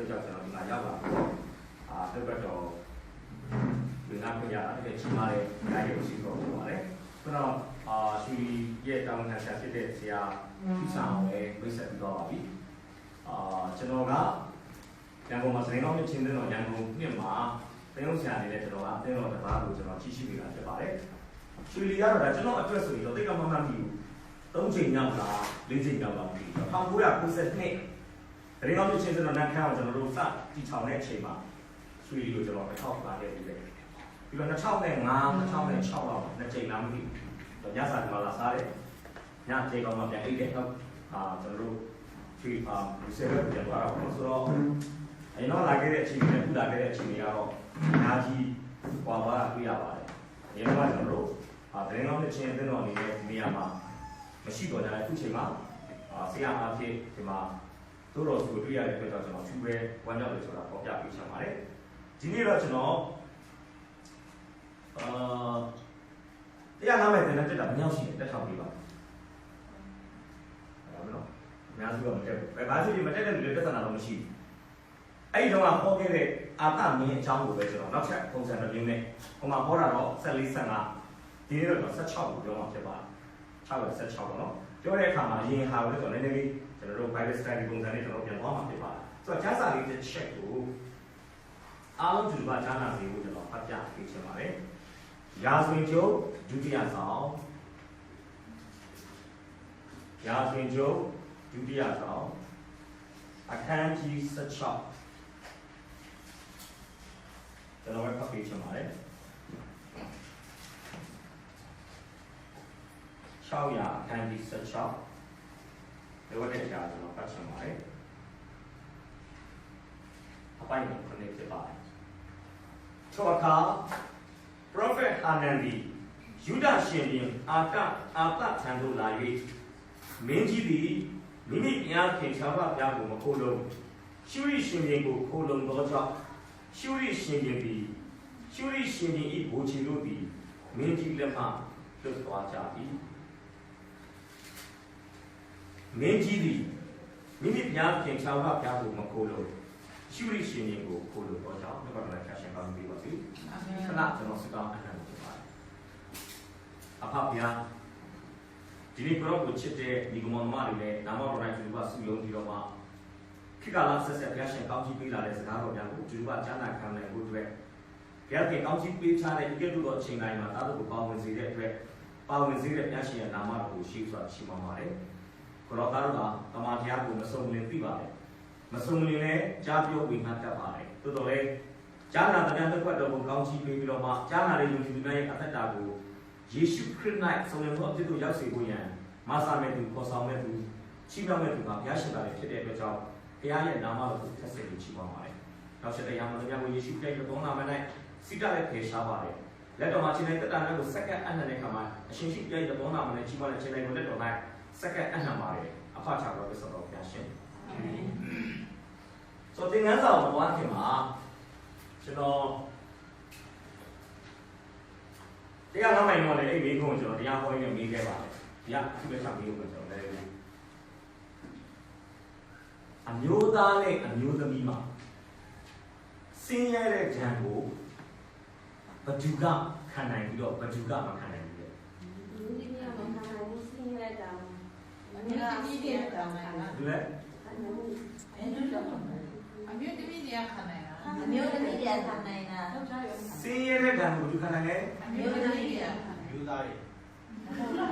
အတွက်ကြောင့်ကျွန်တော်ဒီမှာရောက်လာပြီးတော့တော့ဒီနာပြရတာတကယ်ကြီးမားတဲ့နိုင်ရုပ်ရှိတော့ဖြစ်ပါတယ်။ဆိုတော့ရွှေရဲ့တောင်းခံချက်ဖြစ်တဲ့ဆရာဦးဆောင်ပဲမိတ်ဆက်ပြီးတော့ပါပြီ။ကျွန်တော်ကရန်ကုန်မှာစနေကောင်းမြချင်းတဲ့တော့ရန်ကုန်နှစ်မှာတင်းဆရာနေတဲ့ကျွန်တော်အတင်းတော်တစ်ပါးကိုကျွန်တော်ကြီးရှိနေတာဖြစ်ပါတယ်။ရွှေလီကတော့ဒါကျွန်တော်အတွက်ဆိုရင်တော့တိတ်ကမှမပြီးဘူး။3ချိန်မြောက်လား4ချိန်မြောက်လားမသိဘူး။1992တင်းကောင်းမြချင်းတဲ့တော့နန်းခမ်းကိုကျွန်တော်တို့စတီချောင်းတဲ့အချိန်မှာရွှေလီကိုကျွန်တော်ထောက်ပါခဲ့ပြီးတယ်။ပြီးတော့2005 2006လောက်နှစ်ချိန်လားမသိဘူး။ညစာဒီမှာလာစားတယ်။ညချိန်ကောင်မှပြန်အိတ်တယ်တော့ကျွန်တော်တို့ရွှေဒီဆက်ရက်ပြန်သွားတော့ဆိုတော့အဲ့တော့လာခဲ့တဲ့အချိန်နဲ့ခုလာခဲ့တဲ့အချိန်တွေကတော့အများကြီးဟွာသွားတာတွေ့ရပါတယ်။ဒီမှာကျွန်တော်တို့သတင်းကောင်းတဲ့ချင်းအသင်းတော်အနေနဲ့ဒီနေရာမှာမရှိတော့တဲ့အခုချိန်မှာဆရာအားဖြင့်ဒီမှာတို့တော်ဆိုတွေ့ရတဲ့အတွက်ကြောင့်ကျွန်တော်သူပဲဝမ်းမြောက်လို့ဆိုတာပေါ်ပြပေးချင်ပါတယ်။ဒီနေ့တော့ကျွန်တော်တရားနာမယ်တဲ့တက်တာမရောက်ရှိတက်ထောက်ပေးပါဟုတ်နော်အများစုကမတက်ဘူးဘယ်ဘာဖြစ်ပြီးမတက်တဲ့လူတွေတက်သနာတော့မရှိဘူးအဲ့ဒီတော့ဟောခဲ့တဲ့အာတမင်းအကြောင်းကိုပဲကျွန်တော်နောက်ချက်ပုံစံတစ်မျိုးနဲ့ဟိုမှာဟောတာတော့14 15ဒီနေ့တော့16ကိုပြောမှာဖြစ်ပါတယ်6နဲ့16ပေါ့နော်ပြောတဲ့အခါမှာအရင်ဟာကိုလည်းကျွန်တော်နည်းနည်းလေးကျွန်တော်တို့ Bible study ပုံစံနဲ့ကျွန်တော်ပြန်သွားမှာဖြစ်ပါတယ်ဆိုတော့ကျမ်းစာလေးတစ်ချက်ကိုအားလုံးဒီလိုပါကျမ်းစာလေးကိုကျွန်တော်ဖတ်ပြပေးချင်ပါတယ်ရာဇဝင်ကျုပ်ဒုတိယဆောင်ရာဇဝင်ကျုပ်ဒုတိယဆောင်အခန်းကြီး16ကျွန်တော်ဖတ်ပေးချင်ပါတယ်600အခန်းကြီး16ဒီဝတ်တဲ့ကြားကျွန်တော်ဖတ်ချင်ပါတယ်အပိုင်းကိုခဏဖြစ်ပါတယ်ထိုအခါProphet Hanandi ယူဒရှင်ပြန်အာတထံသို့လာ၍မင်းကြီးသည်မိမိဘုရားခင်ခြားပါပြကိုမခိုးလုံးရှုရိရှင်ပြန်ကိုခိုးလုံးသောကြောင့်ရှုရိရှင်ပြန်သည်ရှုရိရှင်ပြန်၏ဘိုးချီတို့သည်မင်းကြီးလက်မှလွတ်သွားကြ၏မင်းကြီးသည်မိမိဘုရားခင်ခြားပါပြကိုမခိုးလုံးရှုရိရှင်ပြန်ကိုခိုးလုံးသောကြောင့်ဘုရားလည်းဆက်ရှင်ကောင်းပြီးပါစေအာမင်ခဏကျွန်တော်စကားအနံ့ဖြစ်ပါတယ်အဖဗျာဒီနေ့ကတော့ကိုချစ်တဲ့ဒီကမောင်မတွေလည်းနာမတော်တိုင်းသူကစုယုံပြီးတော့မှခိကလာဆက်ဆက်ဘုရားရှင်ကောင်းချီးပေးလာတဲ့စကားတော်များကိုသူကကြားနာခံနိုင်ဖို့အတွက်ဘုရားခင်ကောင်းချီးပေးချတဲ့ဒီကဲ့သို့သောအချိန်တိုင်းမှာသာတို့ကိုပါဝင်စေတဲ့အတွက်ပါဝင်စေတဲ့ဘုရားရှင်ရဲ့နာမတော်ကိုရှိစွာရှိပါပါတယ်ကိုတော်သားတို့ကတမန်တရားကိုမဆုံးလင်းသိပါတယ်မဆုံးလင်းလည်းကြားပြောဝေငှတတ်ပါတယ်သို့တော်လည်းကြားနာတဲ့တစ်ခွက်တော်ကိုကောင်းချီးပေးပြီးတော့မှကြားနာတဲ့ယုံကြည်သူများရဲ့အသက်တာကိုယေရှုခရစ်၌ဆုံးလင်းသောအဖြစ်သို့ရောက်စေဖို့ရန်မာစာမဲ့သူခေါ်ဆောင်မဲ့သူချီးမြှောက်မဲ့သူကဘုရားရှင်သားလေးဖြစ်တဲ့အတွက်ကြောင့်ဘုရားရဲ့နာမတော်ကိုထပ်ဆင့်ပြီးချီးမွမ်းပါတယ်။နောက်ဆက်တဲ့ရာမတော်များကိုယေရှုခရစ်ရဲ့သုံးနာမ၌စိတ္တနဲ့ဖေရှားပါတယ်။လက်တော်မှာခြင်းနဲ့တက်တာနဲ့ကိုစက္ကန့်အနှံ့တဲ့ခါမှာအရှင်ရှိပြည့်တဲ့သုံးနာမနဲ့ချီးမွမ်းတဲ့ခြင်းနဲ့ကိုလက်တော်၌စက္ကန့်အနှံ့ပါတယ်။အဖချတော်ပဲဆိုတော့ဘုရားရှင်။အာမင်။ဆိုတဲ့ငန်းစာကိုသွားခင်မှာကျွန်တော်တရားနာမိုင်တော့လေအဲ့ဒီကုန်းကျွန်တော်တရားဟောရင်းမေးခဲ့ပါတယ်။ဒီကသူပဲဆက်ပြီးတော့ကျွန်တော်လည်းအမျိုးသားနဲ့အမျိုးသမီးမှာဆင်းရဲတဲ့ဉာဏ်ကိုဘဒုကခံနိုင်ပြီးတော့ဘဒုကမခံနိုင်ဘူးလေ။လူကြီးများမခံနိုင်ဘူးဆင်းရဲတာ။အမျိုးသမီးတွေကခံနိုင်တာ။ဒီလေအမျိုးသမီးတွေကခံနိုင်တာ။အမျိုးသမီးတွေကခံနိုင်တာ။ဆင်းရဲတဲ့ဉာဏ်ကိုဘဒုခံနိုင်လဲ။အမျိုးသမီးတွေကယူသားတွေ။အဲ့ဒါ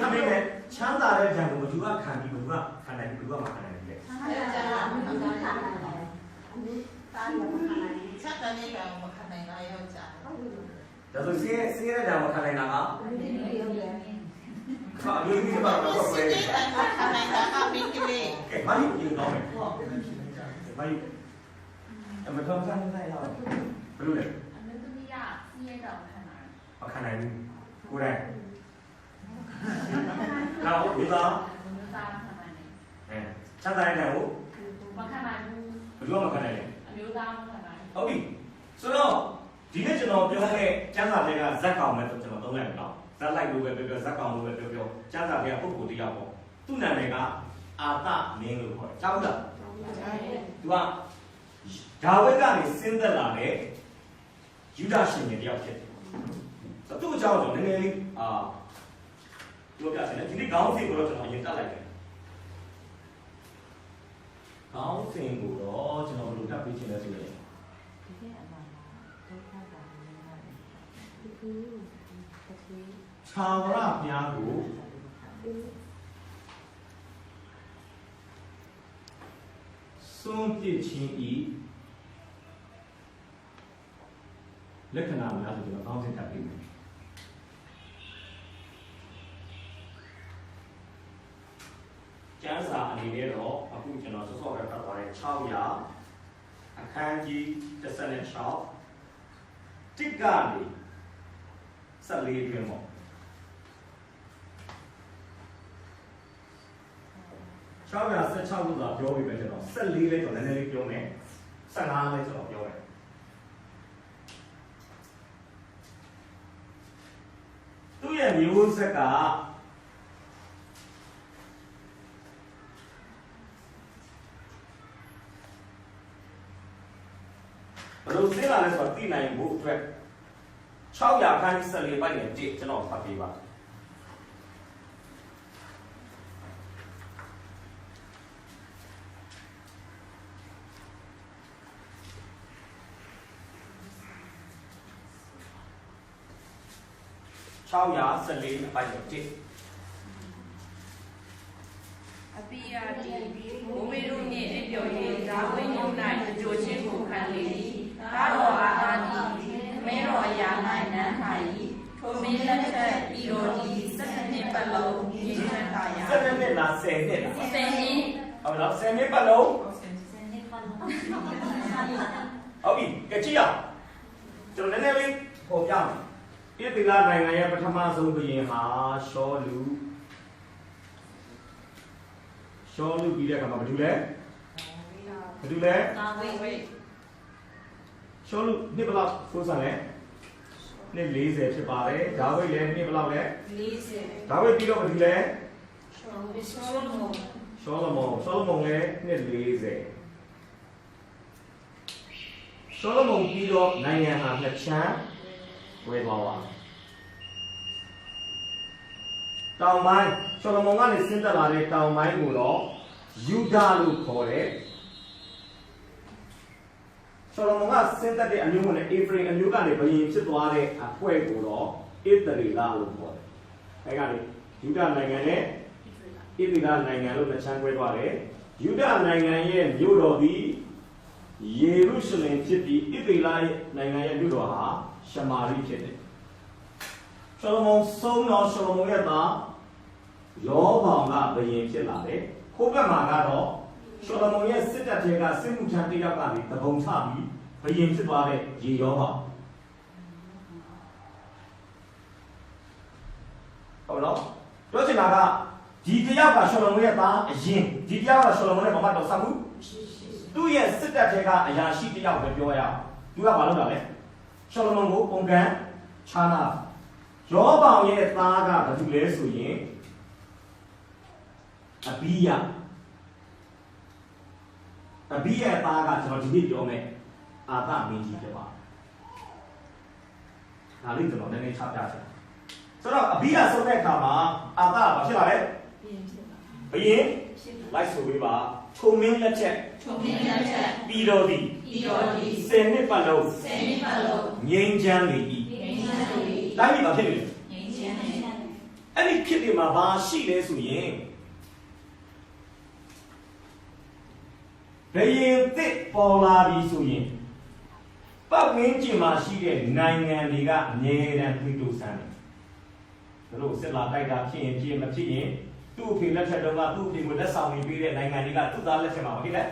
သမီးနဲ့ချမ်းသာတဲ့ဉာဏ်ကိုဘဒုကခံပြီးဘဒုကခံနိုင်ပြီးဘဒုကမခံနိုင်ဘူးလေ။ဆင်းရဲတဲ့ဉာဏ်ကိုဘဒုကခံနိုင်တယ်။အမျိုးသားတွေမခံနိုင်ဘူး။ချက်တဲ့ဉာဏ်ကိုမခံနိုင်တာရောကြာ။ဒါဆိုဆင်းရဲတဲ့ဉာဏ်ကိုခံနိုင်တာကအမျိုးသမီးတွေ။ဟာအမျိုးသမီးတွေကတော့ဆင်းရဲတဲ့ဉာဏ်ကိုခံနိုင်တာကမင်းကလေး။ကဲဘာလို့ဒီလိုလဲ။ဟုတ်။ဘာလို့အမတော်စားနေလိုက်တော့ဘယ်လိုလဲအမျိုးသမီးကဆင်းရဲတာကိုခံနိုင်တယ်။မခံနိုင်ဘူး။ကိုယ်တိုင်။နောက်ဒီသားခံနိုင်တယ်။ချမ်းသာတဲ့ကိုမခံနိုင်ဘူး။ဘယ်လိုမခံနိုင်လဲ။အမျိုးသားမခံနိုင်ဘူး။ဟုတ်ပြီ။ဆိုတော့ဒီနေ့ကျွန်တော်ပြောတဲ့ကျမ်းစာတွေကဇက်ကောင်ပဲဆိုကျွန်တော်သုံးလိုက်တော့ဇက်လိုက်လို့ပဲပြောဇက်ကောင်လို့ပဲပြောကျမ်းစာတွေကပုဂ္ဂိုလ်တရားပေါ့။သူ့နာမည်ကအာတမင်းလို့ခေါ်တယ်။ကြားဘူးလား။ သူကဒါဝိဒ်ကနေဆင်းသက်လာတဲ့ယူဒရှင်တွေတယောက်ဖြစ်တယ်ဆိုတော့သူ့အကြောင်းကျွန်တော်နည်းနည်းလေးပြောပြချင်တယ်ဒီနေ့ခေါင်းစဉ်ကိုတော့ကျွန်တော်အရင်တက်လိုက်တယ်ခေါင်းစဉ်ကိုတော့ကျွန်တော်ဘယ်လိုတက်ပေးချင်လဲဆိုရင်သာဝရဘုရားကိုစွန့်ပစ်ခြင်းဤလက္ခဏာများဆိုကျွန်တော်ခေါင်းစဉ်တက်ပေးမယ်ကျမ်းစာအနေနဲ့တော့အခုကျွန်တော်စောစောကဖတ်သွားတဲ့600အခန်းကြီး16တစ်ကနေ14တွင်ပေါ့616ခုသာပြောပြီးပဲကျွန်တော်14လေးတော့နည်းနည်းလေးပြောမယ်15လေးကျွန်တော်ပြောမယ်သူ့ရဲ့မျိုးဆက်ကဘယ်လိုသိလာလဲဆိုတော့သိနိုင်ဖို့အတွက်600ခန်း14ပိုက်နဲ့ကြည့်ကျွန်တော်ဖတ်ပေးပါ614ပိုက်နဲ့ကြည့်အပိယတိဘိုးမေတို့နှင့်အပြော်၍ဒါဝိညုံ၌အကျိုးချင်းကိုခံလေ၏ကားတော်အာသာတိမဲတော်အရာ၌နန်းထိုင်၏ထိုမင်းလက်ထက်ပြီးတော်ဒီ7နှစ်ပတ်လုံးရည်ချမ်းသာရာ7နှစ်လား10နှစ်လား10နှစ်ဟုတ်လား10နှစ်ပတ်လုံးဟုတ်ပြီကြည့်ရကျွန်တော်နည်းနည်းလေးပေါ်ပြမယ်ဣသရေလနိုင်ငံရဲ့ပထမဆုံးဘုရင်ဟာရှောလူပြီးတဲ့အခါမှာဘာတူလဲဒါဝိဒ်ရှောလူနှစ်ဘယ်လောက်ဆိုးစံလဲနှစ်40ဖြစ်ပါတယ်ဒါဝိဒ်လည်းနှစ်ဘယ်လောက်လဲ40ဒါဝိဒ်ပြီးတော့ဘာတူလဲရှောလမုန်လည်းနှစ်40ရှောလမုန်ပြီးတော့နိုင်ငံဟာနှစ်ချမ်းဝဲသွားပါတောင်ပိုင်းရှောလမုန်ကနေဆင်းသက်လာတဲ့တောင်ပိုင်းကိုတော့ယူဒာလို့ခေါ်တယ်ရှောလမုန်ကဆင်းသက်တဲ့အမျိုးနဲ့အေဖရင်အမျိုးကနေဘုရင်ဖြစ်သွားတဲ့အဖွဲ့ကိုတော့ဣသရေလလို့ခေါ်တယ်အဲကနေယူဒာနိုင်ငံနဲ့ဣသရေလနိုင်ငံလို့နှစ်ချမ်းခွဲသွားတယ်ယူဒာနိုင်ငံရဲ့မြို့တော်သည်ယေရုရှလင်ဖြစ်ပြီးဣသရေလနိုင်ငံရဲ့မြို့တော်ဟာရှမာရိဖြစ်တယ်ရှောလမုန်ဆုံးတော့ရှောလမုန်ရဲ့သားရောဘောင်ကဘုရင်ဖြစ်လာတယ်။ခိုးဘက်မှာကတော့ရှောလမုန်ရဲ့စစ်တပ်တွေကစစ်မှုထမ်းတယောက်ကနေတပုံချပြီးဘုရင်ဖြစ်သွားတဲ့ရေရောဘောင်ဟုတ်နော်ပြောချင်တာကဒီတယောက်ကရှောလမုန်ရဲ့သားအရင်ဒီတယောက်ကရှောလမုန်ရဲ့မမတော်ဆက်မှုသူ့ရဲ့စစ်တပ်တွေကအရာရှိတယောက်ပဲပြောရအောင်သူကဘာလုပ်တာလဲရှောလမုန်ကိုပုံကံချာနာရောဘောင်ရဲ့သားကဘာလုပ်လဲဆိုရင်အဘိယသားကကျွန်တော်ဒီနေ့ပြောမယ်အာသမင်းကြီးဖြစ်ပါဒါလေးကျွန်တော်နည်းနည်းချပြချင်ဆိုတော့အဘိယဆုံးတဲ့အခါမှာအာသဘာဖြစ်လာလဲဘယင်လိုက်ဆိုပေးပါထုံမင်းလက်ချက်ပြီးတော်သည်10နှစ်ပတ်လုံးငြိမ်းချမ်းလေ၏တိုင်းပြည်မှာဖြစ်နေတယ်အဲ့ဒီဖြစ်နေမှာဘာရှိလဲဆိုရင်ဘယင်သစ်ပေါ်လာပြီဆိုရင်ပတ်ဝန်းကျင်မှာရှိတဲ့နိုင်ငံတွေကအမြဲတမ်းတွေးတိုးဆန်းတယ်ဒါလို့စစ်လာတိုက်တာဖြစ်ရင်ဖြစ်မဖြစ်ရင်သူ့အဖေလက်ထက်တော့ကသူ့အဖေကိုလက်ဆောင်နေပေးတဲ့နိုင်ငံတွေကသူ့သားလက်ထက်မှာမဖြစ်လဲ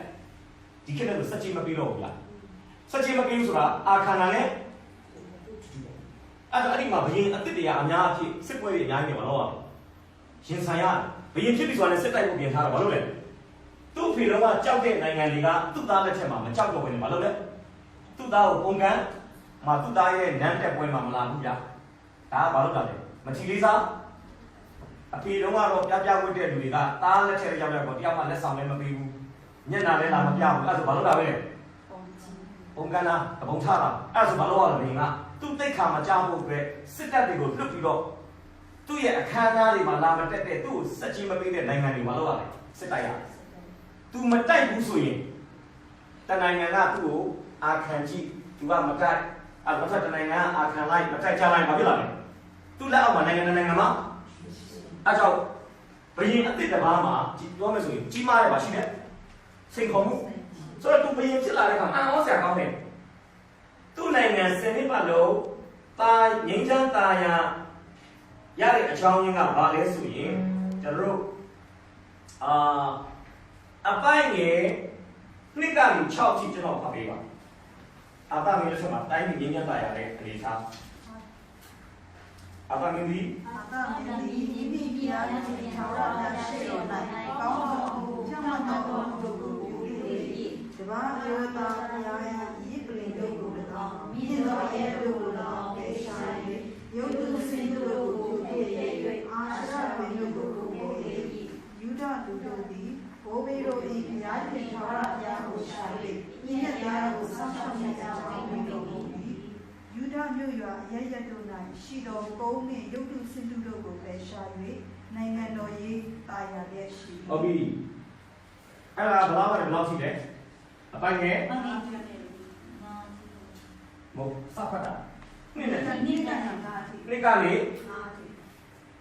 ဒီခေတ်ကစက်ချင်းမပေးတော့ဘူးလားစက်ချင်းမပေးဘူးဆိုတာအာခန္ဓာနဲ့အဲ့ဒီမှာဘယင်အစ်စ်တရားအများကြီးစစ်ပွဲတွေအများကြီးနေမှာတော့ရင်ဆိုင်ရဘယင်ဖြစ်ပြီဆိုတာနဲ့စစ်တိုက်ဖို့ပြင်ထားတာဘာလို့လဲသူ့ဖေတော်ကကြောက်တဲ့နိုင်ငံတွေကသူ့သားလက်ထက်မှာမကြောက်တော့ဘဲနဲ့ဘာလို့လဲသူ့သားကိုပုံကံမှာသူ့သားရဲ့နန်းတက်ပွဲမှာမလာဘူးဗျာဒါကဘာလို့လဲမချီလေးစားအဖေတော်ကတော့ပြဝတ်တဲ့လူတွေကသားလက်ထက်ရောက်တော့တယောက်မှလက်ဆောင်လည်းမပေးဘူး ညနာလဲလာမပြဘူးအဲ့ဒါဆိုဘာလို့လာပဲလဲပုံကနာတပုံချတာအဲ့ဒါဆိုဘာလို့ရလဲငါသူ့တိတ်ခါမကြောက်ဖို့အတွက်စစ်တပ်တွေကိုလွတ်ပြီးတော့သူ့ရဲ့အခမ်းအနားတွေမှာလာမတက်တဲ့သူ့ကိုစက်ကြီးမပေးတဲ့နိုင်ငံတွေဘာလို့ရလဲစစ်တိုက်ရတယ်သူမတိုက်ဘူးဆိုရင်တနိုင်ငံကသူ့ကိုအာခံကြည့်သူကမတိုက်အဲ့ဘာသာတနိုင်ငံကအာခံလိုက်မတိုက်ကြလိုက်ဘာဖြစ်လာလဲသူ့လက်အောက်မှာနိုင်ငံမှာအဲ့ကြောင့်ဘယင်အစ်စ်တစ်ပါးမှာပြောမယ်ဆိုရင်ကြီးမားတယ်ပါရှိတယ်စိန်ခေါ်မှုဆိုတော့သူဘယင်ဖြစ်လာတဲ့အခါအံ့ဩစရာကောင်းတယ်သူ့နိုင်ငံစနစ်ပတ်လုံးတာငိမ့်ချမ်းတာယာရတဲ့အကြောင်းရင်းကဘာလဲဆိုရင်ကျွန်တော်တို့အပိုင်းငယ်နှစ်ကနေ6ထိကျွန်တော်ဖတ်ပေးပါအပိုင်းငယ်လို့ဆိုမှတိုင်းငိမ့်ချမ်းတာယာတဲ့အနေအထားအပိုင်းငယ်ဒီဒီပြားနဲ့ထောက်ရတာရှိတော့နိုင်ကောင်းတော့ချမ်းသာတော့တို့ကိုဒီဘာယောတာရာယီပလင်တို့ကိုတော့မိတော်ရဲ့တို့ကိုတော့ပေရှာ၍ယုတ်တုစင်တို့ကိုပြည့်၍အာရှပင်တို့ကိုပို့၏ယူဒလူတို့သည်ဘိုးဘေးတို့၏ဘုရားရှင်ထောက်ရတာကိုရှာ၍ဤနဲ့တရားကိုစောင့်ရှောက်နေကြအောင်ပြုတော်မူ၏ယူဒမြို့ရွာရရတို့၌ရှိတော်ကုန်းနှင့်ယုတ်တုစင်တို့ကိုပေရှာ၍နိုင်ငံတော်၏တာယာလျက်ရှိဟုတ်ပြီအဲ့ဒါဘယ်လောက်ရှိလဲအပိုင်းငယ်မဟုတ်စဖတ်တာနေ့နဲ့နေ့ကနေ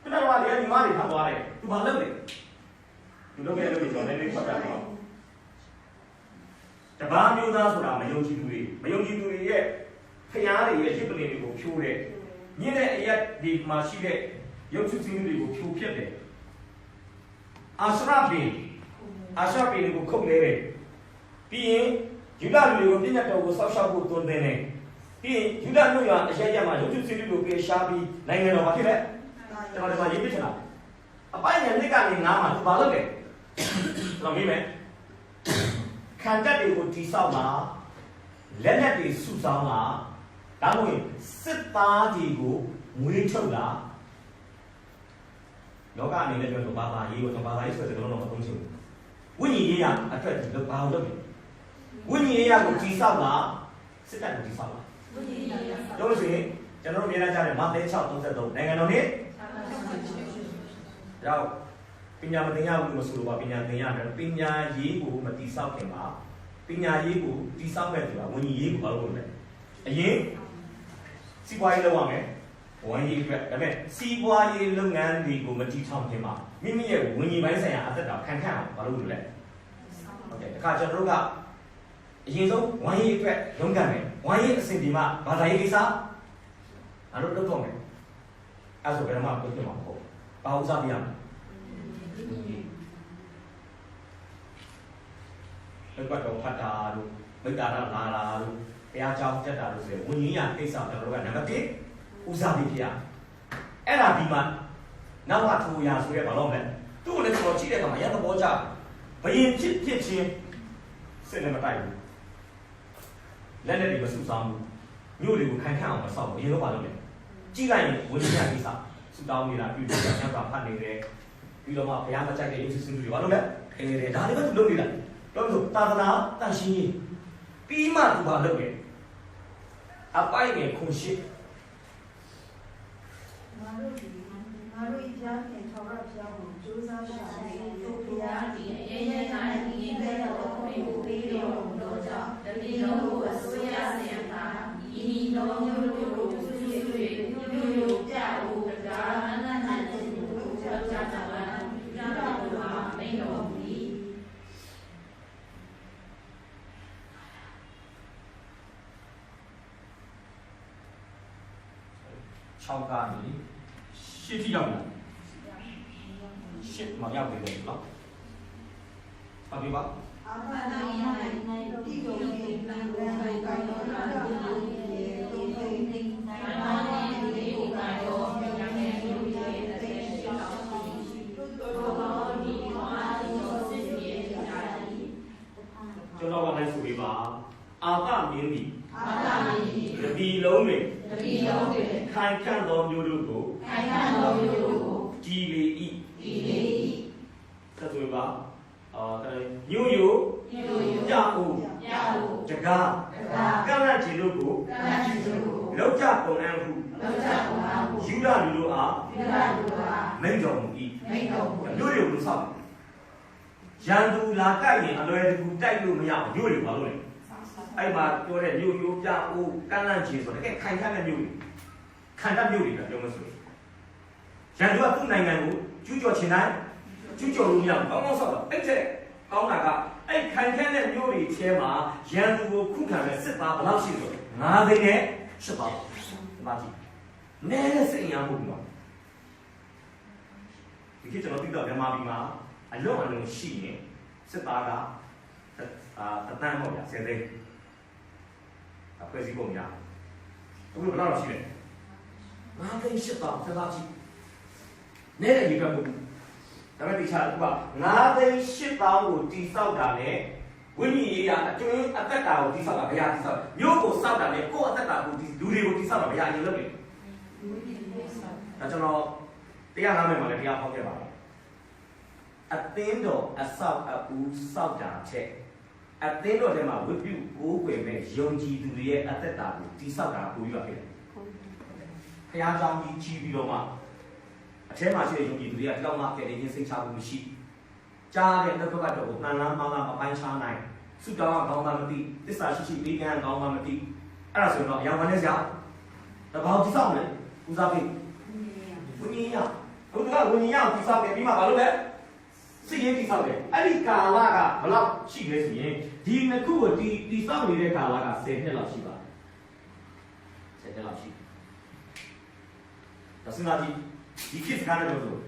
ခဏတော့လေညီမတွေဖတ်သွားတယ်သူဘာလုပ်လဲသူလုပ်ခဲ့လို့ကျွန်တော်လည်းဖတ်တာတော့တပားမျိုးသားဆိုတာမယုံကြည်သူတွေရဲ့ဖျားတွေရဲ့ရှစ်ပလင်တွေကိုဖြိုးတယ်ညင်းတဲ့အရက်ဒီမှာရှိတဲ့ရုပ်စုစည်းတွေကိုဖြိုးဖြစ်တယ်အာရှရပင်တွေကိုခုတ်လဲတယ်ပြီးရင်ယူဒလူတွေကိုပြည့်ညတ်တော်ကိုဆောက်ရှောက်ဖို့တွန်းတင်တယ်ပြီးရင်ယူဒမြို့ရွာအရက်ရက်မှာရုပ်စုစည်းတွေကိုပြေရှားပြီးနိုင်ငံတော်မှာဖြစ်တဲ့ကျွန်တော်ဒီမှာရေးပြချင်တာအပိုင်းငယ်နှစ်ကနေ9မှာသူဘာလုပ်လဲကျွန်တော်မေးမယ်ခံတက်တွေကိုတိဆောက်လာလက်နက်တွေစုဆောင်းလာဒါမှမဟုတ်စစ်သားတွေကိုငွေထုတ်လာလောကအနေနဲ့ပြောတော့ဘာသာရေးဆိုတဲ့စကားလုံးတော့မသုံးချင်ဘူးဝိညာဉ်ရေးရအတွက်လုပ်ပါအောင်လုပ်တယ်ဝိညာဉ်ရေးရကိုတိဆောက်လာစစ်တပ်ကိုတိဆောက်လာပြောလို့ရှိရင်ကျွန်တော်တို့မြင်လာကြတယ်မာသဲ6:33နိုင်ငံတော်နဲ့ရောက်ပညာမသင်ရဘူးလို့ဆိုလို့ပါပညာသင်ရတယ်ပညာရေးကိုမတိဆောက်ခင်ပါပညာရေးကိုတိဆောက်မဲ့သူကဝိညာဉ်ရေးကိုဘာလို့လုပ်လဲအရင်စီးပွားရေးလုပ်ရမယ်ဝိညာဉ်ရေးအတွက်ဒါပေမဲ့စီးပွားရေးလုပ်ငန်းတွေကိုမတည်ထောင်ခင်ပါမိမိရဲ့ဝိညာဉ်ပိုင်းဆိုင်ရာအသက်တာခံအောင်ဘာလို့လုပ်လဲဟုတ်ကဲ့တခါကျွန်တော်တို့ကအရင်ဆုံးဝိုင်းရေးအတွက်ရုန်းကန်မယ်ဝိုင်းရေးအစဉ်ဒီမှာဘာသာရေးကိစ္စအဲ့လိုလုပ်တော့မယ်အဲ့ဆိုဘယ်တော့မှလုပ်ပြမှာမဟုတ်ဘာဥစားပြရမလဲဘယ်ကတော့ဖတ်တာလို့မိတာလာလာလို့တရားကြောင်းတက်တာလို့ဆိုရင်ဝိညာဉ်ရကိစ္စကျွန်တော်တို့ကနံပါတ်1ဥစားပြပြအဲ့ဒါဒီမှာနောက်ကထူရာဆိုရဲဘာလို့လဲသူ့ကိုလည်းကျွန်တော်ကြည့်တဲ့အခါမှာရသဘောကျဘယင်ဖြစ်ချင်းစစ်လည်းမတိုက်ဘူးလက်နဲ့တွေမစုဆောင်ဘူးမြို့တွေကိုခိုင်ခန့်အောင်မဆောက်ဘူးအရင်တော့ဘာလုပ်လဲကြည့်လိုက်ရင်ဝိညာဉ်ရကိစ္စစုတောင်းနေတာပြုနေတာညံပါဖတ်နေတယ်ပြီးတော့မှဘုရားမကြိုက်တဲ့ရုပ်စစ်စစ်တွေဘာလုပ်လဲအေးဒါတွေကသူလုပ်နေတာတော့ဆိုသာသနာတန်ရှင်းရေးပြီးမှသူဘာလုပ်လဲအပိုင်းငယ်ခုရှိငါတို့ကြားပြန်ထောက်ရပြောင်းကိုစူးစမ်းရှာနေတို့ဘုရားဒီရဲရဲနိုင်ဒီတဲ့တော်ကိုပြီးတော်မူတော့ကြောင့်တပည့်တော်ကိုအစိုးရဆရာကဤတော်မျိုးတို့ကိုသူဆွေမျိုးပြဖို့ဒါနန္ဒန်တို့ကိုကြောက်ကြတာပါဒါတော့မိန်တော်မူ၏6ကနေ8ထိရောက်လာ8မှာရောက်နေတယ်နော်ပါပြီပါအာမနာနိုင်ဒီလိုမျိုးလမ်းကိုကောင်းတော့တာဒီလိုမျိုးနိုင်ပါနေဒီကိုကောင်းတော့ညနေလူရဲ့တဲ့ရှောင်းတော်ဒီမှာဒီလိုစစ်ပြေးတာဒီကျွန်တော်ကလည်းဆိုပြပါအာသမင်းဒီတပီလုံးတွေခိုင်ခန့်သောမျိုးတို့ကိုကြည်လေ၏သက်ဆိုပါညို့ယို တကားကန့်လန့်ခြင်းတို့ကိုလောက်ကြပုံအံဟုယူရလူတို့အားမိန့်တော်မူ၏မြို့တွေကိုဆောက်ရန်သူလာတိုက်ရင်အလွယ်တကူတိုက်လို့မရဘူးမြို့တွေဘာလို့လဲအဲ့မှာပြောတဲ့မြို့ရိုးပြအိုးကန့်လန့်ခြင်းဆိုတကယ်ခိုင်ခန့်တဲ့မြို့တွေခံတတ်မြို့တွေကပြောမဆိုရန်သူကသူ့နိုင်ငံကိုကျူးကျော်ချင်တိုင်းကျူးကျော်လို့မရဘူးကောင်းကောင်းဆောက်တော့အဲ့တဲ့ကောင်းတာကအဲ့ခိုင်ခန့်တဲ့မြို့တွေထဲမှာရန်သူကိုခုခံတဲ့စစ်သားဘယ်လောက်ရှိလဲ9သိန်းနဲ့10ပါးဒီမှာကြည့်နည်းတဲ့စိတ်ရမ်းမှုပေါ့ဒီခေတ်ကျွန်တော်သိတော့မြန်မာပြည်မှာအလုံးရှိရင်စစ်သားကတန်းပေါ့ဗျာ10သိန်းအဖွဲ့အစည်းပုံများအခုဘယ်လောက်ရှိလဲ9သိန်း10ပါးစစ်သားကြီးနည်းတဲ့ရေကပ်မှုဒါပေမဲ့ဒီချာက9သိန်း10ပါးကိုတိစောက်တာနဲ့ဝိညာဉ်ရေးရအတွင်းအသက်တာကိုတိစောက်တာဘယ်ဟာတိစောက်မြို့ကိုစောက်တာနဲ့ကိုယ့်အသက်တာကိုလူတွေကိုတိစောက်တာဘယ်ဟာအရင်လုပ်လဲဒါကျွန်တော်တရားနာမယ်မှာလည်းတရားဟောခဲ့ပါတယ်အသင်းတော်အဆောက်အဦးစောက်တာချက်အသင်းတော်ထဲမှာဝိပုကိုးကွယ်မဲ့ယုံကြည်သူတွေရဲ့အသက်တာကိုတိစောက်တာကိုယူရခဲ့တယ်ဘုရားကြောင့်ကြီးပြီးတော့မှအထဲမှာရှိတဲ့ယုံကြည်သူတွေကတောင်းမှကဲ့တဲ့စိတ်ချမှုမရှိကြားတဲ့နှုတ်ဘက်တော်ကိုနှံလန်းမှန်းမပိုင်းခြားနိုင်ဆုတောင်းကောင်းမှမသိသစ္စာရှိပေးကမ်းကောင်းမှမသိအဲ့ဒါဆိုတော့အယောင်ဝမ်းနေစရာတဘောင်တိစောက်မယ်ဦးစားပေးဝိညာဉ်ရဘုရားဝိညာဉ်ရတိစောက်တယ်ပြီးမှဘာလို့လဲစိတ်ရင်းတိစောက်တယ်အဲ့ဒီကာလကဘယ်လောက်ရှိလဲဆိုရင်ဒီနှစ်ခုကိုတိစောက်နေတဲ့ကာလက10နှစ်လောက်ရှိပါတယ်10နှစ်လောက်ရှိဒါစဉ်းစားကြည့်ဒီခေတ်ကာလလို့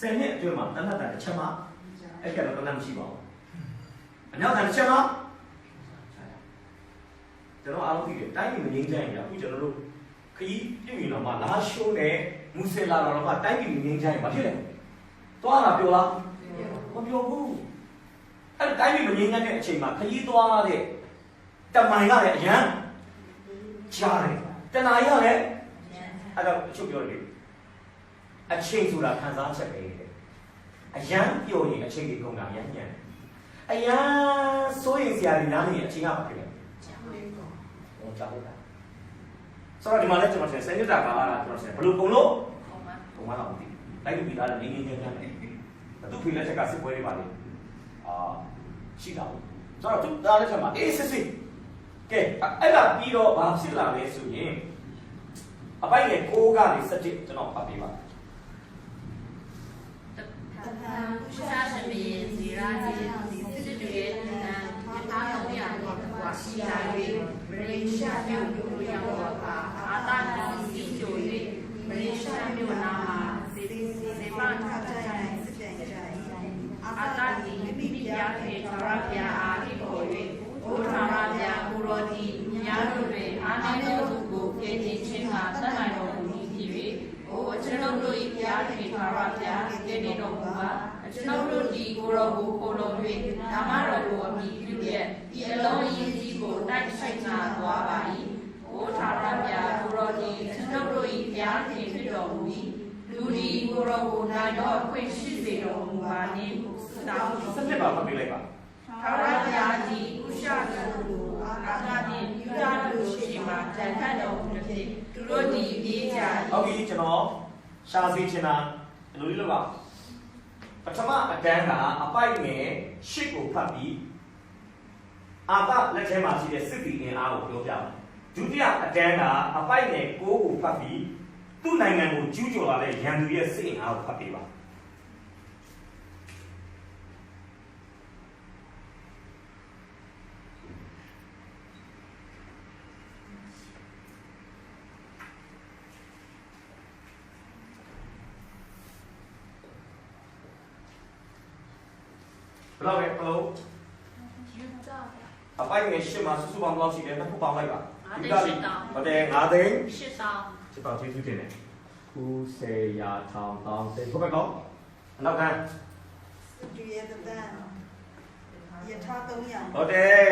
10နှစ်အတွင်းမှာတဏှတ်တန်တစ်ချက်မှအဲ့ကတော့တဏှတ်မရှိပါဘူးအနောက်တန်တစ်ချက်မှကျွန်တော်အားလုံးသိတယ်တိုင်းပြည်မငြိမ်းချမ်းရင်အခုကျွန်တော်တို့ခရီးပြည့်ပြီတော့မှလာရှိုးနဲ့မူဆယ်လာတော့မှတိုင်းပြည်မငြိမ်းချမ်းရင်ဘာဖြစ်လဲသွားတာပြောလားမပြောဘူးအဲ့တိုင်းပြည်မငြိမ်းချမ်းတဲ့အချိန်မှာခရီးသွားတဲ့တမိုင်ကလည်းအရန်ကြားတယ်တနာရီကလည်းအဲ့တော့အချုပ်ပြောတယ်အချိန်ဆိုတာခံစားချက်ပဲအရန်ပြောရင်အချိန်ကြီးကုန်တာအရန်ညံ့အရန်စိုးရင်စရာတွေနားနေအချိန်ကဘာဖြစ်လဲဟောကြားလိုက်တာဆိုတော့ဒီမှာလည်းကျွန်တော်ဆက်နေတာကာလကကျွန်တော်ဆက်ဘယ်လိုပုံလို့ပုံမှန်တော့မသိလိုက်ပြီးသားလည်းငင်းငင်းညံ့ညံ့တယ်သူ့ဖိလက်ချက်ကစစ်ပွဲတွေပါလေရှိတာဘူးဆိုတော့သူသားလက်ချက်မှာအေးစစ်စစ်ကဲအဲ့ဒါပြီးတော့ဘာဖြစ်လာလဲဆိုရင်အပိုက်ရဲ့6ကနေ7ကျွန်တော်ဖတ်ပေးပါ不杀神明，自然的，自觉的，他同样的话，西来的，没人下面有两个吧，阿达的19月，没人下面有那么，谁帮他在阿达的比亚克查拉比亚阿的口语，我查拉比亚古罗的，亚鲁的阿内罗祖国给的钱啊，在哪有问题的？我ကျွန်တော်တို့ဤဘုရားရှင်သာရဘုရားတည်နေတော်မူပါကျွန်တော်တို့ဒီကိုယ်တော်ကိုခိုလုံ၍ဓမ္မတော်ကိုအမိပြုလျက်ဒီအလုံးရင်းကြီးကိုတိုက်ဆိုင်နာသွားပါ၏။အိုသာရဘုရားကိုယ်တော်ဒီကျွန်တော်တို့ဤဘုရားရှင်ဖြစ်တော်မူ၏လူဒီကိုယ်တော်ကိုနိုင်တော်အခွင့်ရှိစေတော်မူပါနှင့်တောင်းစနစ်ပါဖတ်ပေးလိုက်ပါသာရဘုရားဒီဥရှာတော်ကိုအာဂါတိယူရလူရှိမှတန်ခတ်တော်မူသည်သူတို့ဒီပြေးကြဟုတ်ပြီကျွန်တော်ရှာစီချင်တာလူလေးလို့ပါပထမအတန်းကအပိုက်နဲ့ရှစ်ကိုဖတ်ပြီးအာဘလက်ထဲမှာရှိတဲ့စစ်တီအင်အားကိုပြောပြပါဒုတိယအတန်းကအပိုက်နဲ့6ကိုဖတ်ပြီးသူ့နိုင်ငံကိုကျူးကျော်လာတဲ့ရန်သူရဲ့စစ်အင်အားကိုဖတ်ပေးပါဘယ်လိုလဲဘယ်လိုအပိုင်ငယ်ရှစ်မှာစုစုပေါင်းလောက်ရှိတယ်နှစ်ခုပေါင်းလိုက်ပါဒီကနေ့ဟုတ်တယ်9သိန်း8000 စစ်တောင်ကျေးဇူးတင်တယ်ခု10ရာထောင်တောင်းသိန်းဘယ်ကောအနောက်ကန်တူရဲ့တန်ရထား300ဟုတ်တယ်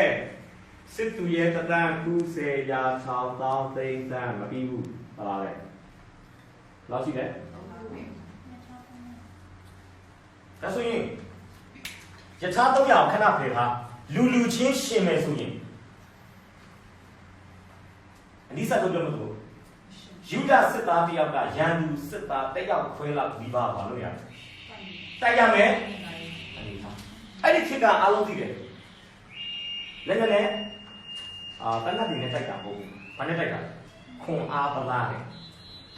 စစ်သူရဲ့တန်ခု10ရာထောင်တောင်းသိန်းတန်မပြီးဘူးဟုတ်လားလေလောက်ရှိတယ်ဒါဆိုရင်ယထာ300ခဏဖယ်ထား လူချင်းရှင်မယ်ဆိုရင်အနိစ္စတော့ပြောမလို့ယူဒစစ်သားတယောက်ကရန်သူစစ်သားတယောက်ခွဲလောက်ဒီပါဘာလို့ရတိုက်ရမယ်အဲ့ဒီခေတ်ကအားလုံးသိတယ်လည်းနဲ့တနတ်တွေနဲ့တိုက်တာပေါ့ဘာနဲ့တိုက်တာခွန်အားပလားနဲ့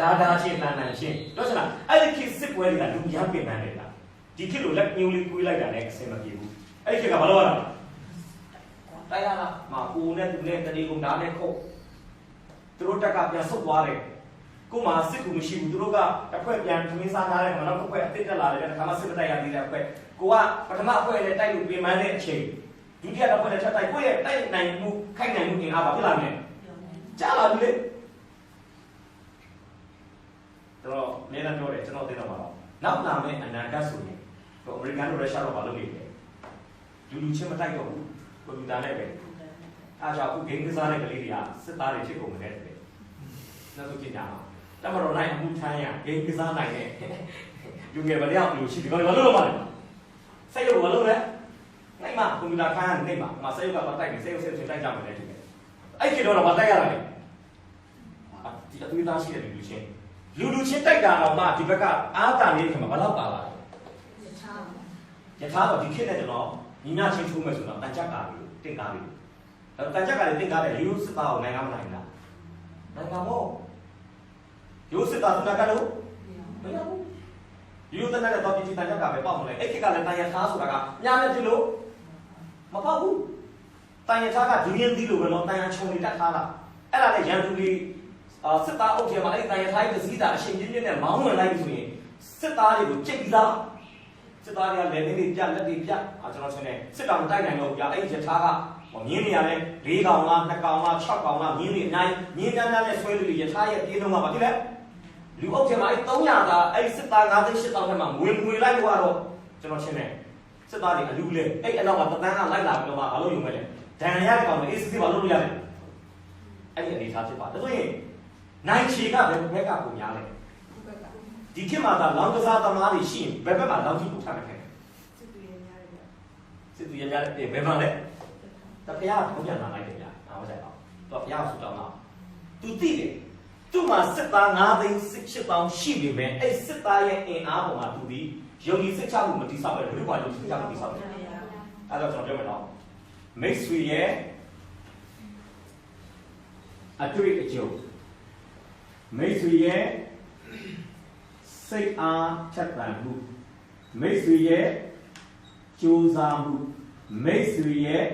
ဒါချင်းတန်ချင်းတော့ဆရာအဲ့ဒီခေတ်စစ်ပွဲတွေကလူရမ်းပင်ပန်းနေတာဒီခေတ်လိုလက်ညှိုးလေးကွေးလိုက်တာလည်းအဆင်မပြေဘူးအဲ့ဒီခေတ်ကဘာလို့ရလဲတိုက်ရလားမကိုနဲ့သူနဲ့တတိကုံဓာတ်နဲ့ခုတ်သူတို့တက်ကပြန်ဆုတ်သွားတယ်ကိုမှစစ်ကူမရှိဘူးသူတို့ကတစ်ခွက်ပြန်ထမင်းစားထားတယ်နောက်တစ်ခွက်အစ်တက်လာတယ်တစ်ခါမှစစ်မတိုက်ရသေးတဲ့အခွက်ကိုကပထမအခွက်နဲ့တိုက်လို့ပြင်ပန်းတဲ့အချိန်ဒုတိယတစ်ခွက်နဲ့ထပ်တိုက်ကိုရဲ့တိုက်နိုင်မှုခိုက်နိုင်မှုအင်အားပါဖြစ်လာမယ်ကြားလာပြီလေတော့မင်းလည်းပြောတယ်ကျွန်တော်သိတော့မှာတော့နောက်လာမယ့်အနာဂတ်ဆိုရင်ဟိုအမေရိကန်တို့ရုရှားတို့ဘာလုပ်နေလဲလူချင်းမတိုက်တော့ဘူးကွန်ပျူတာနဲ့ပဲအားကြောင့်အခုဂိမ်းကစားတဲ့ကလေးတွေကစစ်သားတွေဖြစ်ကုန်တယ်တဲ့နောက်ဆုံးကြည့်ကြအောင်တမတော်နိုင်အမှုထမ်းရဂိမ်းကစားနိုင်တဲ့လူငယ်မလျောက်လူရှိဒီကောင်ဘာလို့လဲစိတ်ရောဘာလို့လဲနိုင်မှာကွန်ပျူတာခန်းနေမှာမစိတ်ရောကတိုက်နေစိတ်ရောတိုက်ကြမယ်တဲ့တူတယ်အဲ့ဒီတော့ဘာတိုက်ရတာလဲဒီအသွေးသားရှိတဲ့လူချင်းတိုက်တာတော့မှဒီဘက်ကအားတာနေတယ်မှာဘာလို့ပါလာလဲယထာတော့ဒီခေတ်နဲ့ကျွန်တော်ညီမချင်းချိုးမယ်ဆိုတော့တန်ကြက်ကာပြီးတင့်ကားပြီးတန်ကြက်ကလည်းတင့်ကားတယ်ရိုးစစ်သားကိုနိုင်ငံမနိုင်လားနိုင်ငံမို့ရိုးစစ်သားတန်ကြက်လို့မရဘူးရိုးတန်ကြက်တော့ပြည်တန်ကြက်ကပဲပေါ့မလဲအဲ့ခေတ်ကလည်းတန်ရထားဆိုတာကညာနဲ့ဖြစ်လို့မပေါ့ဘူးတန်ရထားကဒူရင်းသီးလို့ပဲတော့တန်ရချုံလေးတက်ထားတာအဲ့ဒါနဲ့ရန်သူလေးစစ်သားအုပ်ထဲမှာအဲ့ဒီတန်ရထားကြီးတစ်စီးတာအရှင်ပြင်းပြင်းနဲ့မောင်းဝင်လိုက်ပြီဆိုရင်စစ်သားတွေကိုကြိတ်ပြီးသားစစ်သားတွေကလည်းနေနေပြလက်တွေပြကျွန်တော်ဆိုနေစစ်တောင်တိုက်နိုင်တော့ကြာအဲ့ဒီရထားကမြင်းနေရတယ်၄ကောင်လား2ကောင်လား6ကောင်လားမြင်းနေအများကြီးမြင်းတန်းတန်းနဲ့ဆွဲလို့ရထားရဲ့ပြေးလုံးမှာပါဖြစ်လဲလူအုပ်ထဲမှာအဲ့300သားအဲ့စစ်သား9သိန်း8တောင်ထဲမှာငွေလိုက်လို့ကတော့ကျွန်တော်ရှင်းတယ်စစ်သားတွေအလူလဲအဲ့အနောက်ကတန်းကလိုက်လာပြီးတော့မှဘာလို့ယူမဲ့လဲဒဏ်ရတဲ့ကောင်တွေအေးစစ်စစ်ဘာလို့လုပ်ရလဲအဲ့ဒီအနေထားဖြစ်ပါဒါဆိုရင်နိုင်ချေကဘယ်ကပုံများလဲဒီခေတ်မှာလောင်ကစားသမားတွေရှိရင်ဘယ်ဘက်မှာလောင်ကြီးပို့ထားမယ်ခဲ့စစ်သူရများတယ်ဘယ်မှာလဲတဖျားဘုရားနာလိုက်တယ်ဗျာအားမဆိုင်ပါဘူးသူဖျားဆူတောင်းတာသူသိတယ်သူ့မှာစစ်သား9သိန်း8တောင်းရှိပြီပဲအဲ့စစ်သားရဲ့အင်အားပေါ်မှာသူဒီယုံကြည်စိတ်ချမှုမတိဆောက်ပဲဘယ်လိုပါယုံကြည်စိတ်ချမှုတိဆောက်လဲအဲ့တော့ကျွန်တော်ပြောမယ်နော်မိတ်ဆွေရဲ့အတွေ့အကြုံမိတ်ဆွေရဲ့စိတ်အားထက်သန်မှုမိတ်ဆွေရဲ့ကြိုးစားမှုမိတ်ဆွေရဲ့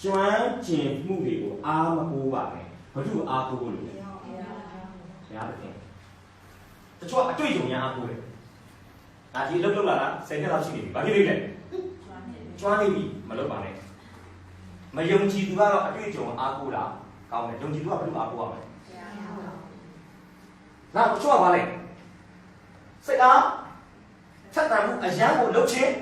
ကျွမ်းကျင်မှုတွေကိုအားမကိုးပါနဲ့ဘာလို့အားကိုးလို့လဲဘုရားသခင်တချို့အတွေ့အကြုံများအားကိုးတယ်ဒါကြီးလှုပ်လာတာ10နှစ်လောက်ရှိနေပြီဘာဖြစ်လဲကျွမ်းနေပြီမလုပ်ပါနဲ့မယုံကြည်သူကတော့အတွေ့အကြုံအားကိုးတာကောင်းတယ်ယုံကြည်သူကဘာလို့အားကိုးရမလဲနောက်တချို့ကဘာလဲစိတ်အားထက်သန်မှုအရန်ကိုလုပ်ချင်း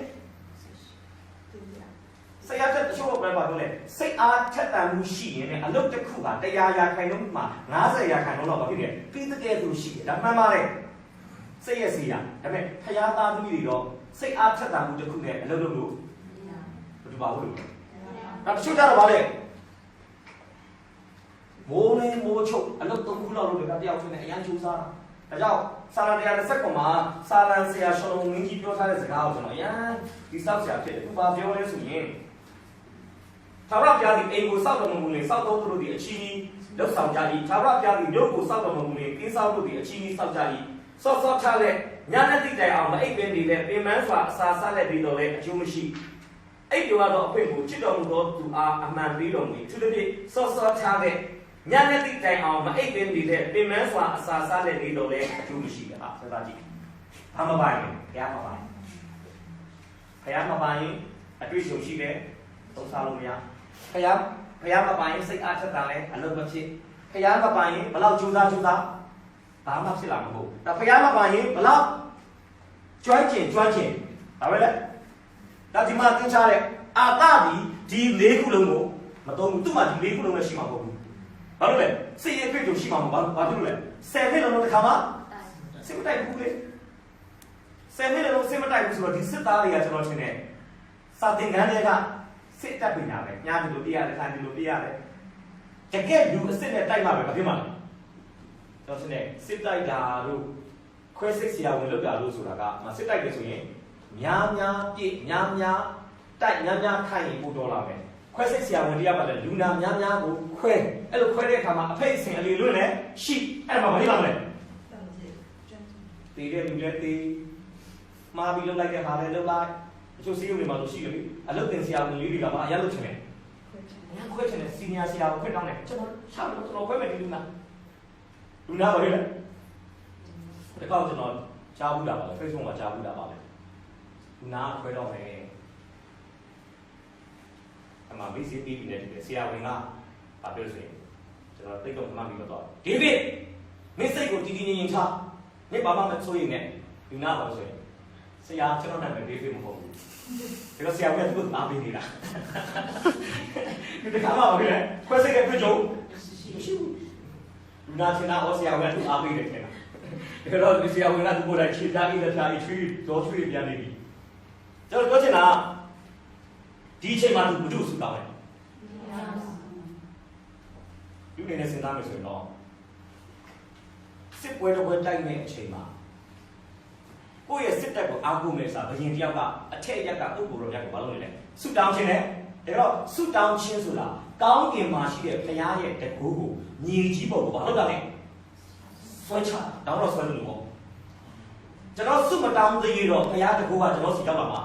စိတ်အားထက်တချို့ကဘယ်မှာပြောလဲစိတ်အားထက်သန်မှုရှိရင်လည်းအလုပ်တစ်ခုက100%မှာ90%လောက်ပါဖြစ်တယ်ပြီးတဲ့ကဲသူရှိတယ်ဒါမှန်ပါတယ်စိတ်ရဲ့စီရဒါပေမဲ့ဖျားသားသမီးတွေတော့စိတ်အားထက်သန်မှုတစ်ခုနဲ့အလုပ်လုပ်လို့ဘယ်လိုပါဘူးလို့နောက်တချို့ကြတော့ဗာလဲမိုးနေမိုးချုပ်အလုပ်3ခုလောက်လုပ်တယ်ကတယောက်ချင်းနဲ့အရန်ကြိုးစားတာဒါကြောင့်စာလန်130ကမှာစာလန်ဆရာရှောင်းမင်းကြီးပြောထားတဲ့စကားကိုကျွန်တော်အရန်ဒီစောက်ဆရာဖြစ်တယ်သူဘာပြောလဲဆိုရင်သာရပြားဒီအိမ်ကိုစောက်တော်မူလေစောက်တော်သူတို့ဒီအချီးလောက်ဆောင်ကြ၏သာရပြားဒီမြို့ကိုစောက်တော်မူလေကင်းစောက်တို့ဒီအချီးစောက်ကြ၏စော့စော့ချလက်ညနေတိတိုင်အောင်မအိပ်ပင်နေတဲ့ပင်မန်းစွာအစာစားလက်ပြီးတော့လည်းအကျိုးမရှိအဲ့ဒီကတော့အခွင့်ကိုချစ်တော်မူသောသူအားအမှန်ပေးတော်မူ၏သူတို့ဖြင့်စော့စော့ချတဲ့ညနေတိတိုင်အောင်မအိပ်ပင်နေတဲ့ပင်မန်းစွာအစာစားလက်ပြီးတော့လည်းအကျိုးမရှိဘူးဟာစဉ်းစားကြည့်ဘာမပိုင်ဘုရားမပိုင်ဘုရားမပိုင်အတွေ့အကြုံရှိတယ်သုံးစားလို့မရဘုရားမပိုင်စိတ်အားထက်သန်လဲအလုပ်မဖြစ်ဘုရားမပိုင်ဘယ်လောက်ကြိုးစားဘာမှဖြစ်လာမှာမဟုတ်ဒါဘုရားမပိုင်ဘယ်လောက်ကျွမ်းကျင်ဒါပဲလေဒါဒီမှာသင်ချတဲ့အာတဒီ၄ခုလုံးကိုမသုံးဘူးသူ့မှာဒီ၄ခုလုံးလည်းရှိမှာမဟုတ်ဘူးဘာလို့လဲစိတ်ရဲ့ဖြစ်ကြုံရှိမှာမဟုတ်ဘာလို့လဲ10နှစ်လုံးတစ်ခါမှစိတ်မတိုက်ဘူးလေ10နှစ်လုံးစိတ်မတိုက်ဘူးဆိုတော့ဒီစစ်သားတွေကကျွန်တော်ထင်တယ်စာသင်ခန်းတွေက စစ်တက်ပညာပဲညာဒီလိုပြရတယ်ခံဒီလိုပြရတယ်တကယ်လူအစ်စ်နဲ့တိုက်မှာပဲမဖြစ်မှာလဲတော့စနေစစ်တိုက်တာတို့ခွဲစိတ်ဆရာဝန်လုပ်တာလို့ဆိုတာကစစ်တိုက်တယ်ဆိုရင်များပြည့်များတိုက်များခိုင်ရင်ပို့တော်လာမယ်ခွဲစိတ်ဆရာဝန်တရားပါလေလူနာများကိုခွဲအဲ့လိုခွဲတဲ့အခါမှာအဖိတ်အစင်အလေးလွတ်နဲ့ရှိအဲ့မှာမဖြစ်ပါမလဲတည်တဲ့လူလည်းတည်မှားပြီးလုပ်လိုက်တဲ့ဟာလည်းလုပ်လိုက်အချို့စီးရုံတွေမှာလို့ရှိတယ်အလုပ်တင်ဆရာဝန်လေးတွေကမှအရလုပ်ချင်တယ်ခွဲချင်တဲ့စီနီယာဆရာကိုခွဲတောင်းတယ်ကျွန်တော်ရှာလို့ကျွန်တော်ခွဲမယ်ဒီလူနာပါလေတကောက်ကျွန်တော်ကြားဘူးတာပါလေ Facebook မှာကြားဘူးတာပါလေလူနာခွဲတော့မယ်အမှမေးစီပြီးနေတဲ့ဆရာဝန်ကဘာပြောဆိုရင်ကျွန်တော်တိတ်တော့မှတ်ပြီးတော့ဒေးဗစ်မင်းစိတ်ကိုတည်တည်ငြိမ်ငြိမ်ထားမင်းဘာမှမစိုးရိမ်နဲ့လူနာပါဆိုရင်ဆရာကျွန်တော်နာမည်ဒေးဗစ်မဟုတ်ဘူးဒါကဆရာကသူ့အားပေးနေတာဒီတခါမှဟုတ်လေခွဲစိတ်ကပြကြုံလူနာချင်တာဟောဆရာကသူ့အားပေးတယ်ခင်ဗျဒါတော့ဒီဆရာဝန်ကသူ့ကိုယ်တိုင်ခြေပြားပြီးတဲ့ဖြားပြီးချွေးတော်ချွေးပြန်နေပြီကျွန်တော်ပြောချင်တာဒီအချိန်မှာသူဘုဒ္ဓဆူတောင်းတယ်လူနေနဲ့စဉ်းစားမယ်ဆိုရင်တော့စစ်ပွဲတော့တိုက်နေတဲ့အချိန်မှာကိုယ့်ရဲ့စစ်တပ်ကိုအားကိုးမယ်ဆိုတာဘယင်တယောက်ကအထက်ရက်ကပုဂ္ဂိုလ်တော်များကိုမလုပ်နေလဲဆူတောင်းခြင်းနဲ့ဒါတော့ဆူတောင်းခြင်းဆိုတာကောင်းကင်မှာရှိတဲ့ဘုရားရဲ့တကူကိုမြေကြီးပေါ်ကိုမလုပ်တာနဲ့ဆွဲချတောင်းတော့ဆွဲလို့ပေါ့ကျွန်တော်စုမတောင်းသေးတော့ဘုရားတကူကကျွန်တော်စီရောက်လာမှာ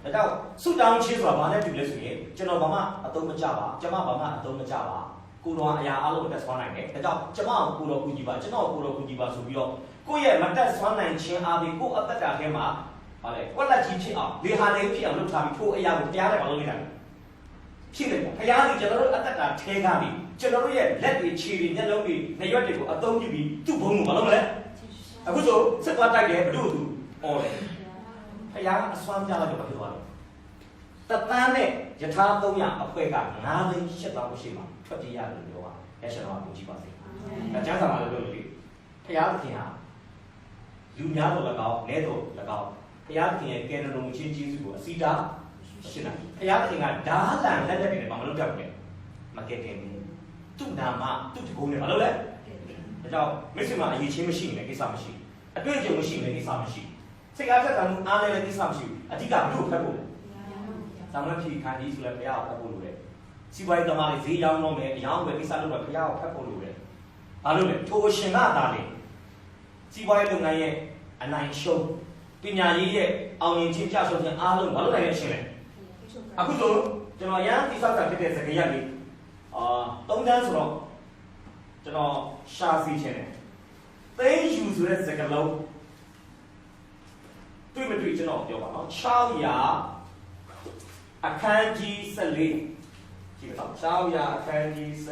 ဒါကြောင့်ဆုတောင်းခြင်းဆိုတာဘာနဲ့တူလဲဆိုရင်ကျွန်တော်ဘာမှအသုံးမကျပါကျွန်မဘာမှအသုံးမကျပါကိုတော်အရာအလုံးမတက်ဆွမ်းနိုင်တယ်ဒါကြောင့်ကျွန်မကိုတော်ကူညီပါကျွန်တော်ကိုတော်ကူညီပါဆိုပြီးတော့ကိုယ့်ရဲ့မတက်ဆွမ်းနိုင်ခြင်းအားဖြင့်ကိုယ့်အသက်တာထဲမှာဟာလေကွက်လက်ကြီးဖြစ်အောင်လေဟာလေးဖြစ်အောင်လုပ်ထားပြီးထိုအရာကိုတရားနဲ့မလုပ်နေတာဖြစ်တယ်ပေါ့ဘုရားကြီးကျွန်တော်တို့အသက်တာထဲကနေကျွန်တော်တို့ရဲ့လက်တွေခြေတွေမျက်လုံးတွေနှရွက်တွေကိုအသုံးပြုပြီးသူ့ဘုံကိုမလုပ်မလဲအခုဆိုစစ်သွားတိုက်တယ်ဘုသူ့သူအော်တယ်ဘုရားအစွမ်းပြလိုက်တော့ဖြစ်သွားတယ်တပန်းနဲ့ယထာ300အဖွဲက9သိန်း8သောင်းရှိမှထွက်ပြေးရတယ်လို့ပြောတာရရှင်တော်ကကိုကြည့်ပါစေဒါကျမ်းစာမှာလည်းပြောလို့လေဘုရားသခင်ဟာလူများတော်၎င်းနဲတော်၎င်းဘုရားသခင်ရဲ့ကယ်တော်မူခြင်းကျေးဇူးကိုအစီတာရှင်းတာဘုရားသခင်ကဓာလန်လက်နဲ့ဘာမလုပ်တတ်ဘူးမကဲတင်ဘူးသူ့နာမသူ့တကုန်းနဲ့မလုပ်လဲဒါကြောင့်မိတ်ဆွေမှာအရေးချင်းမရှိရင်လည်းကိစ္စမရှိအတွေ့အကြုံမရှိရင်လည်းကိစ္စမရှိစိတ်အားထက်ကမှုအားလည်းကိစ္စမရှိဘူးအဓိကဘုလို့ဖက်ဖို့ဇာမန်ဖြီခန္ဒီဆိုလည်းဘုရားကိုဖက်ဖို့လိုတယ်စီပွားရေးသမားတွေဈေးရောင်းတော့မယ်အယောင်းဝယ်ကိစ္စလုပ်တော့ဘုရားကိုဖက်ဖို့လိုတယ်ဘာလို့လဲထိုအရှင်ကသာလေစီပွားရေးလုပ်ငန်းရဲ့အနိုင်ရှုံးပညာရေးရဲ့အောင်မြင်ခြင်းကြဆုံးခြင်းအားလုံးဘာလို့နိုင်ရရှင်လဲအခုဆိုကျွန်တော်ရန်တိဆောက်ကဖြစ်တဲ့စကားရပ်လေး3တန်းဆိုတော့ကျွန်တော်ရှာစီခြင်းတယ်သိန်းယူဆိုတဲ့စကားလုံးတွေ့မတွေ့ကျွန်တော်ပြောပါတော့600အခန်းကြီး14ကြည့်ပါ600အခန်းကြီး14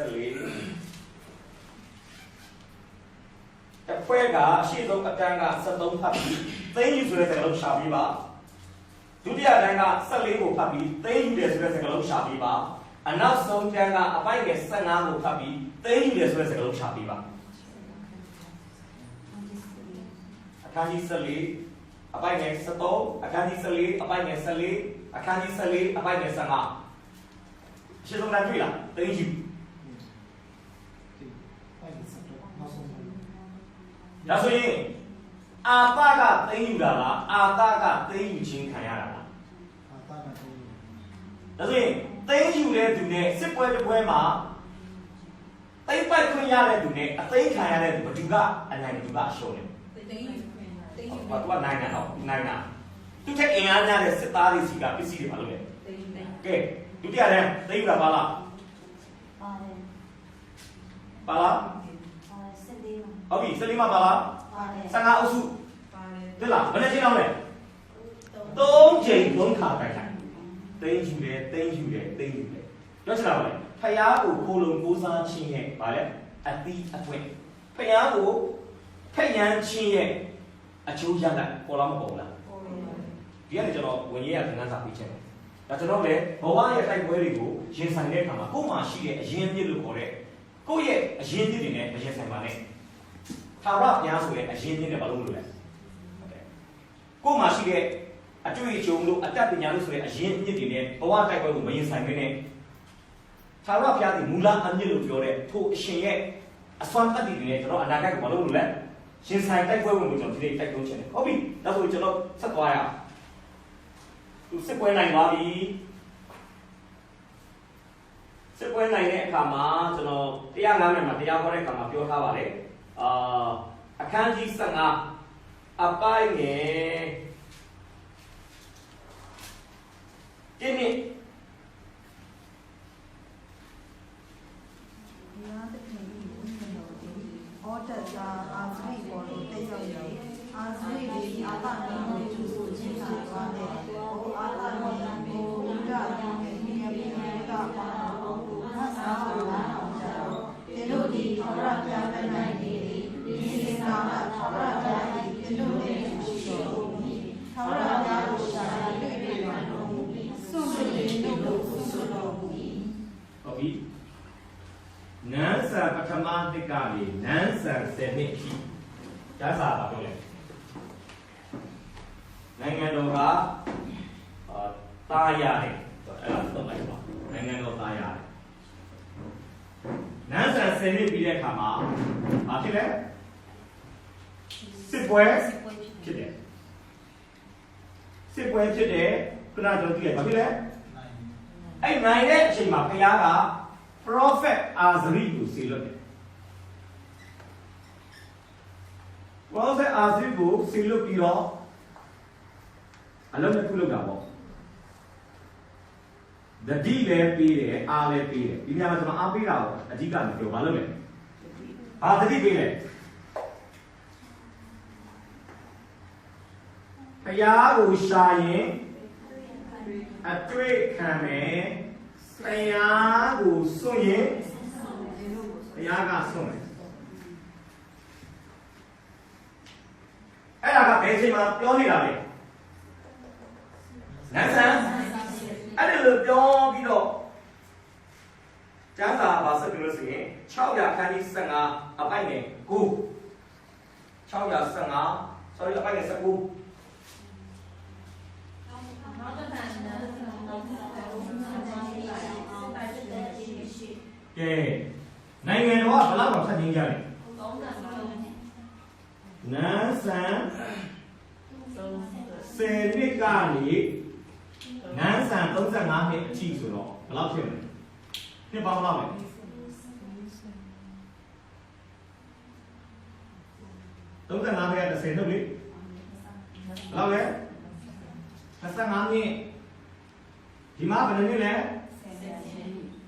တပွဲကအရှိဆုံးအတန်းက73ဖတ်ပြီးသိန်းယူဆိုတဲ့စကားလုံးရှာပြီးပါဒုတိယတန်းက14ကိုဖတ်ပြီးသိန်းယူတယ်ဆိုတဲ့စကားလုံးရှာပြီးပါအနောက်ဆုံးတန်းကအပိုင်းငယ်15ကိုဖတ်ပြီးသိန်းယူတယ်ဆိုတဲ့စကားလုံးရှာပြီးပါအခန်းကြီး14အပိုင်းငယ်73အခန်းကြီး14အပိုင်းငယ်14အခန်းကြီး14အပိုင်းငယ်15အရှိဆုံးတန်းတွေ့လားသိန်းယူဒါဆိုရင်အာသကသိမ်းယူတာလားအာသကသိမ်းယူခြင်းခံရတာလားအာသကသိမ်းယူဒါဆိုရင်သိမ်းယူတဲ့သူနဲ့စစ်ပွဲတစ်ပွဲမှာသိမ်းပိုက်ခွင့်ရတဲ့သူနဲ့အသိမ်းခံရတဲ့သူဘယ်သူကအနိုင်ဘယ်သူကအရှုံးလဲသိမ်းယူဘာသူကနိုင်တာတော့နိုင်တာသူထက်အင်အားများတဲ့စစ်သားတွေစီကပစ္စည်းတွေမလုပ်လဲသိမ်းယူတယ်ကဲဒုတိယတန်းသိမ်းယူတာပါလားပါတယ်ပါလားဟုတ်ပြီ14မှာပါလား15အုပ်စုပါတယ်လားဘယ်နှချိန်လောက်လဲ3ချိန်3ခါတိုက်ခိုက်သိမ်းယူတယ်သိမ်းယူတယ်သိမ်းယူတယ်ပြောချင်တာပါလေဖယားကိုခိုးလုံကိုးစားခြင်းရဲ့ဗာလဲအသီးအပွင့်ဖယားကိုဖက်ယမ်းခြင်းရဲ့အကျိုးရလဒ်ပေါ်လာမပေါ်လားပေါ်ပါဘူးဒီကနေကျွန်တော်ဝင်ရရသင်ခန်းစာပေးချင်တယ်ဒါကျွန်တော်လည်းဘဝရဲ့တိုက်ပွဲတွေကိုရင်ဆိုင်တဲ့အခါမှာကိုယ်မှာရှိတဲ့အရင်ပြစ်လို့ခေါ်တဲ့ကိုယ့်ရဲ့အရင်ပြစ်တွေနဲ့မရင်ဆိုင်ပါနဲ့ထာဝရဘုရားဆိုတဲ့အရင်ပြည့်နဲ့ဘာလို့မလုပ်လဲကိုယ်မှာရှိတဲ့အ အတွေ့အကြုံလို့အတတ်ပညာလို့ဆိုတဲ့အရင်းအမြစ်တွေနဲ့ဘဝတိုက်ပွဲကိုမရင်ဆိုင်မင်းနဲ့သာရဘုရားဒီမူလအမြစ်လို့ပြောတဲ့ထိုအရှင်ရဲ့အစွမ်းတတ်တည်တွေနဲ့ကျွန်တော်အနာဂတ်ကိုမလုပ်လို့လဲရှင်ဆိုင်တိုက်ပွဲဝင်ကိုကျွန်တော်ဒီနေ့တိုက်တွန်းချင်တယ်ဟုတ်ပြီဒါဆိုကျွန်တော်ဆက်သွားရအောင်သူစစ်ပွဲနိုင်ပါပြီစစ်ပွဲနိုင်တဲ့အခါမှာကျွန်တော်တရားနားမှာတရားဟောတဲ့အခါမှာပြောထားပါတယ်အခန်းကြီး15အပိုင်းငယ်ဒီနေ့ဩတ္တသာအာဇရိပေါ်လို့တက်ရောက်ရအာဇရိဒီအာသနင်းကိုကျူစုချင်းစာသွားတဲ့ဟိုအာသနင်းကိုဥဒ္ဒရောင်းတဲ့ဒီအပိနိကပါတော်ကိုမဆာဝနာအောင်ကြတော့ဒီလိုဒီထောရပြတဲ့နိုင်နေဒီစေနာမှာထောရပြတဲ့ဒီလိုနဲ့ရှိတော်မူထောရပြလို့ရှာတွေ့တွေ့ပါတော်မူစွန့်စွန့်တို့လို့စွန့်တော်မူဟုတ်ပြီနန်းစာပထမတစ်ကလေးနန်းစာ7နှစ်ရှိကျမ်းစာပါပြောလဲနိုင်ငံတော်ကတားရတယ်အဲ့ဒါတော့လိုက်ပါနိုင်ငံတော်တားရတယ်နန်းစာ7နှစ်ပြီးတဲ့အခါမှာဘာဖြစ်လဲစစ်ပွဲဖြစ်တယ်စစ်ပွဲဖြစ်တယ်ခုနကကျွန်တော်သိတယ်ဘာဖြစ်လဲအဲ့နိုင်တဲ့အချိန်မှာဘုရားကProphet Azri ကိုစေလွတ်တယ် Prophet Azri ကိုစေလွတ်ပြီးတော့အလုံးတစ်ခုလုပ်တာပေါ့တတိလည်းပေးတယ်အားလည်းပေးတယ်ဒီနေရာမှာကျွန်တော်အားပေးတာကိုအဓိကမပြောဘာလုပ်လဲဘာတတိပေးလဲဘုရားကိုရှာရင်အတွေ့ခံမယ်ဘုရားကိုစွန့်ရင်ဘုရားကစွန့်တယ်အဲ့ဒါကဘယ်အချိန်မှာပြောနေတာလဲနန်းဆန်အဲ့ဒီလိုပြောပြီးတော့ကျမ်းစာပါဆက်ပြီးလို့ဆိုရင်600ခန်းကြီး15အပိုက်ငယ်9 615 sorry အပိုက်ငယ်19ကဲနိုင်ငံတော်ကဘယ်လောက်တော့ဖတ်နေကြလဲနန်းဆန်10နှစ်ကနေနန်းဆန်35နှစ်အထိဆိုတော့ဘယ်လောက်ဖြစ်မလဲနှစ်ပေါင်းဘယ်လောက်လဲ35နှစ်က30နှစ်လေဘယ်လောက်လဲ25နှစ်ဒီမှာဘယ်နှစ်လဲ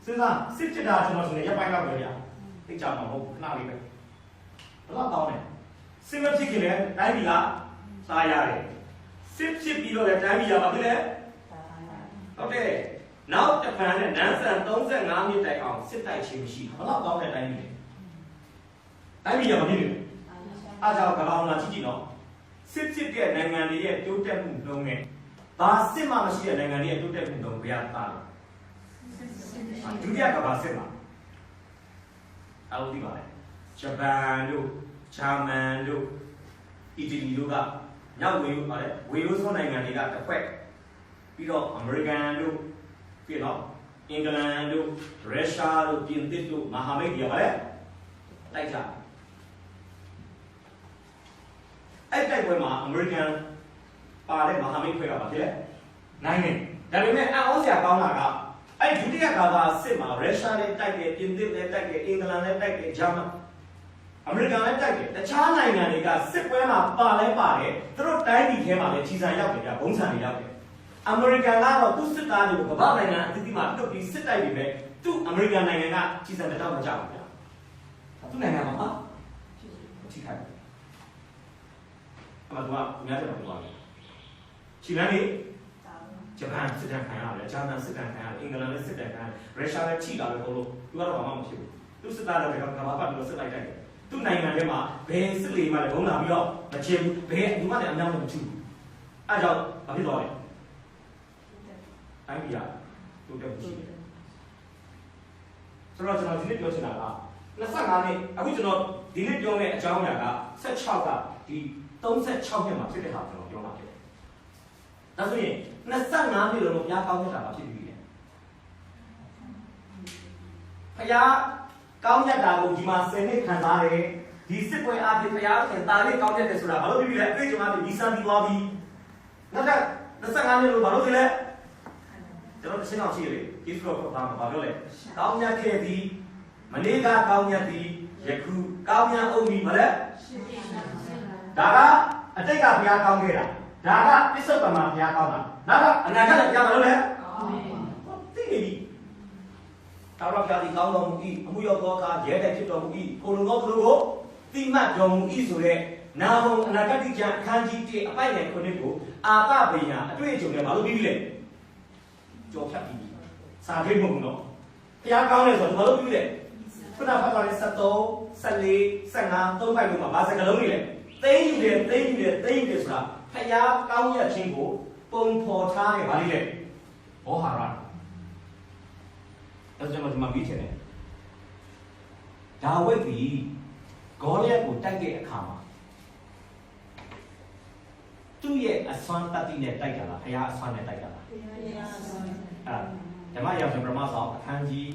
စဉ်းစားစစ်စစ်တာကျွန်တော်ဆိုရင်ရပ်ပိုင်းတော့ပဲဗျာသိကြမှာမဟုတ်ခဏလေးပဲဘယ်တော့တောင်းလဲစစ်မဖြစ်ခင်လည်းတိုင်းပြည်ကစားရတယ်စစ်ဖြစ်ပြီးတော့လည်းတိုင်းပြည်ကဘာဖြစ်လဲဟုတ်တယ်နောက်တစ်ခါနဲ့နန်းဆန်35နှစ်တိုင်အောင်စစ်တိုက်ခြင်းမရှိဘယ်တော့တောင်းတဲ့တိုင်းပြည်တိုင်းပြည်ကဘာဖြစ်လဲအားကြောင့်ကမ္ဘာမှာကြည့်ကြည့်နော်စစ်ဖြစ်တဲ့နိုင်ငံတွေရဲ့တိုးတက်မှုနှုန်းနဲ့ဘာစစ်မှမရှိတဲ့နိုင်ငံတွေရဲ့တိုးတက်မှုနှုန်းဘယ်ဟာသားလဲဒုတိယကမ္ဘာစစ်မှာအော်ဒီပါလေဂျပန်တို့ဂျာမန်တို့အီတလီတို့ကနောက်ဝေးပါလေဝေးရိုးစွန်းနိုင်ငံတွေကတစ်ခွက်ပြီးတော့အမေရိကန်တို့ပြီးတော့အင်္ဂလန်တို့ရုရှားတို့ပြင်သစ်တို့မဟာမိတ်တွေကပါလေတိုက်ကြအဲ့တိုက်ပွဲမှာအမေရိကန်ပါတဲ့မဟာမိတ်ဖွဲ့ကပါဖြစ်လေနိုင်တယ်ဒါပေမဲ့အော်စရာကောင်းတာကအဲ့ဒုတိယကမ္ဘာစစ်မှာရုရှားလည်းတိုက်တယ်ပြင်သစ်လည်းတိုက်တယ်အင်္ဂလန်လည်းတိုက်တယ်ဂျာမန်အမေရိကန်လည်းတိုက်တယ်တခြားနိုင်ငံတွေကစစ်ပွဲမှာပါလဲပါတယ်သူတို့တိုင်းပြည်ထဲမှာလည်းကြီးစံရောက်တယ်ဗျဘုံစံတွေရောက်တယ်အမေရိကန်ကတော့သူ့စစ်သားတွေကိုကမ္ဘာနိုင်ငံအသီးသီးမှာတွတ်ပြီးစစ်တိုက်နေပဲသူ့အမေရိကန်နိုင်ငံကကြီးစံတော့မကြောက်ဘူးဗျသူ့နိုင်ငံမှာဟာထိခိုက်တယ်အမှန်တော့အများကြီးတော့ပြောတယ်ချီလန်နေဂျပန်စစ်တပ်ခံရတယ်ဂျာမန်စစ်တပ်ခံရတယ်အင်္ဂလန်လည်းစစ်တပ်ခံရတယ်ရုရှားလည်းချိတာပဲဟုတ်လို့သူကတော့ဘာမှမဖြစ်ဘူးသူစစ်သားတွေကကမ္ဘာပတ်ပြီးစစ်လိုက်တယ်သူ့နိုင်ငံထဲမှာဘယ်စစ်လေမှလည်းဘုံလာပြီးတော့မချေဘူးဘယ်ဒီမှလည်းအများကြီးမချူဘူးအဲကြောင့်ဘာဖြစ်သွားလဲတိုင်းပြည်ကတိုးတက်မှုရှိတယ်ဆိုတော့ကျွန်တော်ဒီနေ့ပြောချင်တာက25နှစ်အခုကျွန်တော်ဒီနေ့ပြောမယ့်အကြောင်းအရာက16ကဒီ36နှစ်မှာဖြစ်တဲ့ဟာကျွန်တော်ပြောမှာဖြစ်တယ် ဒါဆိုရင်25နှစ်လုံးဘုရားကောင်းမြတ်တာဖြစ်ပြီလေဘုရားကောင်းမြတ်တာကိုဒီမှာ10နှစ်ခံစားတယ်ဒီစစ်ပွဲအပြင်ဘုရားရှင်တာလေးကောင်းမြတ်တယ်ဆိုတာဘာလို့ဖြစ်ပြီလဲအတွေ့အကြုံအပြင်ဒီစံပြီးသွားပြီနောက်ထပ်25နှစ်လုံးဘာလို့ဖြစ်လဲကျွန်တော်တစ်ရှင်းအောင်ရှိလေဒီဆိုတော့ဘာပြောလဲကောင်းမြတ်ခဲ့သည်မနေ့ကကောင်းမြတ်သည်ယခုကောင်းမြတ်အောင်ပြီမလဲဒါကအတိတ်ကဘုရားကောင်းခဲ့တာဒါကပစ္စုပန်မှာဘုရားကောင်းတာနောက်ကအနာဂတ်ကဘုရားမလုပ်လဲသိနေပြီတော်တော်ဘုရားဒီကောင်းတော်မူ၏အမှုရောက်သောအခါရဲတဲ့ဖြစ်တော်မူ၏ကိုလုံသောသူတို့ကိုတိမှတ်တော်မူ၏ဆိုတဲ့နာဘုံအနာဂတ်ကျမ်းအခန်းကြီး1အပိုက်နယ်9ကိုအာပဗေယအတွေ့အကြုံနဲ့ဘာလို့ပြီးပြီလဲကြောဖြတ်ပြီးစာခေမဟုတ်ဘူးနော်ဘုရားကောင်းတယ်ဆိုတော့ဘာလို့ပြီးပြီလဲခုနဖတ်သွားတဲ့73 14 15 3ပိုက်လုံးမှာဘာစကားလုံးတွေလဲသိယူတယ်ဆိုတာဖျားကောင်းရခြင်းကိုပုံဖော်ထားခဲ့ပါလိမ့်လေဘောဟာရအဲ့ဒါမှဒီမှာပြီးချင်တယ်ဒါဝိဒ်ပြီးဂေါလိယကိုတိုက်တဲ့အခါမှာသူ့ရဲ့အစွမ်းတတ္တိနဲ့တိုက်ကြလားဖျားအစွမ်းနဲ့တိုက်ကြလားဓမ္မရာဇဝင်ပထမဆုံးအခန်းကြီး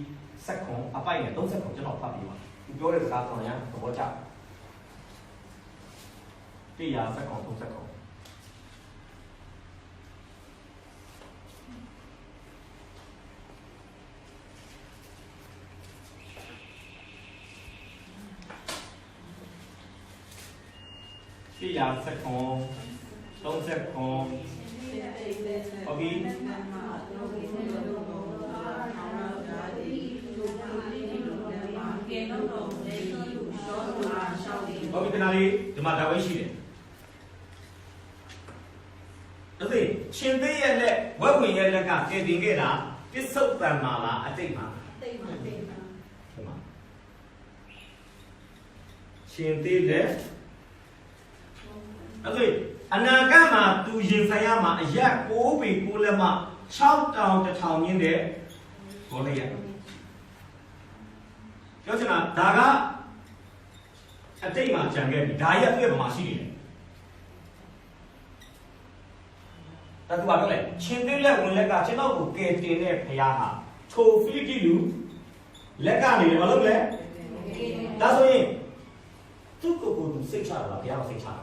7အပိုက်နဲ့30ကျွန်တော်ဖတ်ပြီးပါသူပြောတဲ့စကားဆိုရင်သဘောကျတရားစကော30ကောတရားစကော30ကောဟုတ်ပြီဟုတ်ပြီတနာလေးဒီမှာဒါပဲရှိတယ်ဒါဆိုရှင်သေးရဲ့လက်ဝက်ဝင်ရဲ့လက်ကကဲတင်ခဲ့တာပစ္စုပန်မှာလားအတိတ်မှာရှင်သေးလက်ဒါဆိုအနာဂတ်မှာသူရင်ဆိုင်ရမှာအရက်6ပေ9လက်မှ6တောင်1000မြင်းတဲ့ဘောလေးရပြောချင်တာဒါကအတိတ်မှာကြံခဲ့ပြီဒါရက်ပြည့်ပေါ်မှာရှိနေတယ်ဒါသူကပြောလိုက်ရှင်သေးလက်ဝင်လက်ကကျွန်တော်ကိုကယ်တင်တဲ့ဘုရားဟာထိုဖိလိပ္ပိလူလက်ကနေဘာလုပ်လဲဒါဆိုရင်သူ့ကိုယ်ကိုသူစိတ်ချတာလားဘုရားကိုစိတ်ချတာ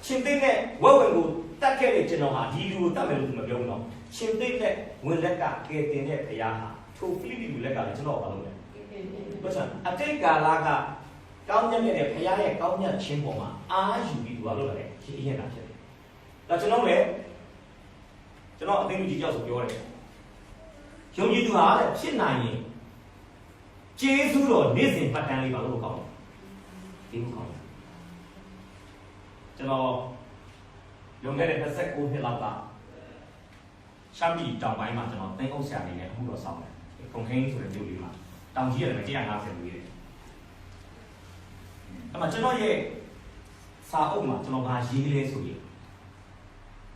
ရှင်သေးလက်ဝက်ဝင်ကိုတတ်ခဲ့တဲ့ကျွန်တော်ဟာဒီလူကိုတတ်မယ်လို့သူမပြောဘူးနော်ရှင်သေးလက်ဝင်လက်ကကယ်တင်တဲ့ဘုရားဟာထိုဖိလိပ္ပိလူလက်ကလည်းကျွန်တော်ဘာလုပ်လဲဘာသာအတိတ်ကာလကကောင်းမြတ်တဲ့ဘုရားရဲ့ကောင်းမြတ်ခြင်းပေါ်မှာအာယူပြီးသူဘာလုပ်လဲရှင်းရတာဖြစ်တယ်ဒါကျွန်တော်လည်းကျွန်တော်အသိဉာဏ်ကြီးကြောက်ဆိုပြောတယ်ယုံကြည်သူဟာလည်းဖြစ်နိုင်ရင်ကျေးဇူးတော်နေ့စဉ်ပတ်တန်းလေးပါလို့ကောင်းတယ်ဒီလိုကောင်းတယ်ကျွန်တော်လွန်ခဲ့တဲ့29နှစ်လောက်ကရှမ်းပြည်တောင်ပိုင်းမှာကျွန်တော်တင်းအုပ်ဆရာနေနဲ့အမှုတော်ဆောင်တယ်ပုံခင်းဆိုတဲ့မြို့လေးမှာတောင်ကြီးရတယ်150ဝေးတယ်အဲ့မှာကျွန်တော်ရဲ့စာအုပ်မှာကျွန်တော်ဗာရေးလဲဆိုရင်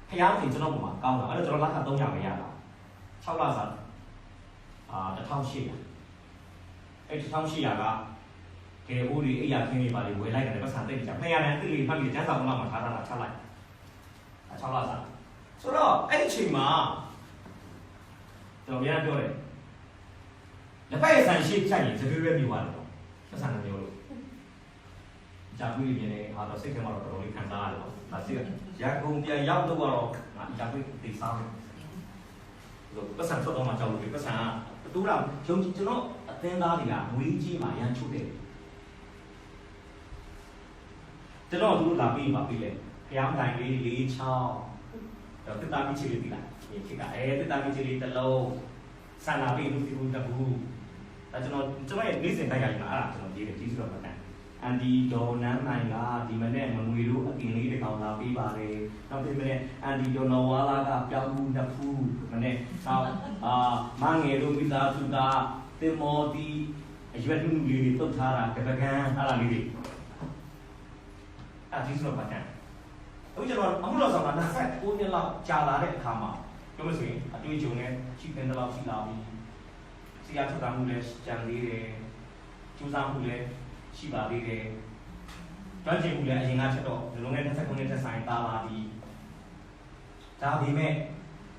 ဖျားခင်ကျွန်တော်ပုံမှာကောင်းတာအဲ့တော့ကျွန်တော်လက်ခ300ပဲရတာ6လစာ1800အဲ့1800ကကဲဦးလေးအိယာခင်းလေးပါလေဝယ်လိုက်တယ်ပတ်စံတိတ်ကြ200နဲ့တိလေးဖတ်ပြီးကျန်းစာပုံမှာထားတာချလိုက်6လစာဆိုတော့အဲ့ဒီအချိန်မှာကျွန်တော်ပြန်ပြောတယ်လက်ဖက်ရည်ဆန်ရှိဖြတ်ရင်သပြေးပဲပြီးသွားတယ်ပေါ့ပတ်စံမျိုးလို့ဂျာပူးရင်းနဲ့ဟာတော့စိတ်ထဲမှာတော့တော်တော်လေးခံစားရတယ်ပေါ့ဒါစိတ်ရကုန်ပြန်ရောက်တော့ငါဂျာပူးသိစားမယ်လို့ပတ်စံထွက်တော့မှကြောက်လို့ပတ်စံကတူတာကျွန်တော်အသင်းသားတွေကငွေကြီးမှရမ်းချုပ်တယ်ကျွန်တော်တို့လာပြီးပါပြီလေဖျားတိုင်းလေး4ချောင်းတော့တက်တာမီချီလေးဒီလားဒီခေတ်ကတက်တာမီချီလေးတစ်လုံးဆန္ဒပေးလို့ဒီဘူးတဘူးဒါကျွန်တော်ရဲ့နေ့စဉ်တိုက်ရည်မှာအဲ့ဒါကျွန်တော်ရေးတယ်ကြီးစုတော့မှတ်အန်ဒီဒေါ်နန်းနိုင်ကဒီမနေ့မငွေတို့အကင်လေးတစ်ကောင်လာပေးပါတယ်နောက်ဒီမနေ့အန်ဒီဒေါ်နော်ဝါလာကပြောင်းမှုနှစ်ဖူးမနေ့နောက်မငယ်တို့မိသားစုကတင်မော်ဒီအရွယ်လူလေးတွေတုတ်ထားတာတပကံအဲ့ဒါလေးတွေအဲ့ဒီဆိုတော့မှတ်အခုကျွန်တော်အမှုတော်ဆောင်တာ29နှစ်လောက်ကြာလာတဲ့အခါမှာပြောလို့ဆိုရင်အတွေ့အကြုံနဲ့ရှိတဲ့လောက်ရှိလာပြီ။စီယာထူတာမှုလည်းကြံသေးတယ်။ကျူးစားမှုလည်းရှိပါသေးတယ်။专辑部咧，应该出到，龙眼出公嘅出晒打麻啲，打啲咩？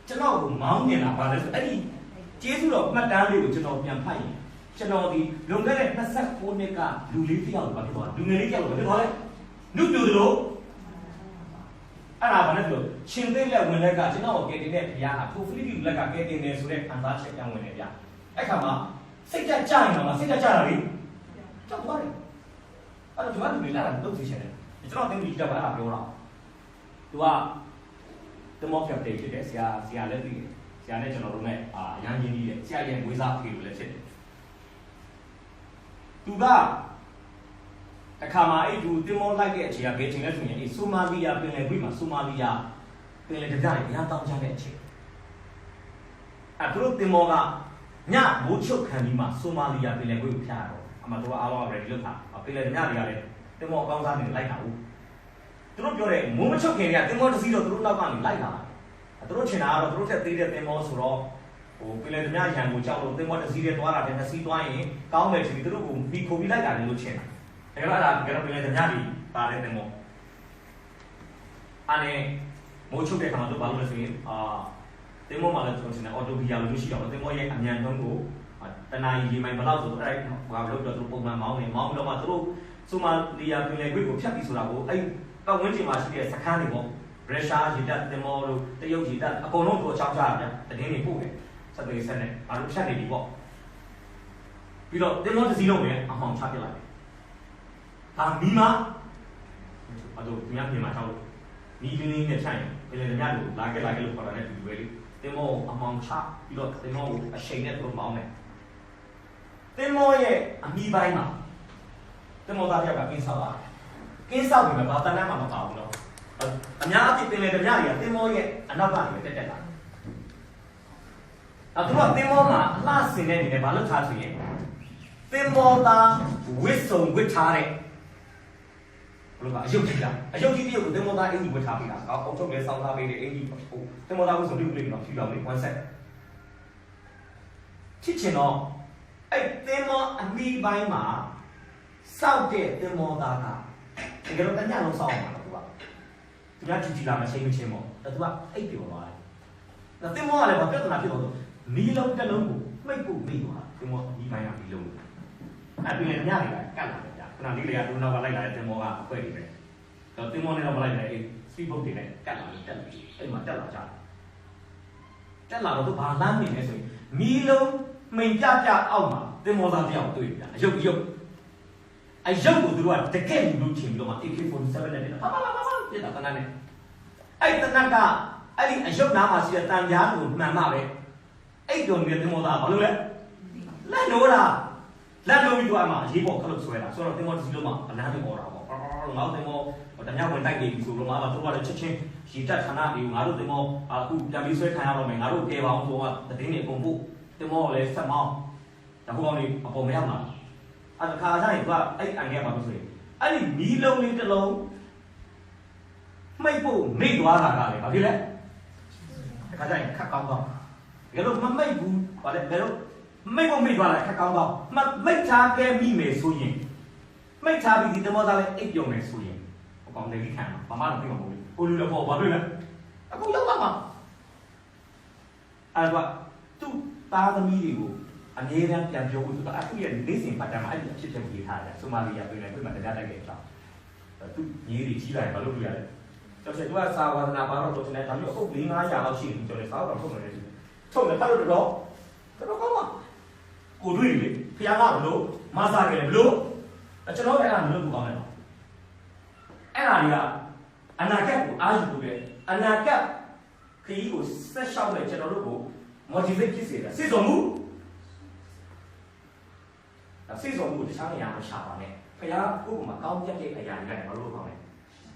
ကျွန်တော်ကိုမောင်းနေတာပါလဲဆိုအဲ့ဒီကျေးဇူးတော်မှတ်တမ်းလေးကိုကျွန်တော်ပြန်ဖတ်ရင်ကျွန်တော်ဒီလွန်ခဲ့တဲ့29နှစ်ကလူလေးတစ်ယောက်ပါဖြစ်သွားလူငယ်လေးတစ်ယောက်ပါဖြစ်သွားလဲနုပြူတို့အဲ့ဒါဘာလဲဆိုရှင်သိလက်ဝင်လက်ကကျွန်တော်ကိုကဲတင်တဲ့ဘုရားဟာထိုဖိလိပ္ပိလက်ကကဲတင်တယ်ဆိုတဲ့ခံစားချက်ပြန်ဝင်နေဗျအဲ့ခါမှာစိတ်ကြကြရင်တော့စိတ်ကြကြတာလေကြောက်သွားတယ်အဲ့တော့ဒီကလူလေးလာတာလုပ်စီချင်တယ်ကျွန်တော်တင်ပြီးကြပါအဲ့ဒါပြောတာသူကတမောကပ်တေးဖြစ်တယ်ဆရာလည်းသိတယ်ဆရာနဲ့ကျွန်တော်တို့နဲ့ရန်ရင်းကြီးတယ်ဆရာရဲ့ဝေးစားဖေလို့လည်းဖြစ်တယ်သူကတခါမှအဲ့သူတင်မောလိုက်တဲ့အချိန်ကဘယ်ချိန်လဲဆိုရင်အဲ့ဆိုမာလီယာပင်လယ်ကွေ့မှာဆိုမာလီယာပင်လယ်ဒေသတွေအများတောင်းချတဲ့အချိန်အဲ့သူတို့တင်မောကညမိုးချုပ်ခံပြီးမှဆိုမာလီယာပင်လယ်ကွေ့ကိုဖျားတော့အမှတို့အားလုံးက ready လုပ်တာပင်လယ်ဓမြတွေကလည်းတင်မောအကောင်းစားနေလိုက်တာဟုတ်သူတို့ပြောတဲ့မိုးမချုပ်ခင်ကတင်မောတစ်စီးတော့သူတို့နောက်ကနေလိုက်လာတယ်သူတို့ချင်တာကတော့သူတို့ထက်သေးတဲ့တင်မောဆိုတော့ဟိုပင်လယ်ဓမြရန်ကိုကြောက်လို့တင်မောတစ်စီးနဲ့တွားတာတဲ့တစ်စီးတွားရင်ကောင်းမယ်ဆိုပြီးသူတို့ကိုပြီးခိုးပြီးလိုက်တာလို့ချင်တာဒါကြတော့ပင်လယ်ဓမြတွေပါတဲ့တင်မောအဲ့မိုးချုပ်တဲ့ခါမှာတို့ဘာလို့လဲဆိုရင်တင်မောမှာလည်းကျွန်တော်ထင်တယ်အော်တိုဘီယာလို့ရှိအောင်တင်မောရဲ့အမြန်နှုန်းကိုတနာရီမိုင်ဘယ်လောက်ဆိုအဲ့ဘာလို့တော့သူပုံမှန်မောင်းတော့မှသူတို့ဆိုမာလီယာပင်လယ်ကွေ့ကိုဖြတ်ပြီးဆိုတာကိုအဲ့ပတ်ဝန်းကျင်မှာရှိတဲ့စခန်းတွေပေါ့ရုရှားရေတပ်တင်မောတို့တရုတ်ရေတပ်အကုန်လုံးကိုအချောင်းချတာတကင်းတွေပို့တယ်ဆက်သွယ်ဆက်နေအားလုံးဖြတ်နေပြီပေါ့ပြီးတော့တင်မောတစ်စီးလုံးပဲအမှောင်ချပြလိုက်တယ်ဒါမီမာအဲ့တော့ညပြင်မှာချောက်လို့မီလင်းလေးနဲ့ဖြတ်ရင်ပင်လယ်ဓမြတို့လာခဲ့လို့ခေါ်တာနဲ့တူတူပဲလေတင်မောအမှောင်ချပြီးတော့တင်မောကိုအရှိန်နဲ့သူတို့မောင်းတယ်တင်မောရဲ့အမီပိုင်းမှာတင်မောသားပြောက်ကကင်းဆောက်တာကင်းဆောက်ပြီးမှဘာတန်းတန်းမှမပါဘူးတော့အများအပြည့်ပင်လယ်ဓမြတွေကတင်မောရဲ့အနောက်ကနေတက်လာအခုကတင်မောမှာအလှဆင်တဲ့နေနဲ့ဘာလို့ထားဆိုရင်တင်မောသားဝစ်စုံဝစ်ထားတဲ့ဘလို့ကအယုတ်ကြီးလားအယုတ်ကြီးတရုတ်ကိုတင်မောသားအင်ကြီးဝစ်ထားပြီးတာကောက်အုပ်ချုပ်လဲစောင်းထားပေးတဲ့အင်ကြီးဟိုတင်မောသားဝစ်စုံပြုတ်ပြီးတော့ဖြူတော်လေး one set ချစ်ချင်တော့အဲ့တင်မောအမီပိုင်းမှာစောက်တဲ့တင်မောသားကတကယ်တော့တညလုံးစောက်အောင်ပါတော့သူကကြည့်လာမချင်းမချင်းပေါ့ဒါသူကအိတ်ပြောသွားတယ်ဒါတင်မောကလည်းဘာပြဿနာဖြစ်တော့မီးလုံးတစ်လုံးကိုမှိတ်ဖို့ပြီးသွားတင်မောအမီပိုင်းကမီးလုံးအဲ့ပြင်လည်းညတွေကကတ်လာတယ်ကြာခဏလေးတွေကဒုနောက်ကလိုက်လာတဲ့တင်မောကအခွဲတွေပဲတော့တင်မောနဲ့တော့မလိုက်နိုင်အေးစီးပုတ်တွေနဲ့ကတ်လာတယ်တက်ပြီးအဲ့မှာတက်လာကြတက်လာတော့သူဘာလမ်းနေလဲဆိုရင်မီးလုံးမိန်ပြအောက်မှာတင်မောသားတယောက်တွေ့ပြအယုတ်အယုတ်ကိုသူတို့ကတကယ်လူချင်းပြီးတော့မှ AK47 နဲ့ပါပြတာတနတ်နဲ့အဲ့တနတ်ကအဲ့ဒီအယုတ်နားမှာရှိတဲ့တန်ကြားကိုမှန်မှပဲအဲ့တုံးပြတင်မောသားဘာလို့လဲလက်လို့ပြီးတော့အမှရေးပေါ်ခလုတ်ဆွဲတာဆိုတော့တင်မောတစ်စီးလုံးမှာအနားတွေပေါ်တာပေါ့ငါတို့တင်မောတညဝင်တိုက်နေပြီဆိုတော့မှသူတို့ကလည်းချက်ချင်းရေတက်ဌာနတွေကိုငါတို့တင်မောအခုပြန်ပြီးဆွဲခံရတော့မယ်ငါတို့ကဲပါအောင်ဆိုတော့သတင်းတွေအကုန်ပို့တင်မောလည်းဆက်မောင်းဒါကောင်လေးအပေါ်မရောက်လာအဲ့ဒါခါတိုင်းကအဲ့အန်ကဲပါလို့ဆိုရင်အဲ့ဒီမီးလုံးလေးတစ်လုံးမှိတ်ဖို့မိတ်သွားတာကလေဘာဖြစ်လဲခါတိုင်းခက်ကောင်းတော့ဘယ်လိုမမိတ်ဘူးဘာလဲဘယ်လိုမိတ်ဖို့မိတ်သွားတာခက်ကောင်းတော့မိတ်ချားခဲ့မိမယ်ဆိုရင်မိတ်ချားပြီးဒီတမောသားလေးအိပ်ပြုံမယ်ဆိုရင်အကောင်လေးခံမှာဘာမှမပြောဘူးဟိုလူလည်းပေါ်ဘာလို့လဲအခုရောက်လာမှာအဲ့ဒါသူ့သားသမီးတွေကိုအငြင်းတန်းပြန်ပြောဖို့ဆိုတော့အခုရဲ့နေစဉ်ပတ်တမ်းမှာအဲ့ဒီအဖြစ်ဖြစ်ရေးထားတယ်ဆိုမာလီယာပြည်နယ်ပြည်မှာတရားတိုက်ခဲ့တာသူညီးတွေကြီးလာရင်ဘာလို့လုပ်ရလဲကျော်ချက်သူကစာဝါဒနာဘာလို့လုပ်နေလဲဒါမျိုးအခု4-500လောက်ရှိတယ်ကျော်လေစာတော့ထုတ်နေတယ်ထုတ်တယ်ဖတ်လို့တော့ကောင်းပါကိုတွေ့လေဖျားကဘလို့မစားကြတယ်ဘလို့ကျွန်တော်အဲ့ဒါမလုပ်ဘူးကောင်းတယ်အဲ့ဒါတွေကအနာဂတ်ကိုအားယူလို့ပဲအနာဂတ်ခရီးကိုဆက်ရှောက်နေကျွန်တော်တို့ကို motivate ဖြစ်စေတယ်စိတ်တော်မူစိတ်ဆုံးမှုတခြားနေရာမှာရှာပါနဲ့ခရားကိုယ်ကကောင်းပြတ်တဲ့အရာတွေလည်းမလုပ်ပါနဲ့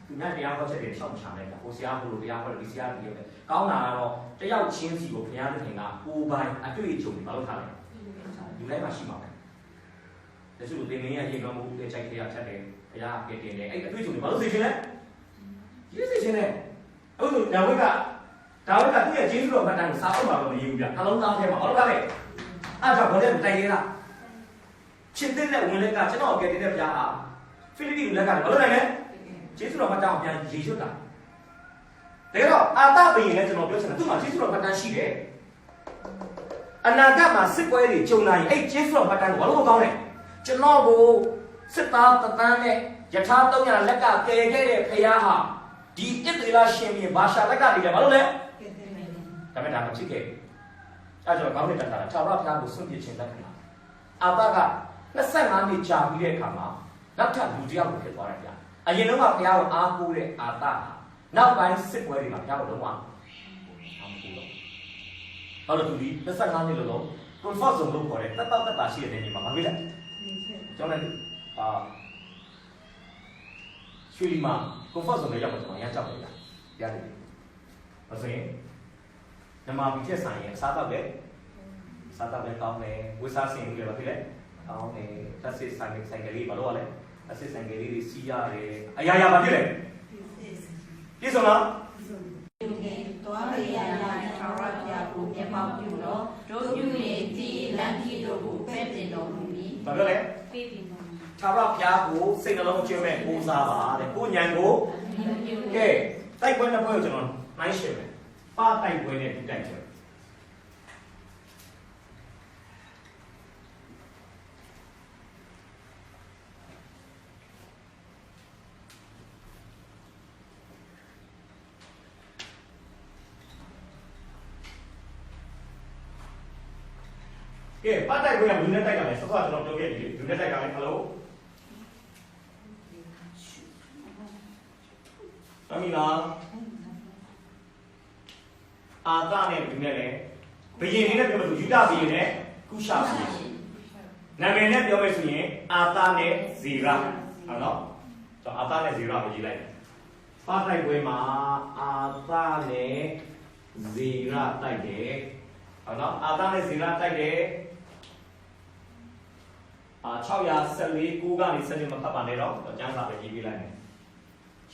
သူများတရားဟောချက်တွေရှောက်မရှာနဲ့ကိုဆရာဘုလိုတရားဟောတယ်ဒီဆရာဒီပဲကောင်းတာကတော့တယောက်ချင်းစီကိုခရားသခင်ကကိုယ်ပိုင်အတွေ့အကြုံတွေမလုပ်ထားလိုက်လူတိုင်းမှာရှိမှာပဲဒါဆိုလို့သင်္ကေတရေကောင်းမှုတဲ့ချိုက်တရားချက်တယ်ခရားကတင်တယ်အဲ့အတွေ့အကြုံတွေမလုပ်စေချင်နဲ့ရေးစေချင်နဲ့အခုဆိုဒါဝိကသူ့ရဲ့ကျေးဇူးတော်မှတ်တမ်းကိုစာအုပ်မှာတော့မရေးဘူးဗျနှလုံးသားထဲမှာဟောတော့ကလေအဲ့ဒါဘာလဲတိုက်ရဲလားချစ်တဲ့ဝင်လက်ကကျွန်တော်ကဲတင်တဲ့ဗျာဟာ ဖိလိပ္ပိလက်ကလည်းဘာလို့လဲကျေးဇူးတော်မှတ်တမ်းပြန်ရေရွတ်တာဒါကြောင့်အာသဘယင်လည်းကျွန်တော်ပြောချင်တယ်သူ့မှာကျေးဇူးတော်မှတ်တမ်းရှိတယ်အနာဂတ်မှာစစ်ပွဲတွေကြုံလာရင်အဲ့ကျေးဇူးတော်မှတ်တမ်းကိုဘာလို့မကောင်းလဲကျွန်တော်ကိုစစ်သားတသန်းနဲ့ယထာ300လက်ကကယ်ခဲ့တဲ့ဖခင်ဟာဒီဣသရေလရှင်မြေဘာရှာလက်ကလည်းဘာလို့လဲဒါပေမဲ့ဒါမဖြစ်ခဲ့ဘူးအဲကြောင့်ကောင်းတဲ့တန်တာထာဝရဘုရားကိုစွန့်ပစ်ခြင်းလက္ခဏာအာသက25နှစ်ကြာပြီးတဲ့အခါမှာနောက်ထပ်လူတစ်ယောက်ကိုဖြစ်သွားတယ်ဗျာအရင်တော့ကဘုရားကိုအားကိုးတဲ့အာသနောက်ပိုင်းစစ်ပွဲတွေမှာဘုရားကိုလုံးဝအားမကိုးတော့ဘာလို့သူဒီ25နှစ်လုံး comfort zone လို့ခေါ်တယ်တက်တာရှိတဲ့နေရာမှာမမေ့လိုက်ကျောင်းလိုက်ရွှေလီမှာ comfort zone လေးရောက်တော့ကျွန်တော်ရမ်းကြောက်တယ်ဗျာရတယ်ဘာဆိုရင်နမဘီချက်ဆိုင်ရဲ့အစားတော့လေစားတော့လည်းကောင်းတယ်ဝိစားစင်ကြီးလည်းဘာဖြစ်လဲကောင်းတယ်တက်စစ်ဆိုင်ကလေးဘာလို့လဲတက်စစ်ဆိုင်ကလေးတွေစီးရတယ်အရာရာဘာဖြစ်လဲပြည့်စုံလားတွားရရထာဝရဘုရားကိုမျက်မှောက်ပြုတော့တို့ပြုလေဒီလမ်းကြီးတို့ကိုဖဲ့တင်တော်မူပြီးဘာပြောလဲပြေးပြီထာဝရဘုရားကိုစိတ်နှလုံးကျင်းမဲ့ကိုးစားပါတဲ့ကိုဉာဏ်ကိုကဲတိုက်ပွဲနှစ်ပွဲကိုကျွန်တော်နိုင်ရှင်းမယ်ပါတိုက်ပွဲနဲ့ဒီတိုက်ပွဲကဲပါတိုက်ပွဲကလူနဲ့တိုက်ကလည်းဆော့ဆော့ကျွန်တော်ပြောခဲ့ပြီလူနဲ့တိုက်ကလည်းဟယ်လိုသမီးလားအာသနဲ့လူနဲ့လည်းဘယင်လေးနဲ့ပြောမယ်ဆိုယူဒဘယင်နဲ့ကုရှာဘယင်နာမည်နဲ့ပြောမယ်ဆိုရင်အာသနဲ့ဇေရဟုတ်နော်ကျွန်တော်အာသနဲ့ဇေရကိုရေးလိုက်ပါတိုက်ပွဲမှာအာသနဲ့ဇေရတိုက်တယ်ဟုတ်နော်အာသနဲ့ဇေရတိုက်တယ်614 9ကနေ7မဖတ်ပါနဲ့တော့ကျမ်းစာပဲရေးပြလိုက်မယ်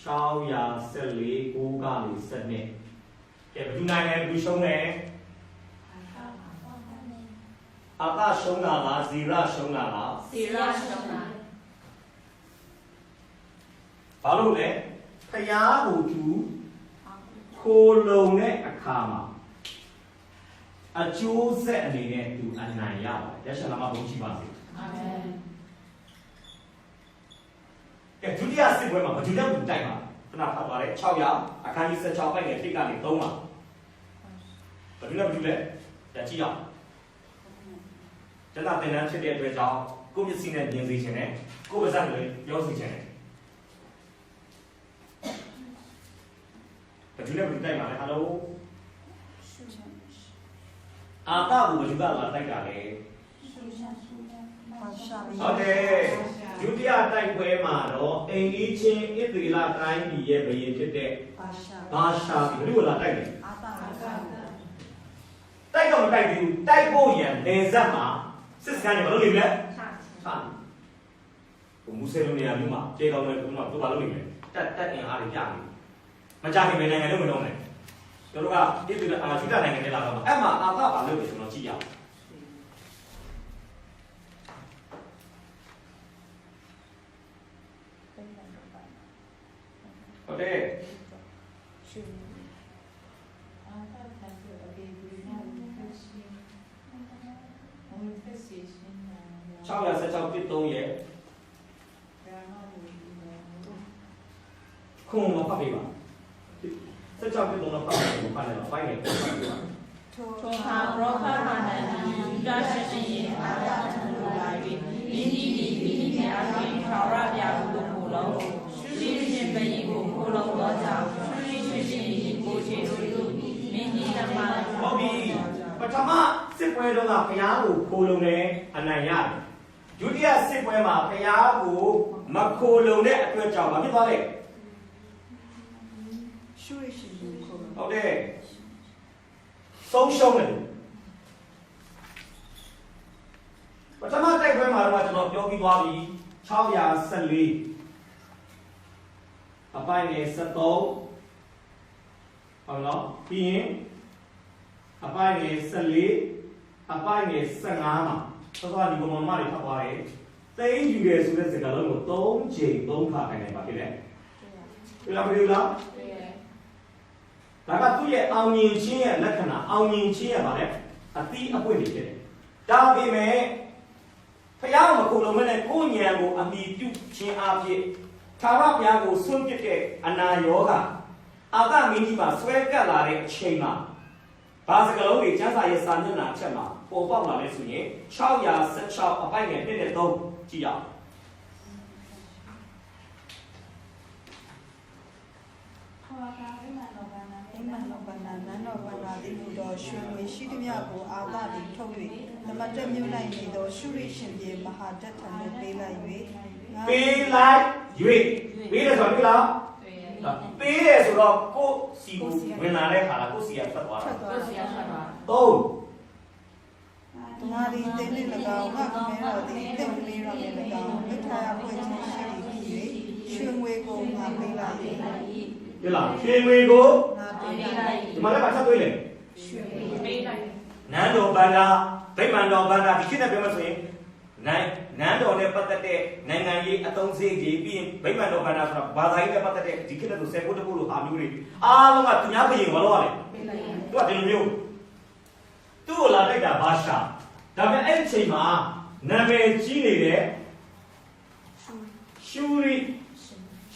614 9ကနေ7ကဲဘယ်သူနိုင်လဲဘယ်သူရှုံးလဲအာသရှုံးတာလားဇေရရှုံးတာလားဇေရရှုံးတာဘာလို့လဲဖျားကိုသူခိုလုံတဲ့အခါမှာအကျိုးဆက်အနေနဲ့သူအနိုင်ရပါတယ်ရရှလာမဘုန်းကြီးပါစေအာမင်ကဲဒုတိယစစ်ပွဲမှာဘယ်သူနဲ့ဘူးတိုက်ပါခဏဖတ်ပါလေ600အခန်းကြီး16ပိုက်နဲ့ထိတ်ကနေ3ပါဘယ်သူနဲ့ဘူးလဲကြည့်အောင်ကျွန်တော်သင်တန်းဖြစ်တဲ့အတွက်ကြောင့်ကိုယ့်မျက်စိနဲ့မြင်စေချင်တယ်ကိုယ့်ပါးစပ်နဲ့ပြောစေချင်တယ်ဘယ်သူနဲ့ဘူးတိုက်ပါလဲဟယ်လိုအာသကိုဘယ်သူကလာတိုက်တာလဲဟုတ်တယ်ဒုတိယတိုက်ပွဲမှာတော့အိမ်ကြီးချင်းဣသရေလတိုင်းပြည်ရဲ့ဘုရင်ဖြစ်တဲ့ဘာရှာဘယ်လိုလာတိုက်လဲအာသတိုက်တော့မတိုက်ဘူးတိုက်ဖို့ရန်နေဆက်မှာစစ်စခန်းတွေဘာလုပ်နေလဲဟာဘုံမူဆယ်လုံးနေရာမျိုးမှာကျေကောင်းတဲ့ဘုံမှာသူဘာလုပ်နေလဲတက်အင်အားတွေပြနေမကြခင်ပဲနိုင်ငံလုံးမလုံးနဲ့တို့ကဣသရေလယူဒနိုင်ငံနဲ့လာတော့အဲ့မှာအာသဘာလုပ်လဲကျွန်တော်ကြည့်ရအောင်ဟုတ်တယ်616 3ရဲ့ခုံမဖတ်ပေးပါ16 3တော့ဖတ်တယ်ဖတ်တယ်ဖိုင်နေဖတ်ပေးပါထိုဟာရောခဟာနန်ယူဒရှင်ရဲ့အာရထံလိုလာ၍မိမိဒီမိမိများတွင်ထာဝရဘုရားကိုကိုလုံးရှိရှင်ဘယင်ကိုကိုလုံးတော့ကြောင့်ရှိရှင်ကိုချေတို့မင်းကြီးတမန်ဟုတ်ပြီပထမစစ်ပွဲတော့ကဘုရားကိုခိုးလုံနေအနိုင်ရတယ်ဒုတိယစစ်ပွဲမှာဘုရားကိုမခိုးလုံတဲ့အတွက်ကြောင့်မဖြစ်သွားလေရွှေရှင်ကိုခေါ်ဟုတ်တယ်ဆုံးရှုံးတယ်ပထမတိုက်ပွဲမှာတော့ကျွန်တော်ပြောပြီးသွားပြီ614အပိုင်းငယ်73ဟုတ်နော်ပြီးရင်အပိုင်းငယ်14အပိုင်းငယ်15မှာသောသောဒီကောင်မတွေဖတ်သွားတယ် သိယူရဲဆိုတဲ့စကားလုံးကို3ချိန်3ခါခိုင်းနေပါဖြစ်တယ်ဒီလားမဒီလားဒါကသူ့ရဲ့အောင်မြင်ခြင်းရဲ့လက္ခဏာအောင်မြင်ခြင်းရဲ့ဗာလေအသီးအပွင့်တွေဖြစ်တယ်ဒါပေမဲ့ဖျားမခုလုံးနဲ့ကိုဉာဏ်ကိုအမိပြုခြင်းအဖြစ်သာရဘုရားကိုဆွန့်ပစ်တဲ့အနာယောဂအာသမင်းကြီးမှာဆွဲကပ်လာတဲ့အချိန်မှာဘာစကလုံးတွေကျမ်းစာရဲ့စာမျက်နှာအချက်မှာပေါ်ပေါက်လာလဲဆိုရင်616အပိုက်ငယ်1နဲ့3ကြည့်ရအောင်ဒီမူတော်ရွှေငွေရှိသမျှကိုအာသသည်ထုတ်၍နမတက်မြို့၌နေသောရှုရိရှင်ပြေမဟာတတ်ထံသို့ပေးလိုက်၍ပေးလိုက်၍ပေးတယ်ဆိုတော့ဒီလားပေးတယ်ဆိုတော့ကိုယ်စီကိုဝင်လာတဲ့ခါလာကိုယ်စီကထွက်သွားတာကိုယ်စီရထွက်သွား3ငါဒီတင်းနေ၎င်းငါကမဲတော်သည်တင့်ကလေးတော်နဲ့၎င်းမိထားရဖွင့်ခြင်းရှိသည်ဖြစ်၍ရွှေငွေကိုငါပေးလိုက်၏ဒီလားရွှေငွေကိုငါပေးလိုက်ဒီမှာလည်းဘာဆက်သွေးလဲရွှေငွေပေးလိုက်နန်းတော်ဗန္ဒာဗိမာန်တော်ဗန္ဒာဒီခေတ်နဲ့ပြောမှဆိုရင်နန်းတော်နဲ့ပတ်သက်တဲ့နိုင်ငံရေးအသုံးစရိတ်တွေပြီးရင်ဗိမာန်တော်ဗန္ဒာဆိုတာဘာသာရေးနဲ့ပတ်သက်တဲ့ဒီခေတ်နဲ့ဆို10ခုတခုလို့ဟာမျိုးတွေအားလုံးကသူများဘယင်ဘာလို့ရလဲသူကဒီလိုမျိုးသူ့ကိုလာတိုက်တာဘာရှာဒါပေမဲ့အဲ့ဒီအချိန်မှာနာမည်ကြီးနေတဲ့ရှူရီ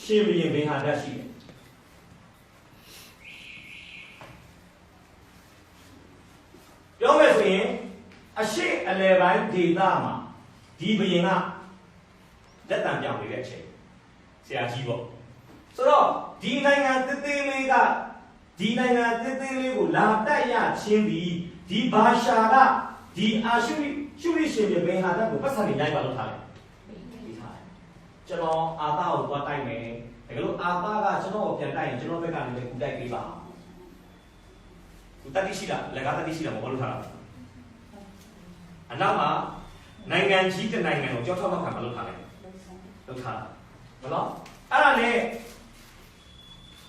ရှင်ဘယင်ဘင်ဟာတတ်ရှိတယ်ပြောမယ်ဆိုရင်အရှိအလယ်ပိုင်းဒေသမှာဒီဘယင်ကလက်တံပြောင်းနေတဲ့အချိန်ဆရာကြီးပေါ့ဆိုတော့ဒီနိုင်ငံသေးသေးလေးကဒီနိုင်ငံသေးသေးလေးကိုလာတက်ရချင်းဒီဘာရှာကဒီအာရှုရိရှင်ပြေဘင်ဟာတက်ကိုပတ်စံနေရိုက်ပါလို့ထားတယ်ပြီးထားတယ်ကျွန်တော်အာသားကိုသွားတိုက်မယ်ဒါကလို့အာသားကကျွန်တော်ကိုပြန်တိုက်ရင်ကျွန်တော်ဘက်ကနေလည်းကူတိုက်ပေးပါသူတတိရှိလားလက်ကားတတိရှိလားမဟုတ်လို့ထားတာအနောက်မှာနိုင်ငံကြီးတဲ့နိုင်ငံကိုကြောက်ထောက်ထောက်ခံမလုပ်ထားလိုက်လုပ်ထားတာဟုတ်လားအဲ့ဒါနဲ့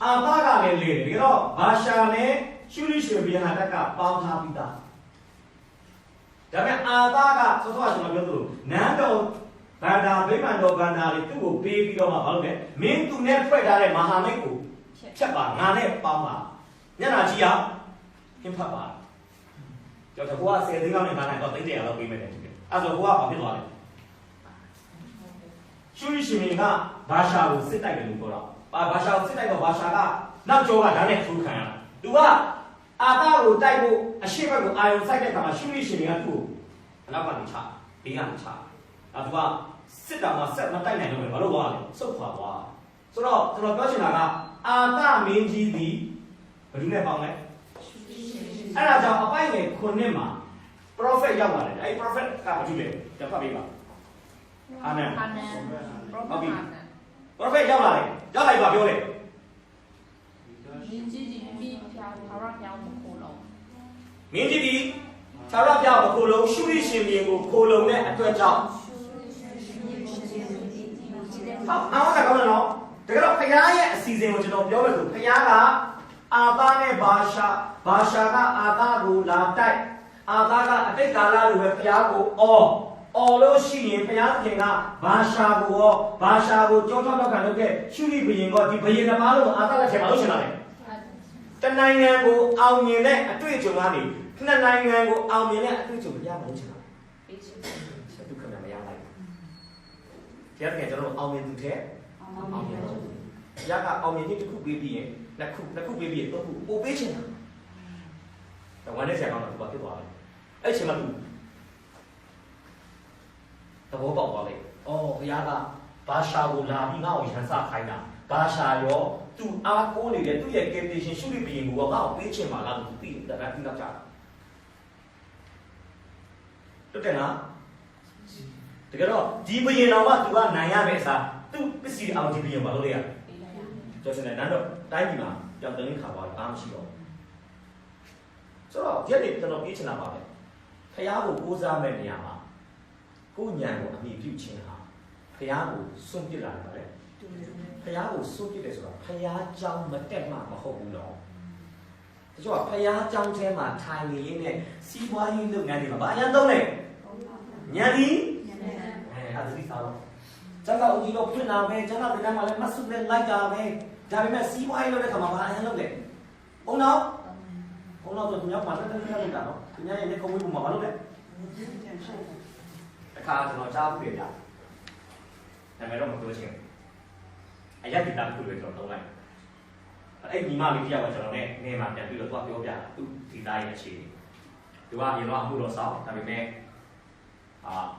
အာသားကလည်းလေတယ်ဒါတော့ဘာရှာနဲ့ရှုရိရှင်ဘီဟာတက်ကပေါင်းထားပြီးသားဒါပေမဲ့အာသားကစောစောကကျွန်တော်ပြောသလိုနန်းတော်ဗန္ဒာဗိမာန်တော်ဗန္ဒာလေးသူ့ကိုပေးပြီးတော့မှဘာလုပ်လဲမင်းသူနဲ့ဖွဲ့ထားတဲ့မဟာမိတ်ကိုဖြတ်ပါငါနဲ့ပေါင်းပါညနာကြီးအောင်ပြဖတ်ပါကျော်ကိုက10သိန်းလောက်နဲ့ငါနိုင်တော့300လောက်ပေးမယ်တဲ့အဲ့ဆိုကိုကဘာဖြစ်သွားလဲရှုရိရှင်ကဘာရှာကိုစစ်တိုက်တယ်လို့ပြောတော့ဘာရှာကိုစစ်တိုက်တော့ဘာရှာကနောက်ကျောကဓာတ်နဲ့ထိုးခံရတာသူကအာသာကိုတိုက်ဖို့အရှိဘက်ကိုအာယုံစိုက်တဲ့အခါမှာရှုရိရှင်ကသူ့ကိုအနောက်ကနေချဘေးကနေချအဲ့သူကစစ်တောင်မှဆက်မတိုက်နိုင်တော့ဘူးဘာလို့သွားလဲစုတ်ခွာသွားဆိုတော့ကျွန်တော်ပြောချင်တာကအာသမင်းကြီးသည်ဘယ်သူနဲ့ပေါင်းလဲအဲ့ဒါကြောင့်အပိုင်ငယ်9မှာ prophet ရောက်လာတယ်အဲ့ prophet ကဘာကြည့်လဲကြဖတ်ပေးပါအာနန်ဟုတ်ပြီ prophet ရောက်လာတယ်ရောက်လိုက်ပါပြောတယ်မင်းကြီးပြီးဖြာထာဝရဘုရားကိုခိုးလုံးမင်းကြီးပြီးထာဝရဘုရားကိုခိုးလုံးရှုရိရှင်ဘီကိုခိုးလုံးတဲ့အတွက်ကြောင့်အောင်တာကောင်းတယ်နော်တကယ်တော့ဘုရားရဲ့အစီအစဉ်ကိုကျွန်တော်ပြောမယ်ဆိုဘုရားကအာသားနဲ့ဘာရှာကအာသားကိုလာတိုက်အာသားကအတိတ်ကာလလိုပဲဘုရားကိုအော်လို့ရှိရင်ဘုရားခင်ကဘာရှာကိုကြောထောက်ထောက်ခံလုပ်ခဲ့ရှုရိဘယင်ကဒီဘယင်သမားလုံးအာသားလက်ထဲမှာလုပ်ချင်တာလေတနိုင်ငံကိုအောင်မြင်တဲ့အတွေ့အကြုံကနေနှစ်နိုင်ငံကိုအောင်မြင်တဲ့အတွေ့အကြုံဘုရားမလုပ်ချင်တာပေးချင်တယ်ဒုက္ခနဲ့မရလိုက်ဘူးဘုရားခင်ကျွန်တော်အောင်မြင်သူတဲ့အောင်မြင်တော့ဘုရားကအောင်မြင်ခြင်းတစ်ခုပေးပြီးရင်နှစ်ခုပေးပြီးရင်တော့ပို့ပေးချင်တာတော့ဝန်နဲ့ဆရာကောင်းတော့သူကဖြစ်သွားတယ်အဲ့ချိန်မှာသူသဘောပေါက်သွားလိုက်။အော်ဘုရားကဘာရှာကိုလာပြီးငါ့ကိုရန်စခိုင်းတာဘာရှာရောသူအားကိုးနေတဲ့သူ့ရဲ့ condition ရှုရိဘယင်ကိုငါ့ကိုပေးချင်ပါလားလို့သိတယ်ဒါကသိတော့ကြတာ။ဟုတ်တယ်နော်။တကယ်တော့ဒီဘယင်တော်ကသူကနိုင်ရမယ့်အစားသူ့ပစ္စည်းအောင်ဒီဘယင်ဘာလို့လဲရ။ကျော်စနေနန်းတော့တိုင်းပြည်မှာကြောင်တင်ခါပါဘာမှမရှိတော့ဘူး။ဆိုတော့ဒီနေ့ကျွန်တော်ပြေးချင်တာပါပဲ။ဖះကိုကိုးစားမဲ့နေရာမှာကိုဉာဏ်ကိုအမိပြုခြင်းဟာဘုရားကိုစွန့်ပစ်လာတယ်ဗါလေဘုရားကိုစွန့်ပစ်တယ်ဆိုတာဘုရားကြောင်းမတက်မှမဟုတ်ဘူးတော့တချို့ကဘုရားကြောင်းထဲမှာထိုင်နေရင်းနဲ့စီးပွားရေးလုပ်ငန်းတွေမှာဘာအရင်သုံးလဲဉာဏ်ဒီအဲ့ဒါသိ sao chắc là ông gì đâu chuyện nào về chắc là Việt Nam mà lại mất sức lên like cả về ra bên mẹ xí quay luôn đấy cả mà bạn hay lắm đấy ông nào rồi tụi nhau mà nó lên cả nó tụi nhau này không biết cùng mà bạn lúc đấy khá cho nó trao cái việc à này mấy đâu mà tôi chịu ai dám Việt Nam tôi về trong này ấy nhìn mà mình vào trong này nghe mà nhận được tôiပြောcả thì đây là chỉ thìว่าอย่างว่าမှုတော်ဆောင်ဒါပေမဲ့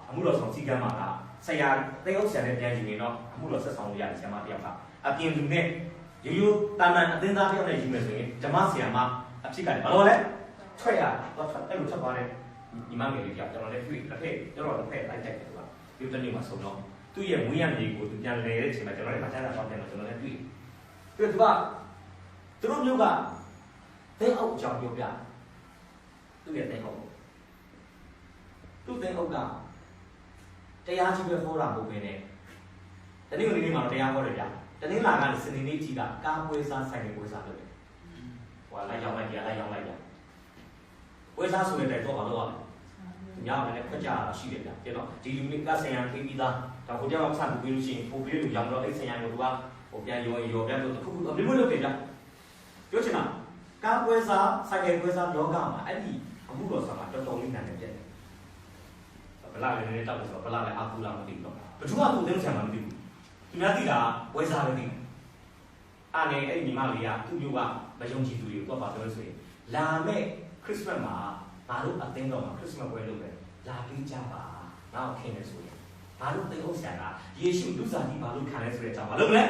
အမှုတော်ဆောင်စီကံမှာကဆရာတယောက်ဆရာနဲ့ပြန်ကြည့်နေတော့အမှုတော်ဆက်ဆောင်လို့ရတယ်ဆရာမတယောက်ကအပြင်လူနဲ့ရိုးရိုးတာမန်အသင်းသားတယောက်နဲ့ယူမယ်ဆိုရင်ဓမ္မဆရာမအဖြစ်ကလည်းဘာလို့လဲထွက်ရတော့အဲ့လိုထွက်သွားတဲ့ညီမငယ်လေးတယောက်ကျွန်တော်လည်းတွေ့လက်ဖက်ကျွန်တော်လက်ဖက်လိုက်တိုက်တယ်သူကဒီတနေ့မှာဆုံးတော့သူ့ရဲ့မွေးရမြေကိုသူပြန်လဲတဲ့အချိန်မှာကျွန်တော်လည်းမချမ်းသာတော့တယ်ကျွန်တော်လည်းတွေ့သူကသူတို့မျိုးကတဲ့အောက်ကြောင်ပြောပြသူ့ရဲ့တဲ့အောက်သူ့တဲ့အောက်ကတရားကြီးပဲဟောတာမဟုတ်ဘဲနဲ့တနေ့နေ့မှာတရားဟောတယ်ဗျာတနေ့လာကစနေနေ့ကြီးကကားပွဲစားဆိုင်ပွဲစားလုပ်တယ်ဟိုလိုက်ရောက်လိုက်ကြလိုက်ရောက်လိုက်ကြပွဲစားဆိုတဲ့တော့ဘာလို့လဲသူများလည်းခွက်ကြတာရှိတယ်ဗျာကျွန်တော်ဒီလူမျိုးကဆင်ရန်ပေးပြီးသားဒါကိုကြောက်ဆန်ပြီးလို့ရှိရင်ပို့ပြီးလို့ရောင်းတော့အဲ့ဆင်ရန်ကိုသူကဟိုပြန်ရောပြန်တော့တစ်ခုခုအမျိုးမျိုးလုပ်တယ်ဗျာပြောချင်တာကားပွဲစားဆိုင်ပွဲစားလောကမှာအဲ့ဒီအမှုတော်ဆောင်မှာတော်တော်လေးနာနေတယ်ဘလာလည်းနေတော့ဆိုဘလာလည်းအကူလာမသိဘူးဘသူကသူ့တဲ့ဆံမသိဘူးသူများသိတာပွဲစားလည်းသိအားနေအဲ့ညီမလေးကသူ့မျိုးကမယုံကြည်သူတွေကိုတော့ပါပြောလို့ဆိုရင်လာမဲ့ခရစ်စမတ်မှာငါတို့အသိတော်မှာခရစ်စမတ်ပွဲလုပ်တယ်လာပြီးကြပါငါ့ကိုခင်နေဆိုရင်ငါတို့သိအောင်ဆရာကယေရှုလူစားကြီးဘာလို့ခံလဲဆိုတဲ့အကြောင်းမလုပ်လဲ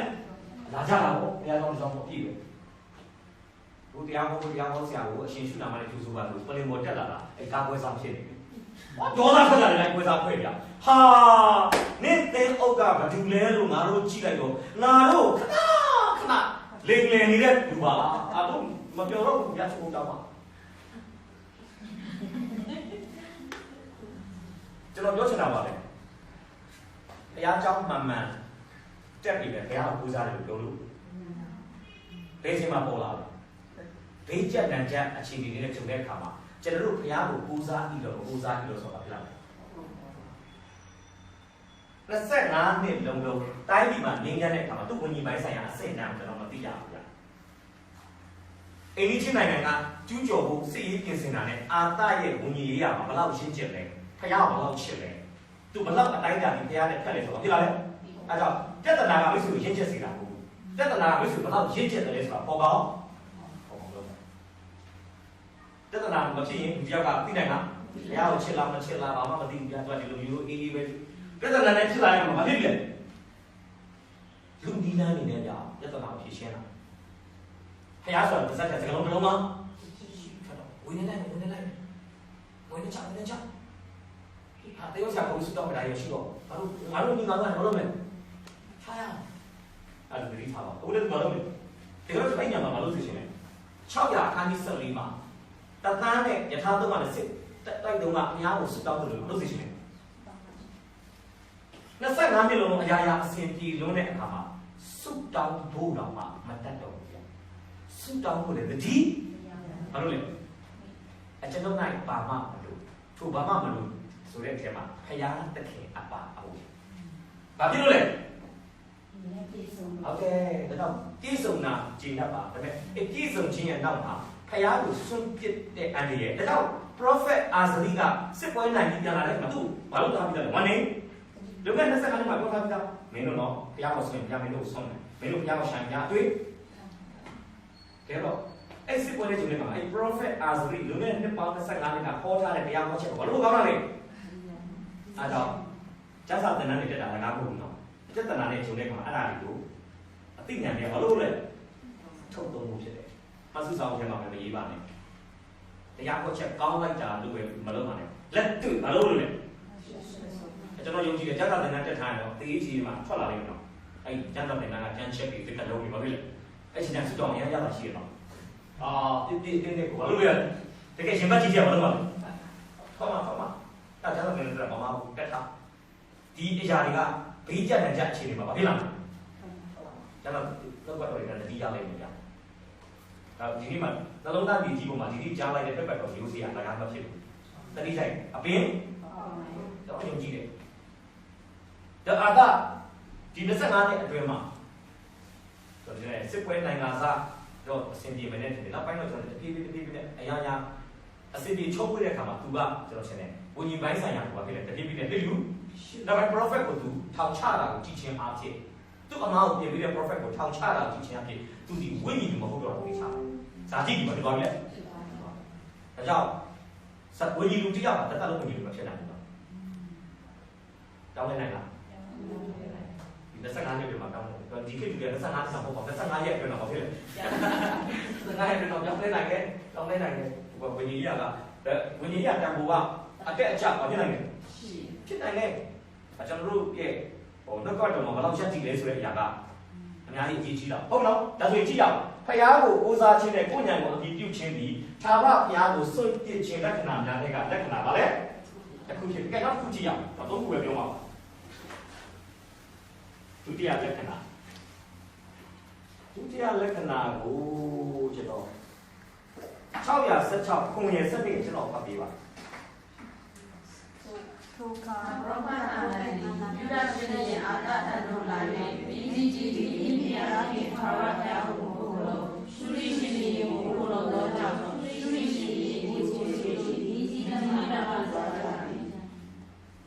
လာကြတာပေါ့ဘုရားတော်ကြောင့်ပြည့်တယ်ဘုရားဟောဆရာကိုအရှင်ရှုနာမနဲ့ကျူဆိုပါလို့ပလင်ပေါ်တက်လာတာအဲကားပွဲစားဖြစ်နေတယ်ဒေါသထွက်လာတယ်ပွဲစားဖွဲ့ပြဟာနေတဲ့အောက်ကဘာတူလဲလို့ငါတို့ကြည့်လိုက်တော့ငါတို့ခဏလင်နေတဲ့လူပါအတော့မပြောတော့ဘူးရချိုးတော့ပါကျွန်တော်ပြောချင်တာပါလေတရားเจ้าမှန်တက်ပြီပဲဘုရားပူဇာတယ်လို့ပြောလို့ဒေးစင်မှာပေါ်လာတယ်ဘေးကျက်တန်ကျက်အခြေအနေတွေနဲ့ကြုံတဲ့အခါမှာကျွန်တော်တို့ဘုရားကိုပူဇာပြီးတော့ပူဇာပြီးတော့ဆိုတာဖြစ်လာတယ်25နှစ်လုံးလုံးတိုင်းပြည်မှာငင်းရတဲ့အခါမှာသူ့ဝิญဉ်ပိုင်းဆိုင်ရာအဆင့်အတန်းကိုကျွန်တော်မသိရဘူးဗျာအိန္ဒိချင်းနိုင်ငံကကျူးကျော်ဖို့စစ်ရေးပြင်ဆင်တာနဲ့အာသရဲ့ဝิญဉ်ရေးရမှာဘယ်လောက်ရှင်းကျက်လဲဘုရားဘယ်လောက်ချစ်လဲသူဘယ်လောက်အတိုင်းအတာပြီးဘုရားနဲ့ဖက်လဲဆိုတာဖြစ်လာတယ်အဲကြောင့်ပြဿနာကမိတ်ဆွေကိုရင့်ကျက်စေတာမဟုတ်ဘူးပြဿနာကမိတ်ဆွေဘယ်လောက်ရင့်ကျက်တယ်လဲဆိုတာပေါ်ကောင်းပြဿနာမဖြစ်ရင်ဒီယောက်ကသိနိုင်လားဘုရားကိုချစ်လားမချစ်လားဘာမှမသိဘူးပြတ်သွားတယ်လို့မျိုးအေးအေးပဲပြဿနာနဲ့ဖြစ်လာရင်မဖြစ်ဘူးလူဒီနာနေနဲ့ကြာပြဿနာကိုဖြေရှင်းတာဘုရားဆိုတာတစ်စက္ကန့်စကားလုံးတစ်လုံးမှာဝင်နေလိုက်ဝင်နေချဟာတေယောဆရာကိုစတော့မလာရရှိတော့ငါတို့ညီငါတို့ဘာလုပ်မလဲချာရအဲ့ဒါဒီထားပါဦးလည်းဘာလုပ်လဲတေယောဆိုင်ညာမှာဘာလုပ်စီရှင်လဲ600အခန်းကြီး14မှာတသန်းနဲ့ယထာသုံးပါနဲ့စစ်တိုက်တုံးကအများကိုစတော့တယ်လို့လုပ်စီရှင်လဲ25နှစ်လုံးအရာရာအစဉ်ပြေလုံးတဲ့အခါမှာစုတောင်းဖို့တော့မှမတတ်တော့ဘူးစုတောင်းဖို့လည်းတတိဘာလို့လဲအကျွန်ုပ်နိုင်ပါမမလို့ထိုဘာမှမလို့ဆိုတဲ့အချိန်မှာဖယားတခင်အပါအဟုတ်ဘာဖြစ်လို့လဲโอเคဒါတော့ပြည့်စုံတာကျင့်တတ်ပါဒါပေမဲ့အပြည့်စုံခြင်းရဲ့နောက်မှာဖယားကိုစွန့်ပစ်တဲ့အန်ဒီရဲ့ဒါတော့ prophet အာဇရိကစစ်ပွဲနိုင်ပြီးပြန်လာတဲ့အခါသူဘာလို့တာပြီးလဲ1 day လူက25နှစ်မှာပြောထားပြီးသားမင်းတို့တော့ဘုရားကိုဆွင့်ဘုရားမင်းတို့ကိုဆွင့်မင်းတို့ဘုရားကိုရှာကြတွေ့တယ်တော့အဲ့စစ်ပွဲလေးကျုံနေမှာအဲ့ prophet အာဇရိလူနဲ့နှစ်ပေါင်း25နှစ်ကခေါ်ထားတဲ့ဘုရားဟောချက်ကိုဘာလို့ကောင်းတာလဲအားကြောင့်ကျမ်းစာသင်တန်းတွေတက်တာလည်းငါမဟုတ်ဘူးနော်ပြဿနာနဲ့ကျုံတဲ့မှာအဲ့ဒါတွေကိုအသိဉာဏ်နဲ့ဘာလို့လဲထုတ်သုံးမှုဖြစ်တယ်။အဆုဆောင်ထဲမှာပဲမရေးပါနဲ့။တရားဟောချက်ကောင်းလိုက်တာလို့ပဲမလုပ်ပါနဲ့။လက်တွေ့ဘာလို့လဲ။ကျွန်တော်ယုံကြည်တယ်ကျမ်းစာသင်တန်းတက်ထားရင်တော့တေးကြီးမှာထွက်လာလိမ့်မယ်နော်။အဲ့ကျမ်းစာသင်တန်းကကျမ်းချက်ပြီးတစ်ခါလုံးပြီးဘာဖြစ်လဲ။အဲ့ဒီကျမ်းဆုတောင်းရရတာရှိရတော့။တင်းကိုဘာလို့လဲ။တကယ်ရှင်မကြီးကြဘာလို့လဲ။ခေါမအဲ့ကျမ်းစာသင်တန်းကဘာမှမတက်တာ။ဒီအရာတွေကဘေးကျတဲ့ကြအခြေအနေမှာဘာဖြစ်လာလဲ။ကျမ်းစာတော့တော့လည်းတတိယလိုက်နေကြ။ဒီနေ့မှာနှလုံးသားပြည်ကြီးပေါ်မှာဒီကြားလိုက်တဲ့ဖက်ဖက်တော့ရိုးစီရလကားမဖြစ်ဘူး။တတိဆိုင်အပင်တော့ယုံကြည်တယ်။တ阿达，ဒီ25နှစ်အတွင်းမှာဆိုတော့စစ်ပွဲနိုင်ငံစားတော့အစဉ်ပြေမနေတယ်နောက်ပိုင်းတော့ကျွန်တော်တပြေးနဲ့အရာရာအစဉ်ပြေချုပ်ပြတဲ့အခါမှာသူကကျွန်တော်ရှင်းတယ်ဝิญဉ်ပိုင်းဆိုင်ရာကဖြစ်တယ်တပြေးနဲ့လေလူနောက်ပိုင်း prophet ကိုသူထောင်ချတာကိုကြည့်ချင်းအားဖြင့်သူ့အမားကိုပြင်ပြီးတဲ့ prophet ကိုထောင်ချတာကိုကြည့်ချင်းအားဖြင့်သူဒီဝိညာဉ်မဟုတ်တော့ဘူးချာဇာတိဒီမှာဒီကောင်လေဒါကြောင့်ဝိညာဉ်လူတရားမှာတက်လုံးဝိညာဉ်လူမဖြစ်နိုင်ဘူးတောင်းနိုင်လားဒီ25နှစ်ပြမှာတောင်းတယ်ဒီခေတ်က25နှစ်ဆောင်ပေါ့25ရက်အတွင်းတော့ဖြစ်တယ်25ရက်အတွင်းတော့ကြောင်းနေနိုင်တယ်တောင်းနေနိုင်တယ်ဟိုဝိညာဉ်ရကဝိညာဉ်ရတန်ဖိုးကအတက်အကျမဖြစ်နိုင်ဘူးဖြစ်နိုင်တယ်ကျွန်တော်တို့ရဲ့ဟိုနှုတ်ကပတ်တော်မှာဘယ်လောက်ချက်ကြည့်လဲဆိုတဲ့အရာကအများကြီးအရေးကြီးတာဟုတ်နော်ဒါဆိုရင်ကြည့်ရအောင်ဖယားကိုကိုးစားခြင်းနဲ့ကိုယ်ဉာဏ်ကိုအပြည့်ပြုခြင်းဒီသာဝဖယားကိုစွန့်ပစ်ခြင်းလက္ခဏာများတဲ့ကလက္ခဏာပါလေအခုဖြစ်ကြတော့ခုကြည့်ရအောင်တော့ခုပဲပြောပါဒုတိယလက္ခဏာကိုကျွန်တော်616ခုရဲ့7ကျွန်တော်ဖတ်ပေးပါထိုအခါ ရောမနာလည်းယူဒရှင်ရဲ့အာသတန်တို့လာ၍ပြီးကြီးကြီးဒီဘုရားရှင်ခါရတရားကိုဘုလို့ရှုရိရှင်ရဲ့ဘုလို့တော့ကြောင့်ရှုရိရှင်ရဲ့ဒီကိုရှိဒီကြီးသမီးနာပါသွားတာ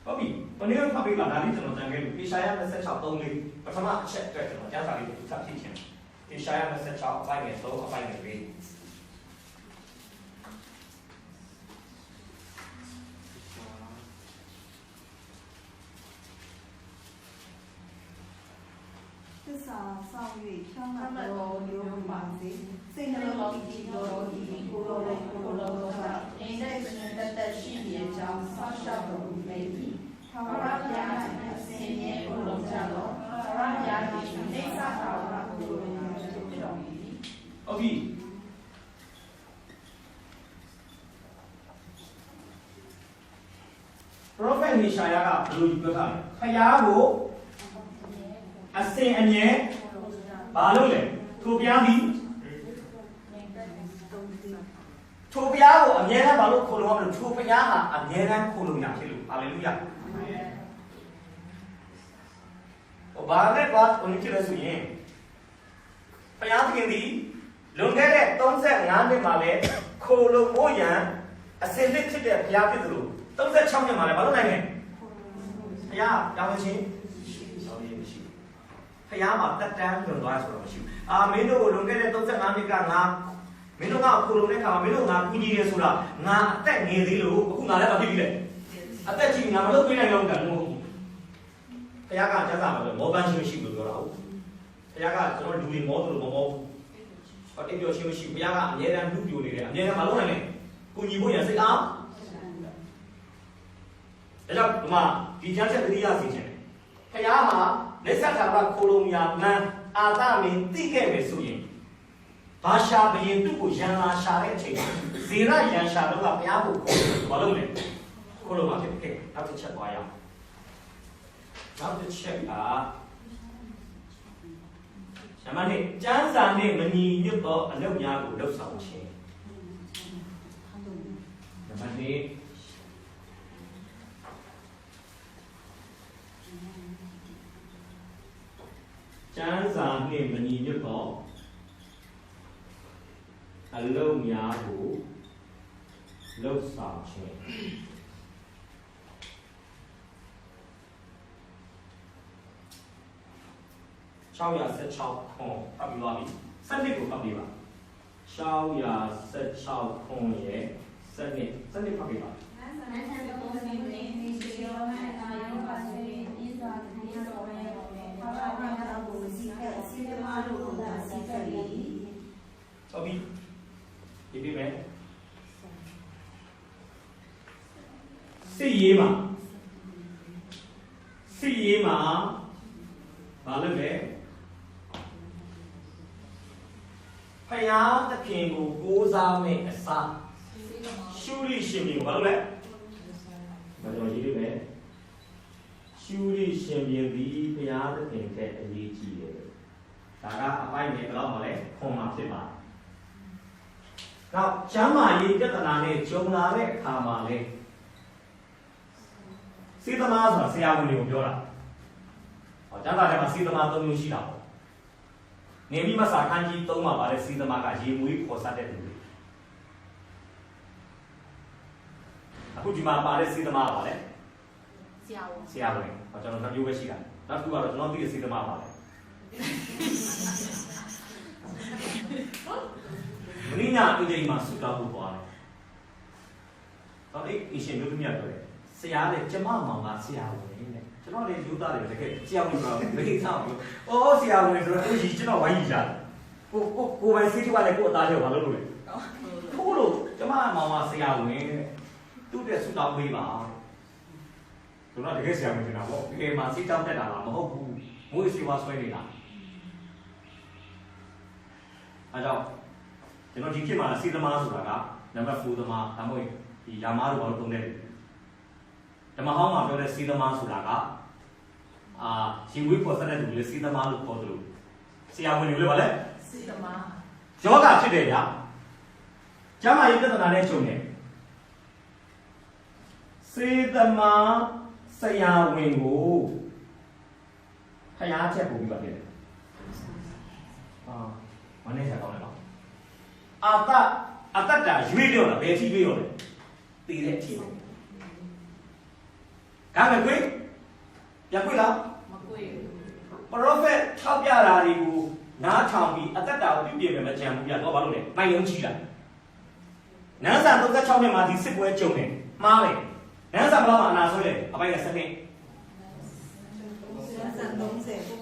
ဟုတ်ပြီဘယ်နည်းဖတ်ပေးပါဒါလေးကျွန်တော်တန်ခဲ့လို့ပေရှာယ26 3လေးပထမအချက်အတွက်ကျွန်တော်ကြားစာလေးကိုစဖြည့်ချင်ပေရှာယ26အပိုင်းငယ်3အပိုင်းငယ်4သစ္စာဆောင်၍ဖြောင်းမှတ်တော်မျိုးပါစေစိတ်နှလုံးတည်တော်ဒီကိုယ်တော်တို့ကအင်းတဲ့ရှင်တက်ရှိရဲ့ကြောင့်ဆောက်ရှောက်တော်မူပေ၏ထာဝရဘုရား၌အစဉ်ရဲ့ကိုယ်တော်ကြတော့ထာဝရဘုရား၏နေစာထာဝရကိုယ်တော်များဖြစ်တော်မူ၏ဟုတ်ပြီပရောဖက်ဟေရှာယကဘယ်လိုပြောထားလဲဖယားကိုအစဉ်အမြဲဘာလို့လဲထိုဘုရားသည်ထိုဘုရားကိုအမြဲတမ်းဘာလို့ခေါ်လို့မလဲထိုဘုရားဟာအမြဲတမ်းခေါ်လို့ရဖြစ်လို့ဟာလေလုယာဘာနဲ့ဘာကိုကြည့်လို့ဆိုရင်ဘုရားသခင်သည်လွန်ခဲ့တဲ့35နှစ်မှာလဲခေါ်လို့မို့ရန်အစဉ်သစ်ဖြစ်တဲ့ဘုရားဖြစ်သလို36နှစ်မှာလဲဘာလို့နိုင်လဲဘုရားတောင်းခြင်းဖယားမှာတက်တန်းလွန်သွားဆိုတော့မရှိဘူးအာမင်းတို့ကိုလွန်ခဲ့တဲ့35နှစ်ကငါမင်းတို့ကခိုးလုံတဲ့ခါမှာမင်းတို့ငါကူညီရဲဆိုတာငါအသက်ငယ်သေးလို့အခုငါလည်းမဖြစ်ပြီလေအသက်ကြီးငါမလုပ်ပြနိုင်တော့ဘူးကလို့ဖယားကကျမ်းစာမှာမောပန်းချင်းမရှိဘူးပြောတာဟုတ်ဖယားကကျွန်တော်လူတွေမောတယ်လို့မမောဘူးဟောတိပြောချင်းမရှိဘူးဖယားကအမြဲတမ်းလူပြိုနေတယ်အမြဲတမ်းမလုပ်နိုင်နဲ့ကူညီဖို့ရစိတ်အားဒါကြောင့်ဒီမှာဒီကျမ်းချက်တတိယစီခြင်းဖယားဟာလက်ဆက်ထာဝရခိုလုံယာမန်အာသမင်သိခဲ့မယ်ဆိုရင်ဘာရှာဘရင်သူ့ကိုရန်လာရှာတဲ့အချိန်ဇေရရန်ရှာတော့ကဘုရားကိုခေါ်လို့ဘာလုပ်လဲခိုလုံမှာဖြစ်ခဲ့နောက်တစ်ချက်သွားရအောင်နောက်တစ်ချက်ကရှမနဲ့ကျမ်းစာနဲ့မညီညွတ်သောအလုပ်များကိုလှုပ်ဆောင်ခြင်းရှမနဲ့ကျမ်းစာနှင့်မညီညွတ်သောအလုံးများကိုလှုပ်ဆောင်ခြင်း616ခွန်ဖတ်ပြီးသွားပြီစနစ်ကိုဖတ်ပြီးပါ616ခွန်ရဲ့စနစ်ဖတ်ပြီးပါဟုတ်ပြီဒီပြမယ်စစ်ရေးမှာဘာလုပ်လဲဖယားသခင်ကိုကိုးစားမဲ့အစားရှုရိရှင်ကိုဘာလုပ်လဲမတော်ရေးလိမ့်မယ်ရှုရိရှင်ပြည်သည်ဖယားသခင်တဲ့အရေးကြီးတယ်ဒါကအပိုင်းနဲ့ဘယ်တော့မှလဲခွန်မှာဖြစ်ပါနောက်ကျမ်းမာရေးပြဿနာနဲ့ဂျုံလာတဲ့အခါမှာလဲစေတမားဆိုတာဆရာဝန်တွေကိုပြောတာ ကျမ်းစာထဲမှာစေတမာ3မျိုးရှိတာပေါ့နေမိမစာခန်းကြီး3မှာပါတဲ့စေတမာကရေမွေးပေါ်ဆက်တဲ့သူတွေအခုဒီမှာပါတဲ့စေတမာပါလေဆရာဝန်ကျွန်တော်2မျိုးပဲရှိတာနောက်တစ်ခုကတော့ကျွန်တော်သိတဲ့စေတမာပါလေမင်းညာအင်္ဂလိပ်မှာစူတောင်းဖို့သွားတယ်တော့အရှင်မျိုးသမီးပြောတယ်ဆရာလေကျမမောင်ကဆရာဝန်နဲ့ကျွန်တော်လည်းယူသားတယ်တကယ်ဆရာဝန်ပြောတယ်မိသားစုအော်ဆရာဝန်ဆိုတော့သူကြီးကျွန်တော်ဝိုင်းကြတယ်ကိုပဲစိတ်ကလည်းကိုအသားထဲဘာလို့လုပ်လဲထိုးလို့ကျမမောင်ကဆရာဝန်သူ့တဲ့စူတောင်းပေးပါကျွန်တော်တကယ်ဆရာဝန်နေတာပေါ့တကယ်မှစိတ်တောင်းတက်တာလားမဟုတ်ဘူးငွေစီဝါဆွဲနေတာအဲကြောင့်ကျွန်တော်ဒီခေတ်မှာစေသမားဆိုတာကနံပါတ်4သမားဒါမှမဟုတ်ဒီယာမားတို့ဘာလို့သုံးတယ်ဓမ္မဟောင်းမှာပြောတဲ့စေသမားဆိုတာကရင်ဝေးပေါ်ဆက်တဲ့လူတွေစေသမားလို့ခေါ်တယ်လို့ဆရာဝန်တွေလည်းဗါလဲစေသမားယောဂဖြစ်တယ်ဗျာကျမ်းမာရေးပြဿနာနဲ့ချုပ်နေစေသမားဆရာဝန်ကိုခရားချက်ပို့ပြီးပါခဲ့တယ်မနေ့ကကောင်းတယ်နော်အတ္တရွေးပြောတာဘယ်ထိရွေးရောလဲတည်တဲ့အထိကာမကွေးရကွေးလားမကွေးပရောဖက်ထောက်ပြတာတွေကိုနားထောင်ပြီးအတ္တကိုပြုပြင်မယ်မကြံဘူးပြတော့ဘာလို့လဲနိုင်ယုံကြည့်တာနန်းဆန်36နှစ်မှာဒီစစ်ပွဲကြုံတယ်မှားတယ်နန်းဆန်ဘလောက်မှအနာဆွဲတယ်အပိုင်းက7နှစ်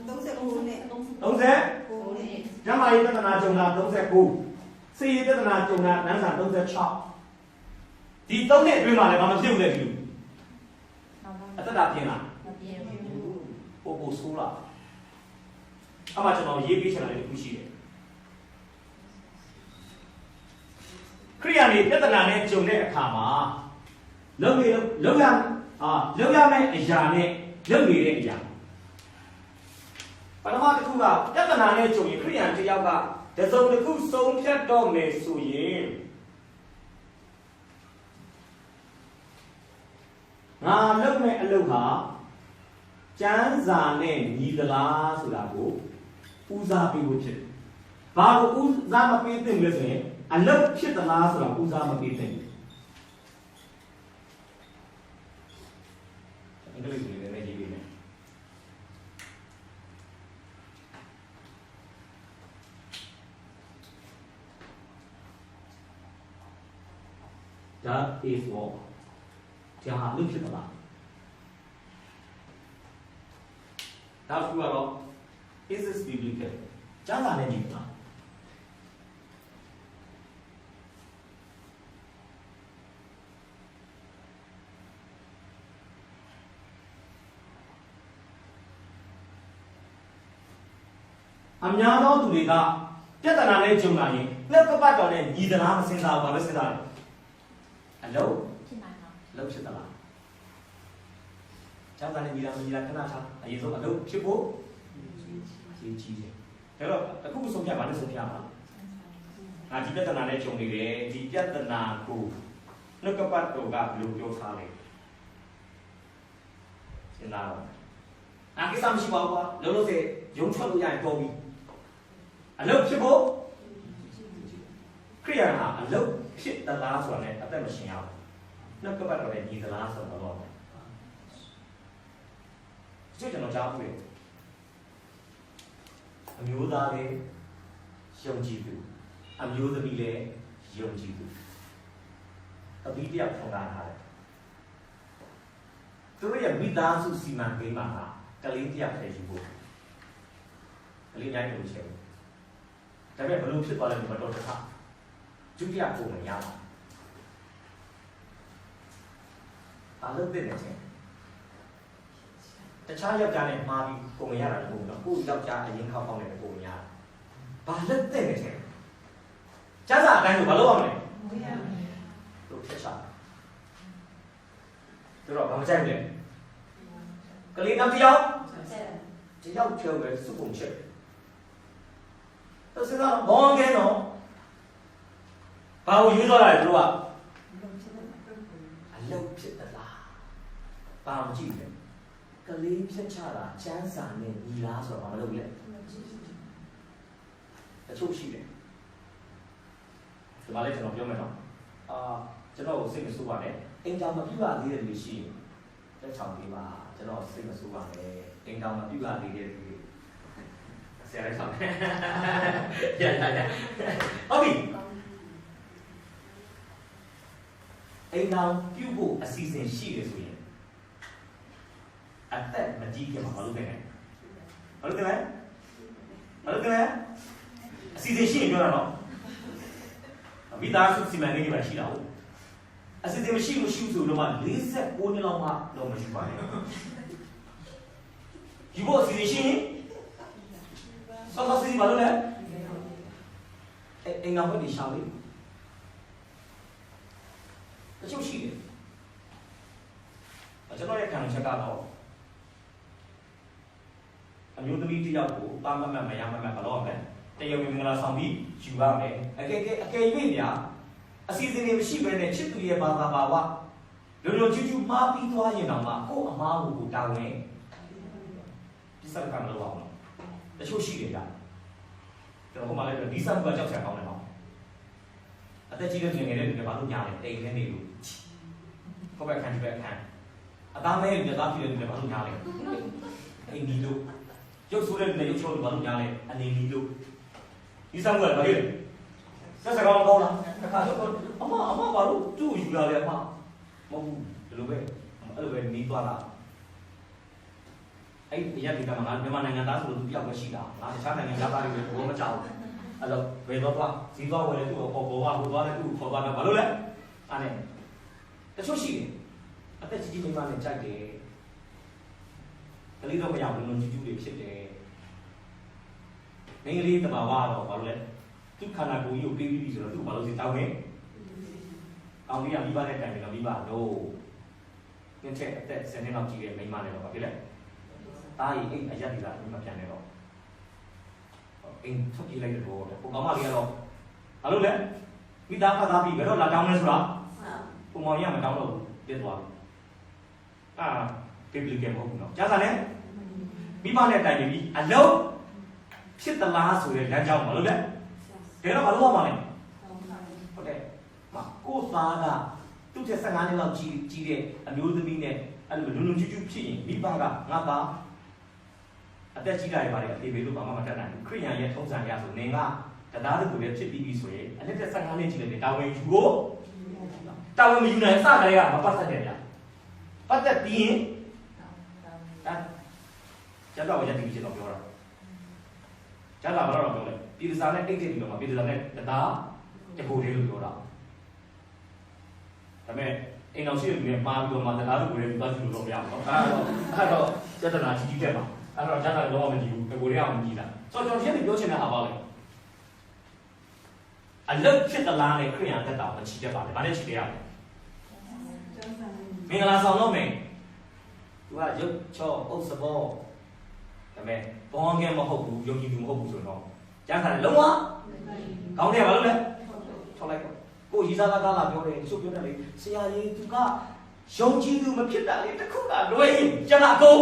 30နဲ့30ကျမရေးပြဿနာကြုံတာ39စေရေးပြဿနာကြုံတာနန်းဆန်36ဒီ3နှစ်အတွင်းမှာလည်းဘာမဖြစ်ဘူးလေဒီအတ္တပြင်လားမပြင်ဘူးပို့ဆိုးလားအမှကျွန်တော်ရေးပေးချင်တာလည်းခုရှိတယ်ခရိယာနေပြဿနာနဲ့ကြုံတဲ့အခါမှာလုံရမယ့်အရာနဲ့လုံနေတဲ့အရာပထမတစ်ခုကပြဿနာနဲ့ကြုံရင်ခရိယန်တစ်ယောက်ကတစုံတစ်ခုဆုံးဖြတ်တော့မယ်ဆိုရင်ငါလုပ်မဲ့အလုပ်ဟာကျမ်းစာနဲ့ညီသလားဆိုတာကိုဦးစားပေးဖို့ဖြစ်တယ်။ဘာလို့ဦးစားမပေးသင့်လဲဆိုရင်အလုပ်ဖြစ်သလားဆိုတာဦးစားမပေးသင့်ဘူး။အင်္ဂလိပ်လိုလည်းရေးပေးမယ်That is what ဒါအလုပ်ဖြစ်သလားနောက်တစ်ခုကတော့ is this biblical ကျမ်းစာနဲ့ညီသလားအများသောသူတွေကပြဿနာနဲ့ကြုံလာရင်နှုတ်ကပတ်တော်နဲ့ညီသလားမစဉ်းစားဘူးဘာပဲစဉ်းစားတယ်အလုပ်ဖြစ်နိုင်လားအလုပ်ဖြစ်သလားကျမ်းစာနဲ့ညီလားမညီလားခဏထားအရင်ဆုံးအလုပ်ဖြစ်ဖို့ကြီးကြီးတယ်ဒါတော့အခုဆုံးဖြတ်ပါနဲ့ဆုံးဖြတ်ပါဒီပြဿနာနဲ့ကြုံနေတယ်ဒီပြဿနာကိုနှုတ်ကပတ်တော်ကဘယ်လိုပြောထားလဲစဉ်းစားတော့ကိစ္စမရှိပါဘူးကွာလုံးလုံးစေရုံထွက်လို့ရရင်တော်ပြီအလုပ်ဖြစ်ဖို့ခရိယာဟာအလုပ်ဖြစ်သလားဆိုတာနဲ့အသက်မရှင်ရဘူးနှုတ်ကပတ်တော်နဲ့ညီသလားဆိုတော့ကျွန်တော်ကြားဘူးအမျိုးသားလေးယုံကြည်သူအမျိုးသမီးလေးယုံကြည်သူအပြီးတရားထောင်ထားတယ်သူတို့ရဲ့မိသားစုစီမံကိန်းမှာကလေးတရားထည့်ယူဖို့ကလေးတိုင်းလို့ရှိတယ်ဒါပေမဲ့ဘလို့ဖြစ်သွားလဲမတော်တဆဒုတိယပုံမရပါအလုပ်တဲ့နေချင်းတခြားယောက်ျားနဲ့မှားပြီးပုံမရတာလည်းမဟုတ်ဘူးကိုယ့်ယောက်ျားအရင်ခောက်ပေါက်နေတဲ့ပုံမရတာဘာလက်တဲ့နေချင်းကျန်းစာအတိုင်းဆိုဘာလုပ်ရမလဲမရဘူးတို့ဖြစ်စားတို့တော့ဘာမှကြိုက်လဲကလေးနောက်တစ်ယောက်ကျော်ပဲစုပုံချက်တော့စဉ်းစားဘောင်းကဲတော့ဘာကိုယူသွားတာလဲတို့ကအလုပ်ဖြစ်သလားဘာမှမကြည့်ဘူးက ကလေးဖြစ်ချတာချမ်းစာနဲ့ညီလားဆိုတော့ဘာမလုပ်လဲအချို့ရှိတယ်ဒီမှာလည်းကျွန်တော်ပြောမယ်နော်ကျွန်တော်စိတ်မဆိုးပါနဲ့အိမ်ကြောင်မပြည့်ပါသေးတဲ့လူရှိရင်လက်ချောင်းပေးပါကျွန်တော်စိတ်မဆိုးပါနဲ့အိမ်ကြောင်မပြည့်ပါသေးတဲ့လူဆရာလည်းဆောင်ရဟုတ်ပြီအိမ်ကြောင်ပြုဖို့အစီအစဉ်ရှိတယ်ဆိုရင်အသက်မကြီးခင်မှာမလုပ်နိုင်ဘူးမလုပ်နိုင်အစီအစဉ်ရှိရင်ပြောတာနော်မိသားစုစီမံကိန်းတွေပါရှိတာဟုတ်အစီအစဉ်မရှိလို့ရှိဆိုတော့မှ49နှစ်လောက်မှတော့မရှိပါနဲ့ဒီဘောအစီအစဉ်ရှိရင်စောစောစီးပါလို့လေအိမ်နောက်ဘက်ဒီရှာလေးတချို့ရှိတယ်ကျွန်တော်ရဲ့ခံချက်ကတော့အမျိုးသမီးတစ်ယောက်ကိုတာမတ်မရမတ်ဘာလို့လဲတရုံမင်္ဂလာဆောင်ပြီးယူရမယ်အကယ်၍များအစီအစဉ်တွေမရှိဘဲနဲ့ချစ်သူရဲ့ဘာသာဘာဝလိုလိုချူချူမှားပြီးသွားရင်တော့မှကို့အမားကိုတောင်းနေပြဿနာကမလို့အောင်တချို့ရှိတယ်ကြာကျွန်တော်ဟိုမှာလည်းဒီစားကကြောက်ချင်ကောင်းတယ်နော်အသက်ကြီးတဲ့ငယ်တဲ့လူတွေဘာလို့ညားလဲတိမ်နေနေလို့ကိုယ့်ဘက်ခံဒီဘက်ခံအသားမဲပြသားဖြစ်တဲ့လူတွေဘာလို့ညားလဲအိမ်ဒီလို့ရုပ်ဆိုးတဲ့လူတွေရုပ်ချိုးလို့ဘာလို့ညားလဲအနေနီလို့ဒီစားကဘာလဲဆက်စကောင်းကောင်းလားတစ်ခါတော့အမဘာလို့သူ့ယူလာလဲအမမဟုတ်ဘူးဒီလိုပဲအဲ့လိုပဲနီးသွားတာအဲ့ဒီရက်ဒီကမှငါမြန်မာနိုင်ငံသားဆိုလို့သူပြောက်ပဲရှိတာငါတခြားနိုင်ငံသားတွေဘောမကြောက်အဲ့တော့ဘယ်တော့ဈေးသွားဝယ်လဲသူ့ကိုပေါ်ပေါ်ဟိုသွားတယ်သူ့ကိုခေါ်သွားတယ်ဘာလို့လဲအဲ့နဲ့တချို့ရှိတယ်အသက်ကြီးကြီးမိမနဲ့ကြိုက်တယ်ကလေးတော့မရဘူးလုံးကျူးတွေဖြစ်တယ်နေကလေးတဘာဝတော့ဘာလို့လဲသူခန္ဓာကိုယ်ကြီးကိုပေးပြီးဆိုတော့သူဘာလို့စီတောင်းနေတောင်းပြီးရမိဘနဲ့တိုင်တယ်မိဘတော့နင်းချက်အသက်10နှစ်လောက်ကြီးတဲ့မိမနဲ့တော့ဘာဖြစ်လဲတားရင်အိမ်အရက်ဒီလာမပြန်နဲ့တော့အိမ်ထုတ်ပြလိုက်တဲ့ဘောပေါ့ကောင်မလေးကတော့ဘာလို့လဲမိသားဖသားပြီးဘယ်တော့လာတောင်းလဲဆိုတာပုံမောင်ရမတောင်းတော့ဘူးပြစ်သွားပြီပိပလီကမဟုတ်ဘူးနော်ကြားစားလဲမိမနဲ့တိုင်ပြီးအလုံးဖြစ်သလားဆိုတဲ့လမ်းကြောင်းမလို့လဲဒါတော့ဘာလို့မှမလဲဟုတ်တယ်ကိုသားကသူ့တဲ့15နှစ်လောက်ကြီးတဲ့အမျိုးသမီးနဲ့အဲ့လိုလုံလုံကျူးကျူးဖြစ်ရင်မိဘကငါသားအသက်ကြီးတာတွေပါတယ်အဖေဘေးလို့ဘာမှမတတ်နိုင်ဘူးခရိယန်ရဲ့ထုံးစံရဆိုနေကတရားသူတွေဖြစ်ပြီးပြီဆိုရင်အနှစ်သက်15နှစ်ကြီးတဲ့တာဝန်ယူကိုတာဝန်မယူနိုင်စကားတွေကမပတ်သက်တယ်ဗျာပတ်သက်ပြီးရင်ကျတော့ရတဲ့ဒီချက်တော့ပြောတာကျတော့ဘာလို့ပြောလဲပြည်စာနဲ့တိတ်တိတ်ပြီးတော့ပြည်စာနဲ့တရားတကူလေးလို့ပြောတာဒါပေမဲ့အိမ်တော်ရှိတဲ့လူတွေမှားပြီးတော့မှတရားသူတွေသွားကြည့်လို့တော့မရဘူးနော်အဲ့တော့ကျတနာကြီးတက်ပါအဲ့တော့ကျတာတော့မကြည့်ဘူးတကူလေးအောင်ကြည့်တာဆိုတော့ကျွန်တော်ဒီပြောချင်တာဟာပါလေအလုတ်ဖြစ်သလားနဲ့ခရိယန်တက်တာမချီတတ်ပါနဲ့ဘာနဲ့ချီတရလဲမင်္ဂလာဆောင်တော့မယ်သူကရုပ်ချောအုပ်စဘောဒါပေမဲ့ဘောင်းငယ်မဟုတ်ဘူးယုံကြည်သူမဟုတ်ဘူးဆိုတော့ကျန်းစာတယ်လုံးဝကောင်းတယ်ဘာလို့လဲထောက်လိုက်ကိုရီစားကားလာပြောတယ်သူပြောတယ်လေဆရာကြီးသူကယုံကြည်သူမဖြစ်တာလေတခုကလွဲရင်ကျန်တာကုန်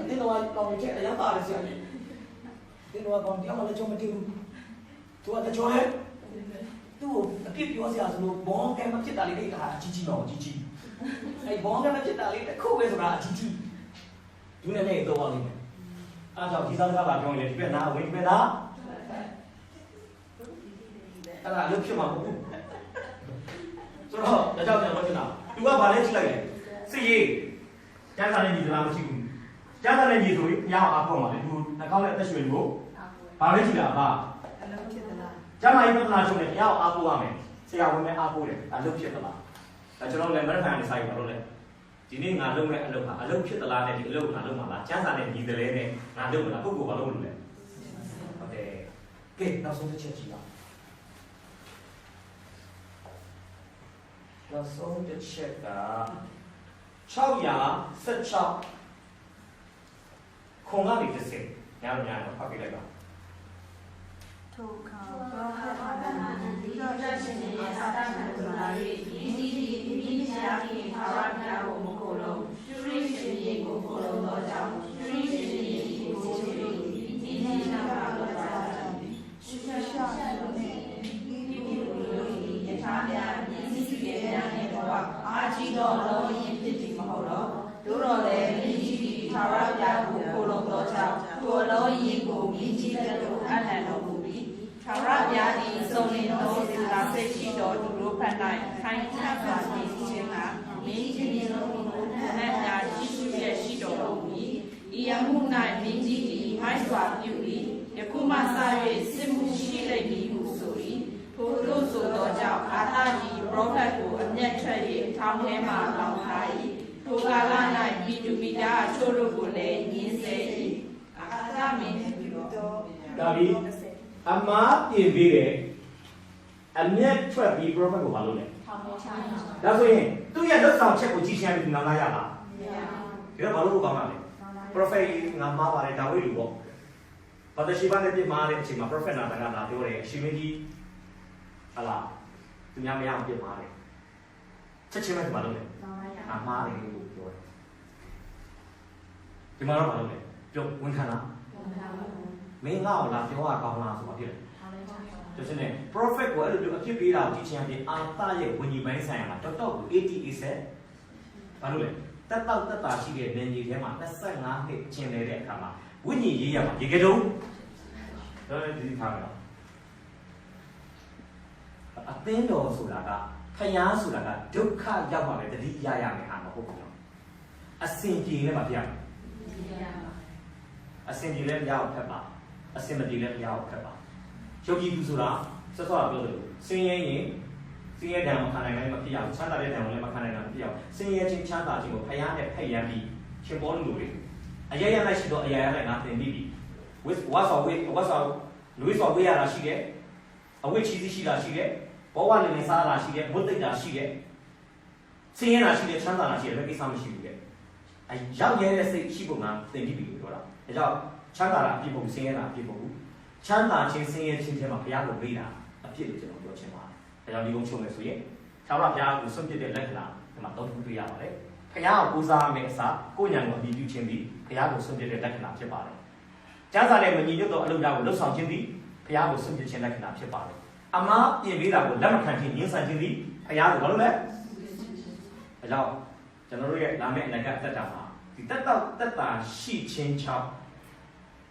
တင်းတော်ကောင်းချက်အရမ်းပါတယ်ဆရာကြီးတင်းတော်ကောင်းတရားမလည်းချုံမတင်ဘူးသူကတချို့လေသူ့ကိုအပြစ်ပြောစရာဆိုလို့ဘောင်းကဲမဖြစ်တာလေအဲ့ဒါအကြီးကြီးတော့အကြီးကြီးအဲ့ဘောင်းကဲမဖြစ်တာလေတခုပဲဆိုတာအကြီးကြီးသူနဲ့လည်းတော့ပါလိမ့်မယ်အားကြောင့်ဒီစားကားလာပြောရင်ဒီဘက်နာဝင်ဒီဘက်နာအဲ့ဒါလုဖြစ်မှာမဟုတ်ဘူးဆိုတော့ဒါကြောင့်ကျွန်တော်ပြောချင်တာသူကဘာလဲကြည့်လိုက်လဲစစ်ရေးကျန်းစာနဲ့ညီစလားမရှိဘူးကျန်းစာနဲ့ညီဆိုရင်ညာအားပေါ်မှာလေသူနှာခေါင်းနဲ့အသက်ရွှေကိုဘာလဲကြည့်တာပါအလုံးဖြစ်သလားကျန်းမာရေးပြဿနာရှုံးတယ်ညာအားပေါ်ရမယ်ဆရာဝန်နဲ့အားပေါ်တယ်အလုပ်ဖြစ်သလားဒါကျွန်တော်လည်းမရဖန်နဲ့ဆိုင်ပါလို့လေဒီနေ့ငါလုပ်မဲ့အလုပ်ကအလုပ်ဖြစ်သလားနဲ့ဒီအလုပ်ကငါလုပ်မှာလားကျန်းစာနဲ့ညီတယ်လဲနဲ့ငါလုပ်မလားပုဂ္ဂိုလ်ဘာလုပ်လို့လဲဟုတ်တယ်ကဲနောက်ဆုံးတစ်ချက်ကြည့်ပါနောက်ဆုံးတစ်ချက်က616ခုံကနေတစ်စက်ညာတော့ဖတ်ပြလိုက်ပါထိုခါဘာ ဘာမှဒီတော့ရှင်နေအတားမှန်ဆိုတာလေဒီရှားပြီးခါရပြားကိုမကိုလို့ကျူရိရှင်ကြီးကိုကိုလို့ လက်တို့အနန္တော်မူပြီးထာဝရဘုရားသည်စုံလင်သောစေတစိတ်ရှိတော်သူတို့ဘက်၌ခိုင်ချစွာနေခြင်းကမင်းကြီးလုံးကိုနဲ့ညာရှိရှိရဲ့ရှိတော်မူပြီးဤအမှု၌မင်းကြီးသည်မိုက်စွာပြုပြီးယခုမှစ၍စစ်မှုရှိလိမ့်မည်ဟုဆို၏ထိုတို့ဆိုသောကြောင့်အာသကြီးပရောဖက်ကိုအမျက်ထွက်၍ထောင်ထဲမှလောင်ထား၏ထိုကာလ၌မိတူမိသားချို့တို့ကိုလည်းညင်းဆဲ၏အာသမင်းပြုတော်ဒါပြီးအမားပြင်ပြီးတယ်အမျက်ထွက်ပြီး prophet ကိုမလုပ်နဲ့ဒါဆိုရင်သူ့ရဲ့လက်ဆောင်ချက်ကိုကြည့်ချင်ပြီးနားလာရလားမရဘူးဒါဘာလို့ကောင်းတာလဲ prophet ငါမှားပါတယ်ဒါဝိလူပေါ့ဘာတရှိပါနဲ့ပြမှားတဲ့အချိန်မှာ prophet နာတကလာပြောတယ်အရှင်မင်းကြီးဟလာသူများမရအောင်ပြမှားတယ်ချက်ချင်းပဲဒီမှာလုပ်တယ်အမှားတယ်လို့ပြောတယ်ဒီမှာတော့မလုပ်နဲ့ပြောဝန်ခံလားမင်းငါ့ကိုလာပြောရကောင်းလားဆိုတော့ဖြစ်တယ်ကျင်းနေ prophet ကိုအဲ့လိုအဖြစ်ပေးတာကိုကြည့်ချင်ရင်အာသရဲ့ဝิญဉ်ပိုင်းဆိုင်ရာမှာတော်တော်ကို88ဆက်ဘာလို့လဲတက်တော့တက်တာရှိတဲ့နင်းကြီးထဲမှာ25နှစ်ကျင်နေတဲ့အခါမှာဝิญဉ်ရေးရမှာရေကတုံးတော့ဒီထားမယ်အသင်းတော်ဆိုတာကဖျားဆိုတာကဒုက္ခရောက်မှပဲတတိယရမယ်ဟာမဟုတ်ဘူးအစင်ပြေလည်းမပြတ်အစင်ပြေလည်းမရအောင်ဖက်ပါအစင်မပြေလည်းမရအောင်ဖက်ပါယောဂီသူဆိုတာစစောပြောတယ်စင်ရဲရင်စင်ရဲတံမခံနိုင်လည်းမဖြစ်ရဘူးချမ်းသာတဲ့တံလည်းမခံနိုင်တာမဖြစ်ရဘူးစင်ရဲချင်းချမ်းသာခြင်းကိုဖျားနဲ့ဖက်ရမ်းပြီးရှင်ပေါ်လို့လေအရရလိုက်ရှိတော့အရရလိုက်ငါသင်ပြီးပြီဝါဆောဝေးလူဆောဝေးရတာရှိတယ်အဝိချီစီရှိတာရှိတယ်ဘောဝနေနေစားတာရှိတယ်မွတ်တိတ်တာရှိတယ်စင်ရဲတာရှိတယ်ချမ်းသာတာရှိတယ်လည်းကိစ္စမရှိဘူးလေအရောက်ရဲတဲ့စိတ်ရှိဖို့ငါသင်ပြီးပြီလို့ပြောတာဒါကြောင့်ချမ်းသာတာအပြည့်ဖို့စင်ရဲတာအပြည့်ဖို့ချမ်းသာခြင်းစင်ရဲခြင်းထဲမှာဘုရားကိုပေးတာအပြည့်လို့ကျွန်တော်ပြောချင်ပါတယ်ဒါကြောင့်ဒီကုန်းချုံမယ်ဆိုရင်သာဝရဘုရားကိုစွန့်ပစ်တဲ့လက္ခဏာဒီမှာသုံးခုတွေ့ရပါတယ်ဘုရားကိုပူဇော်မယ်အစားကိုဉာဏ်ကိုအပြီးပြုခြင်းသည်ဘုရားကိုစွန့်ပစ်တဲ့လက္ခဏာဖြစ်ပါတယ်ကျမ်းစာနဲ့မညီညွတ်သောအလုပ်များကိုလှုပ်ဆောင်ခြင်းသည်ဘုရားကိုစွန့်ပစ်ခြင်းလက္ခဏာဖြစ်ပါတယ်အမှားပြင်ပေးတာကိုလက်မခံခြင်းညှဉ်းဆန်ခြင်းသည်ဘုရားကိုဘာလို့လဲဒါကြောင့်ကျွန်တော်တို့ရဲ့လာမယ့်အနာဂတ်တက်တာမှာဒီတက်တာရှိခြင်းချောင်း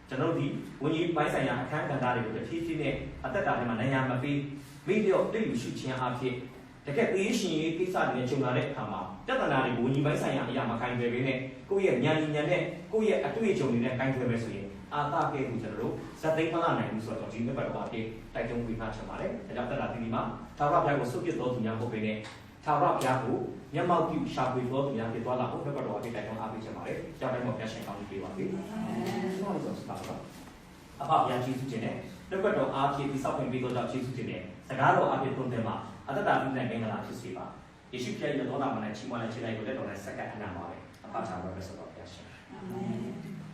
ကျွန်တော်ဒီဝิญဉ်ပိုင်းဆိုင်ရာအခန်းကဏ္ဍတွေကိုတစ်ဖြည်းဖြည်းနဲ့အသက်တာထဲမှာနိုင်ရမပေးမိလျော့တိတ်လူရှိခြင်းအဖြစ်တကယ်သိရှင်ရေးကိစ္စတွေနဲ့ဂျုံလာတဲ့အခါမှာတက္ကနာတွေကိုဝิญဉ်ပိုင်းဆိုင်ရာအရာမကိုင်တွယ်ပေးနဲ့ကိုယ့်ရဲ့ဉာဏ်နဲ့ကိုယ့်ရဲ့အတွေ့အကြုံတွေနဲ့ကိုင်တွယ်ပဲဆိုရင်အာသကဲကိုကျွန်တော်တို့ဇတ်သိမ်းမလာနိုင်ဘူးဆိုတော့ဒီနေ့ပတ်တော့အဖြစ်တိုက်တွန်းပေးမှချင်ပါတယ်ဒါကြောင့်တက်တာဒီမှာသာဝရဘုရားကိုစွန့်ပစ်တော်သူများပုတ်ပေးနဲ့သာဝရဘုရားကိုမျက်မှောက်ပြုရှာဖွေတော်သူများဖြစ်သွားလာဖို့ဘက်ကတော့အဖြစ်တိုက်တွန်းအားပေးချင်ပါတယ်ကြောက်တိုင်းမှာပြန်ရှင်ကောင်းပေးပါစေဟုတ်ကဲ့ပါပါအဖဘုရားကျေးဇူးတင်တယ်နှုတ်ကတော်အားဖြင့်ဒီဆောက်ပြင်ပေးသောကြောင့်ကျေးဇူးတင်တယ်စကားတော်အားဖြင့်သွန်သင်မှာအတ္တတာပြုနိုင်မင်္ဂလာဖြစ်စေပါယေရှုခရစ်ရဲ့တော်တော်မှန်တဲ့ချီးမွမ်းတဲ့ခြေလိုက်ကိုလက်တော်နဲ့ဆက်ကပ်အနံ့ပါပဲအဖချာဘုရားဆက်တော်ဘုရားရှင်အာမင်